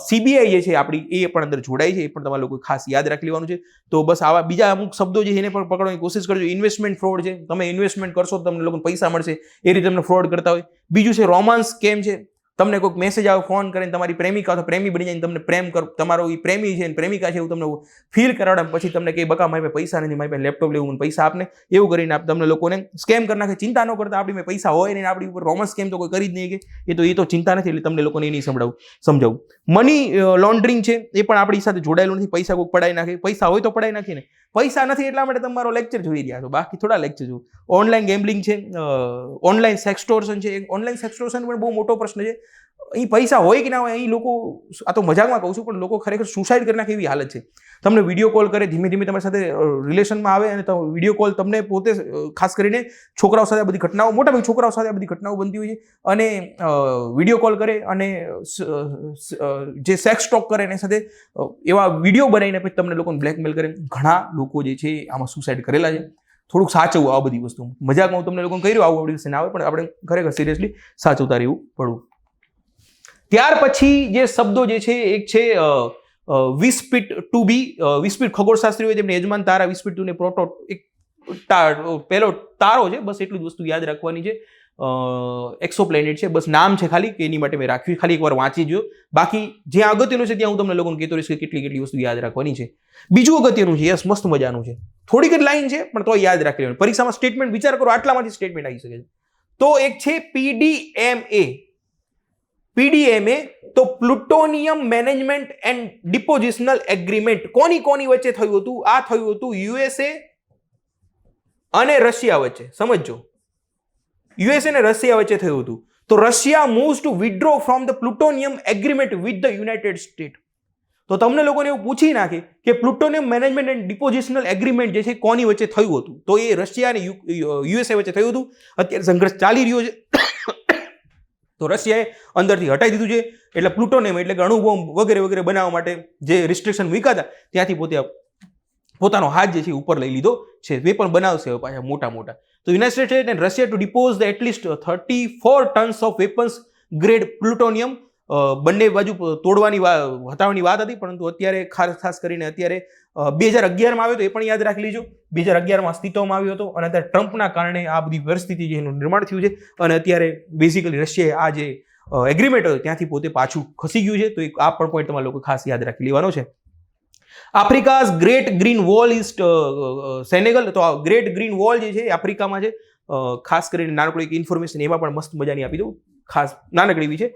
સીબીઆઈ જે છે આપણી એ પણ અંદર જોડાય છે, એ પણ તમારે લોકો ખાસ યાદ રાખી લેવાનું છે. તો બસ આવા બીજા અમુક શબ્દો છે એને પણ પકડવાની કોશિશ કરજો. ઇન્વેસ્ટમેન્ટ ફ્રોડ છે, તમે ઇન્વેસ્ટમેન્ટ કરશો તો તમને લોકોને પૈસા મળશે, એ રીતે તમને ફ્રોડ કરતા હોય. બીજું છે રોમાન્સ સ્કેમ છે, તમને કોઈક મેસેજ આવે ફોન કરીને તમારી પ્રેમિકા અથવા પ્રેમી બની જાય તમને પ્રેમ કર, તમારો એ પ્રેમી છે પ્રેમિકા છે એવું તમને ફીલ કરાવડે, પછી તમને કહે બકા મારી પાસે પૈસા નથી, મારી પાસે લેપટોપ લેવું મને પૈસા આપને, એવું કરીને તમને લોકોને સ્કેમ કરી નાખે. ચિંતા ન કરતા, આપણી પાસે પૈસા હોય ને આપણી ઉપર રોમન્સ સ્કેમ તો કોઈ કરી જ નહીં કે એ તો ચિંતા નથી, એટલે તમને લોકોને એ નહીં સમજાવું. મની લોન્ડરિંગ છે એ પણ આપણી સાથે જોડાયેલું નથી. પૈસા કોઈ પડાઈ નાખે, પૈસા હોય તો પડાઈ નાખીએ ને, પૈસા નથી એટલા માટે તમારો લેક્ચર જોઈ રહ્યા છો, બાકી થોડા લેક્ચર જોવું. ઓનલાઈન ગેમ્બલિંગ છે, ઓનલાઈન સેક્સટોર્શન છે. ઓનલાઈન સેક્સટોર્શન પણ બહુ મોટો પ્રશ્ન છે. અહીં પૈસા હોય કે ના હોય, અહીં લોકો, આ તો મજાકમાં કહું છું, પણ લોકો ખરેખર સુસાઇડ કરી નાખે એવી હાલત છે. તમને વિડીયો કોલ કરે, ધીમે ધીમે તમારી સાથે રિલેશનમાં આવે અને વિડીયો કોલ તમને પોતે ખાસ કરીને છોકરાઓ સાથે બધી ઘટનાઓ, મોટાભાગે છોકરાઓ સાથે બધી ઘટનાઓ બનતી હોય છે, અને વિડીયો કોલ કરે અને જે સેક્સ ટોક કરે એની સાથે એવા વિડીયો બનાવીને પછી તમને લોકોને બ્લેકમેલ કરે. ઘણા લોકો જે છે આમાં સુસાઇડ કરેલા છે. થોડુંક સાચવવું આ બધી વસ્તુ. મજાકમાં હું તમને લોકોને કહી રહ્યું આવું વિશે ના આવે, પણ આપણે ખરેખર સિરિયસલી સાચવતા રહેવું પડવું. ત્યાર પછી જે શબ્દો જે છે એક છે વિસ્પિટ 2b. વિસ્પિટ ખગોળશાસ્ત્રી હોય તેમને યજમાન તારા વિસ્પિટ 2 ને પ્રોટો એક પહેલો તારો છે, બસ એટલું જ વસ્તુ યાદ રાખવાની છે. એક્સોપ્લેનેટ છે, બસ નામ છે ખાલી, કે એની માટે મેં રાખ્યું, ખાલી એકવાર વાંચી જો. બાકી જ્યાં અગત્યનું છે ત્યાં હું તમને લોકોને કહેતો રહીશ કે કેટલી વસ્તુ યાદ રાખવાની છે. બીજું અગત્યનું છે, યસ મસ્ત મજાનું છે, થોડીક જ લાઈન છે પણ તો યાદ રાખી લેવાનું. પરીક્ષામાં સ્ટેટમેન્ટ વિચાર કરો, આટલામાંથી સ્ટેટમેન્ટ આવી શકે છે. તો એક છે PDMA, તો plutonium management and dispositional agreement. કોની વચ્ચે થયું હતું? આ થયું હતું USA અને રશિયા વચ્ચે. સમજો, USA અને રશિયા વચ્ચે થયું હતું. તો Russia moves to withdraw from the plutonium agreement with the United State. તો તમને લોકોને એવું પૂછી નાખે કે plutonium management and dispositional agreement જે છે કોની વચ્ચે થયું હતું? તો એ રશિયા અને USA વચ્ચે થયું હતું. અત્યારે સંઘર્ષ ચાલી રહ્યો છે. તો રશિયાએ અંદરથી હટાવી દીધું છે, એટલે પ્લુટોનિયમ એટલે કે અણુબોમ્બ વગેરે બનાવવા માટે જે રિસ્ટ્રિક્શન મૂક્યા હતા ત્યાંથી પોતાનો હાથ જે છે ઉપર લઈ લીધો છે. વેપન બનાવશે હવે પાછા મોટા. તો United States and Russia to dispose the at least 34 tons of weapons grade plutonium. બંને બાજુ હટાવવાની વાત હતી, પરંતુ અત્યારે ખાસ કરીને અત્યારે 2011માં આવ્યો હતો, એ પણ યાદ રાખી લીજો. 2011માં અસ્તિત્વમાં આવ્યો હતો અને અત્યારે ટ્રમ્પના કારણે આ બધી પરિસ્થિતિ જે એનું નિર્માણ થયું છે, અને અત્યારે બેઝિકલી રશિયાએ આ જે એગ્રીમેન્ટ હતો ત્યાંથી પોતે પાછું ખસી ગયું છે. તો આ પણ પોઈન્ટ તમારે લોકો ખાસ યાદ રાખી લેવાનો છે. Africa's great green wall is Senegal. તો આ ગ્રેટ ગ્રીન વોલ જે છે એ આફ્રિકામાં છે. ખાસ કરીને નાનકડી એક ઇન્ફોર્મેશન એમાં પણ મસ્ત મજાની આપી દઉં, ખાસ નાનકડી એવી છે,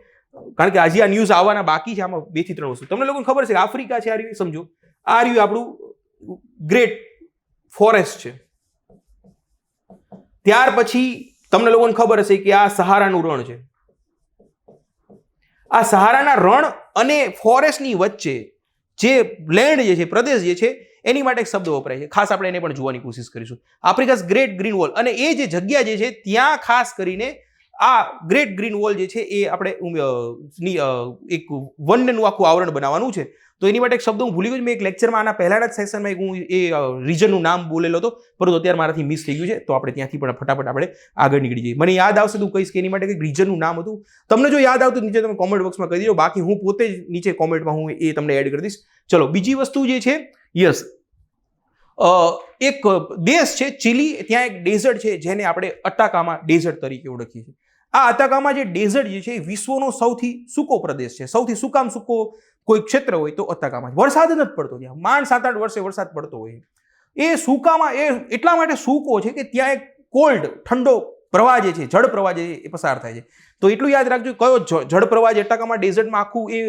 કારણ કે હજી આ ન્યૂઝ આવવાના બાકી છે. આમાં 2 થી 3 વસ્તુ તમને લોકોને ખબર છે કે આફ્રિકા છે, આ રહ્યું સમજો, આ રહ્યું આપણું ગ્રેટ ફોરેસ્ટ છે. ત્યાર પછી તમને લોકોને ખબર હશે કે આ સહારાનું રણ છે. આ સહારાના રણ અને ફોરેસ્ટની વચ્ચે જે લેન્ડ જે છે, પ્રદેશ જે છે, એની માટે એક શબ્દ વપરાય છે. ખાસ આપણે એને પણ જોવાની કોશિશ કરીશું. આફ્રિકાઝ ગ્રેટ ગ્રીન વોલ, અને એ જે જગ્યા જે છે ત્યાં ખાસ કરીને આ ગ્રેટ ગ્રીન વોલ જે છે એ આપણે એક વનનું આખું આવરણ બનાવવાનું છે. તો એની માટે એક શબ્દ હું ભૂલી ગયો. મેં એક લેક્ચરમાં આના પહેલાના જ સેશનમાં હું એ રિજનનું નામ બોલેલો હતો, પરંતુ અત્યારે મારાથી મિસ થઈ ગયું છે. તો આપણે ત્યાંથી પણ ફટાફટ આપણે આગળ નીકળી જઈએ. મને યાદ આવશે તો હું કહીશ કે એની માટે કંઈક રિજનનું નામ હતું. તમને જો યાદ આવતું નીચે તમે કોમેન્ટ બોક્સમાં કહી દેજો, બાકી હું પોતે જ નીચે કોમેન્ટમાં હું એ તમને એડ કરી દઈશ. ચલો, બીજી વસ્તુ જે છે, યસ, એક દેશ છે ચીલી, ત્યાં એક ડેઝર્ટ છે જેને આપણે અટાકામા ડેઝર્ટ તરીકે ઓળખીએ છીએ. આ અટાકામા જે ડેઝર્ટ જે છે એ વિશ્વનો સૌથી સૂકો પ્રદેશ છે, સૌથી સૂકો કોઈ ક્ષેત્ર હોય તો અત્તકામાં વરસાદ જ નથી પડતો, ત્યાં માંડ 7-8 વર્ષે વરસાદ પડતો હોય. એ સૂકામાં એ એટલા માટે સૂકો છે કે ત્યાં એક કોલ્ડ ઠંડો પ્રવાહ જે છે, જળ પ્રવાહ જે એ પસાર થાય છે. તો એટલું યાદ રાખજો, કયો જળ પ્રવાહ છે અત્તકામાં ડેઝર્ટમાં આખું એ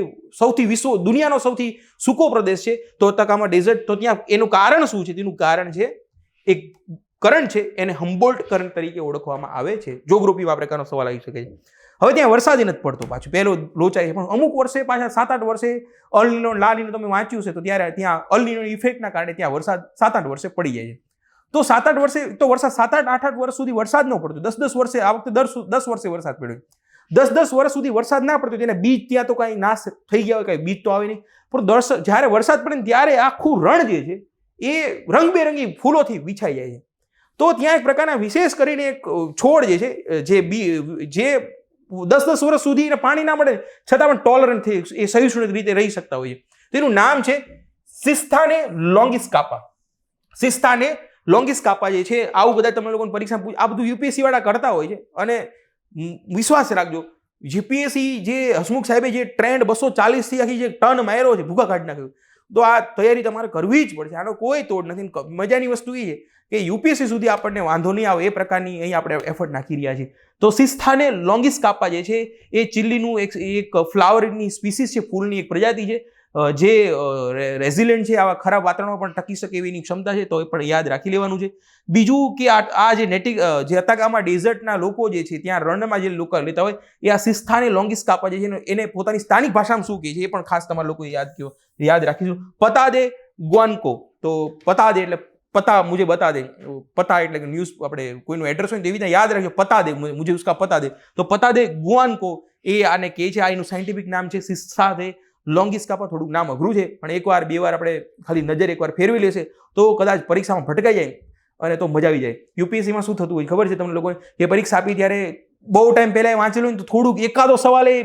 સૌથી દુનિયાનો સૌથી સૂકો પ્રદેશ છે તો અત્તકામાં ડેઝર્ટ. તો ત્યાં એનું કારણ શું છે? તેનું કારણ છે એક કરંટ છે, એને હમ્બોલ્ટ કરંટ તરીકે ઓળખવામાં આવે છે. જોગ્રાફીમાં આ પ્રકારનો સવાલ આવી શકે છે. હવે ત્યાં વરસાદ નથી પડતો, પાછું પહેલો લોચાય છે. પણ અમુક વર્ષે પાછા 7-8 વર્ષે અલ નીનો લા નીનો તમે વાંચ્યું છે તો ત્યારે ત્યાં અલ નીનો ઇફેક્ટના કારણે ત્યાં વરસાદ 7-8 વર્ષે પડી જાય છે. તો 7-8 વર્ષે તો વરસાદ 7-8 વર્ષ સુધી વરસાદ ન પડતો, 10-10 વર્ષે આ વખતે 10 વર્ષે વરસાદ પડ્યો. 10-10 વર્ષ સુધી વરસાદ ના પડતો તેને બીજ ત્યાં તો કાંઈ નાશ થઈ ગયા હોય, કાંઈ બીજ તો આવે નહીં. પણ જ્યારે વરસાદ પડે ને ત્યારે આખું રણ જે છે એ રંગબેરંગી ફૂલોથી વિછાઈ જાય છે. તો ત્યાં એક પ્રકારના વિશેષ કરીને એક છોડ જે છે જે 10-10 વર્ષ સુધી એને પાણી ના મળે છતાં પણ ટોલરન્ટ થઈ એ સહિષ્ણુ રીતે રહી શકતા હોય છે. તેનું નામ છે સિસ્થાને લોંગિસ્કાપા. સિસ્થાને લોંગિસ્કાપા જે છે, આવું બધા તમે લોકોને પરીક્ષા આ બધું યુપીએસસી વાળા કરતા હોય છે. અને વિશ્વાસ રાખજો, જીપીએસસી જે હસમુખ સાહેબે જે ટ્રેન્ડ 240 થી આખી જે ટર્ન માર્યો છે, ભૂખા કાઢી નાખ્યું. તો આ તૈયારી તમારે કરવી જ પડશે, આનો કોઈ તોડ નથી. મજાની વસ્તુ એ છે કે યુપીએસસી સુધી આપણને વાંધો નહીં આવે એ પ્રકારની અહીં આપણે એફર્ટ નાખી રહ્યા છીએ. તો સિસ્થાને લોંગિસ્કાપા જે છે એ ચીલીનું એક ફ્લાવરની સ્પીસીસ છે, ફૂલની એક પ્રજાતિ છે જે રેઝિલિયન્ટ છે, આવા ખરાબ વાતાવરણમાં પણ ટકી શકે એવી ક્ષમતા છે. તો એ પણ યાદ રાખી લેવાનું છે. બીજું કે આ જે અત્તકામાં ડેઝર્ટના લોકો જે છે, ત્યાં રણમાં જે લોકો લેતા હોય એ આ સિસ્થાને લોંગિસ્કાપા જે છે એને પોતાની સ્થાનિક ભાષામાં શું કહે છે એ પણ ખાસ તમારા લોકો યાદ રાખીશું. પતા દે ગુઆન્કો. તો પતા દે એટલે પતા મુझे બતા દે, પતા એટલે કે ન્યૂઝ આપણે કોઈનું એડ્રેસ હોય ને એવી રીતે યાદ રાખજો, પતા દે મુझे उसका પતા દે. તો પતા દે ગુઆન્કો એ આને કહે છે. આ એનું સાયન્ટિફિક નામ છે સિસ્થાને લોંગિસ્કાપા. થોડુંક નામ અઘરું છે પણ એકવાર 2 વાર આપણે ખાલી નજર એકવાર ફેરવી લેશે તો કદાચ પરીક્ષામાં ભટકાઈ જાય અને તો મજા આવી જાય. યુપીએસસીમાં શું થતું હોય ખબર છે તમને લોકોને કે પરીક્ષા આપી ત્યારે બહુ ટાઈમ પહેલા વાંચેલું હોય તો થોડુંક એકાદો સવાલ એ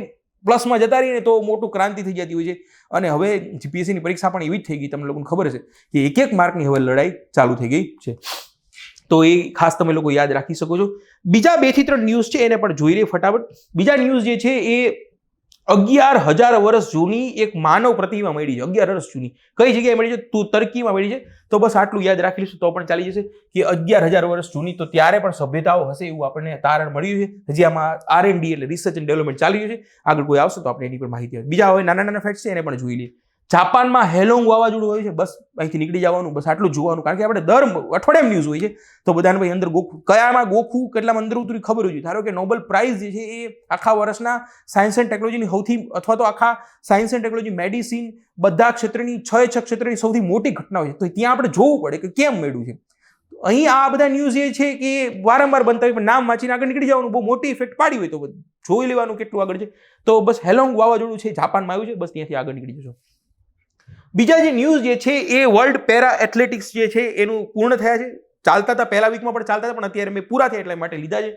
પ્લસમાં જતા રહીને તો મોટું ક્રાંતિ થઈ જતી હોય છે. અને હવે જીપીએસસીની પરીક્ષા પણ એવી જ થઈ ગઈ, તમને લોકોને ખબર છે કે એક માર્કની હવે લડાઈ ચાલુ થઈ ગઈ છે. તો એ ખાસ તમે લોકો યાદ રાખી શકો છો. બીજા 2 થી 3 ન્યૂઝ છે એને પણ જોઈ લઈએ ફટાફટ. બીજા ન્યૂઝ જે છે એ 11,000 વર્ષ જૂની એક માનવ પ્રતિમા મળી છે. 11 વર્ષ જૂની કઈ જગ્યાએ મળી છે? તર્કીમાં મળી છે. તો બસ આટલું યાદ રાખી લઈશું તો પણ ચાલી જશે કે 11,000 વર્ષ જૂની. તો ત્યારે પણ સભ્યતાઓ હશે એવું આપણને તારણ મળ્યું છે. હજી આમાં R&D એટલે રિસર્ચ એન્ડ ડેવલપમેન્ટ ચાલી રહ્યું છે. આગળ કોઈ આવશે તો આપણે એની પર માહિતી આવે. બીજા હવે નાના ફેક્ટ્સ છે એને પણ જોઈ લઈએ. જાપાનમાં હેલોંગ વાવાઝોડું હોય છે, બસ અહીંથી નીકળી જવાનું, બસ આટલું જોવાનું. કારણ કે આપણે દર અઠવાડિયામાં ન્યૂઝ હોય છે તો બધાને ભાઈ અંદર ગોખવું, કયામાં ગોખવું, કેટલામાં અંદર ઉતરી ખબર હોય છે. ધારો કે નોબેલ પ્રાઇઝ જે છે એ આખા વર્ષના સાયન્સ એન્ડ ટેકનોલોજીની સૌથી અથવા તો આખા સાયન્સ એન્ડ ટેકનોલોજી, મેડિસિન, બધા ક્ષેત્રની 6 ક્ષેત્રની સૌથી મોટી ઘટના હોય છે. તો ત્યાં આપણે જોવું પડે કે કેમ મળ્યું છે. અહીં આ બધા ન્યૂઝ જે છે કે વારંવાર બનતા હોય પણ નામ વાંચીને આગળ નીકળી જવાનું. બહુ મોટી ઇફેક્ટ પાડી હોય તો જોઈ લેવાનું કેટલું આગળ છે. તો બસ હેલોંગ વાવાઝોડું છે, જાપાનમાં આવ્યું છે, બસ ત્યાંથી આગળ નીકળી જશો. બીજા જે ન્યૂઝ જે છે એ વર્લ્ડ પેરા એથ્લેટિક્સ જે છે એનું પૂર્ણ થયા છે. ચાલતા હતા પહેલા વીકમાં પણ ચાલતા હતા પણ અત્યારે મેં પૂરા થયા એટલા માટે લીધા છે.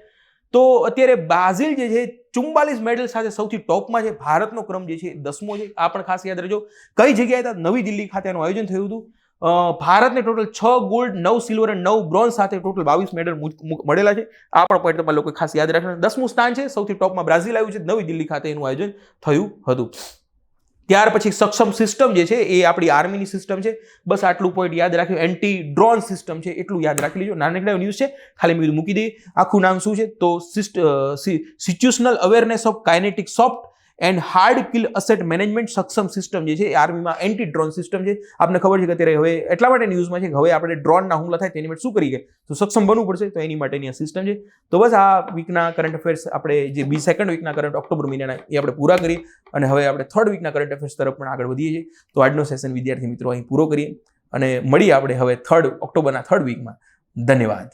તો અત્યારે બ્રાઝિલ જે છે 44 મેડલ સાથે સૌથી ટોપમાં છે. ભારતનો ક્રમ જે છે 10મો છે. આ પણ ખાસ યાદ રાખજો. કઈ જગ્યાએ નવી દિલ્હી ખાતે આનું આયોજન થયું હતું. ભારતને ટોટલ 6 ગોલ્ડ, 9 સિલ્વર અને 9 બ્રોન્ઝ સાથે ટોટલ 22 મેડલ મળેલા છે. આ પણ પોઈન્ટ તમારે લોકો ખાસ યાદ રાખવાનું. 10મું સ્થાન છે, સૌથી ટોપમાં બ્રાઝિલ આવ્યું છે. નવી દિલ્હી ખાતે એનું આયોજન થયું હતું. ત્યાર પછી સક્ષમ સિસ્ટમ જે છે એ આપણી આર્મીની સિસ્ટમ છે. બસ આટલું પોઈન્ટ યાદ રાખ્યું. એન્ટી ડ્રોન સિસ્ટમ છે એટલું યાદ રાખી લેજો. નાનકડા ન્યૂઝ છે, ખાલી મેં મૂકી દઈએ. આખું નામ શું છે તો situational awareness of kinetic soft and hard kill asset management સક્ષમ સિસ્ટમ જે છે એ આર્મીમાં એન્ટી ડ્રોન સિસ્ટમ છે. આપને ખબર છે કે અત્યારે હવે એટલા માટે ન્યૂઝમાં છે કે હવે આપણે ડ્રોનના હુમલા થાય તેની માટે શું કરીએ તો સક્ષમ બનવું પડશે. તો એની માટેની આ સિસ્ટમ છે. તો બસ આ વીકના કરંટ અફેર્સ આપણે જે સેકન્ડ વીકના કરંટ ઓક્ટોબર મહિનાના એ આપણે પૂરા કરીએ અને હવે આપણે થર્ડ વીકના કરંટ અફેર્સ તરફ પણ આગળ વધીએ છીએ. તો આજનો સેશન વિદ્યાર્થી મિત્રો અહીં પૂરો કરીએ અને મળીએ આપણે હવે 3 ઓક્ટોબરના થર્ડ વીકમાં. ધન્યવાદ.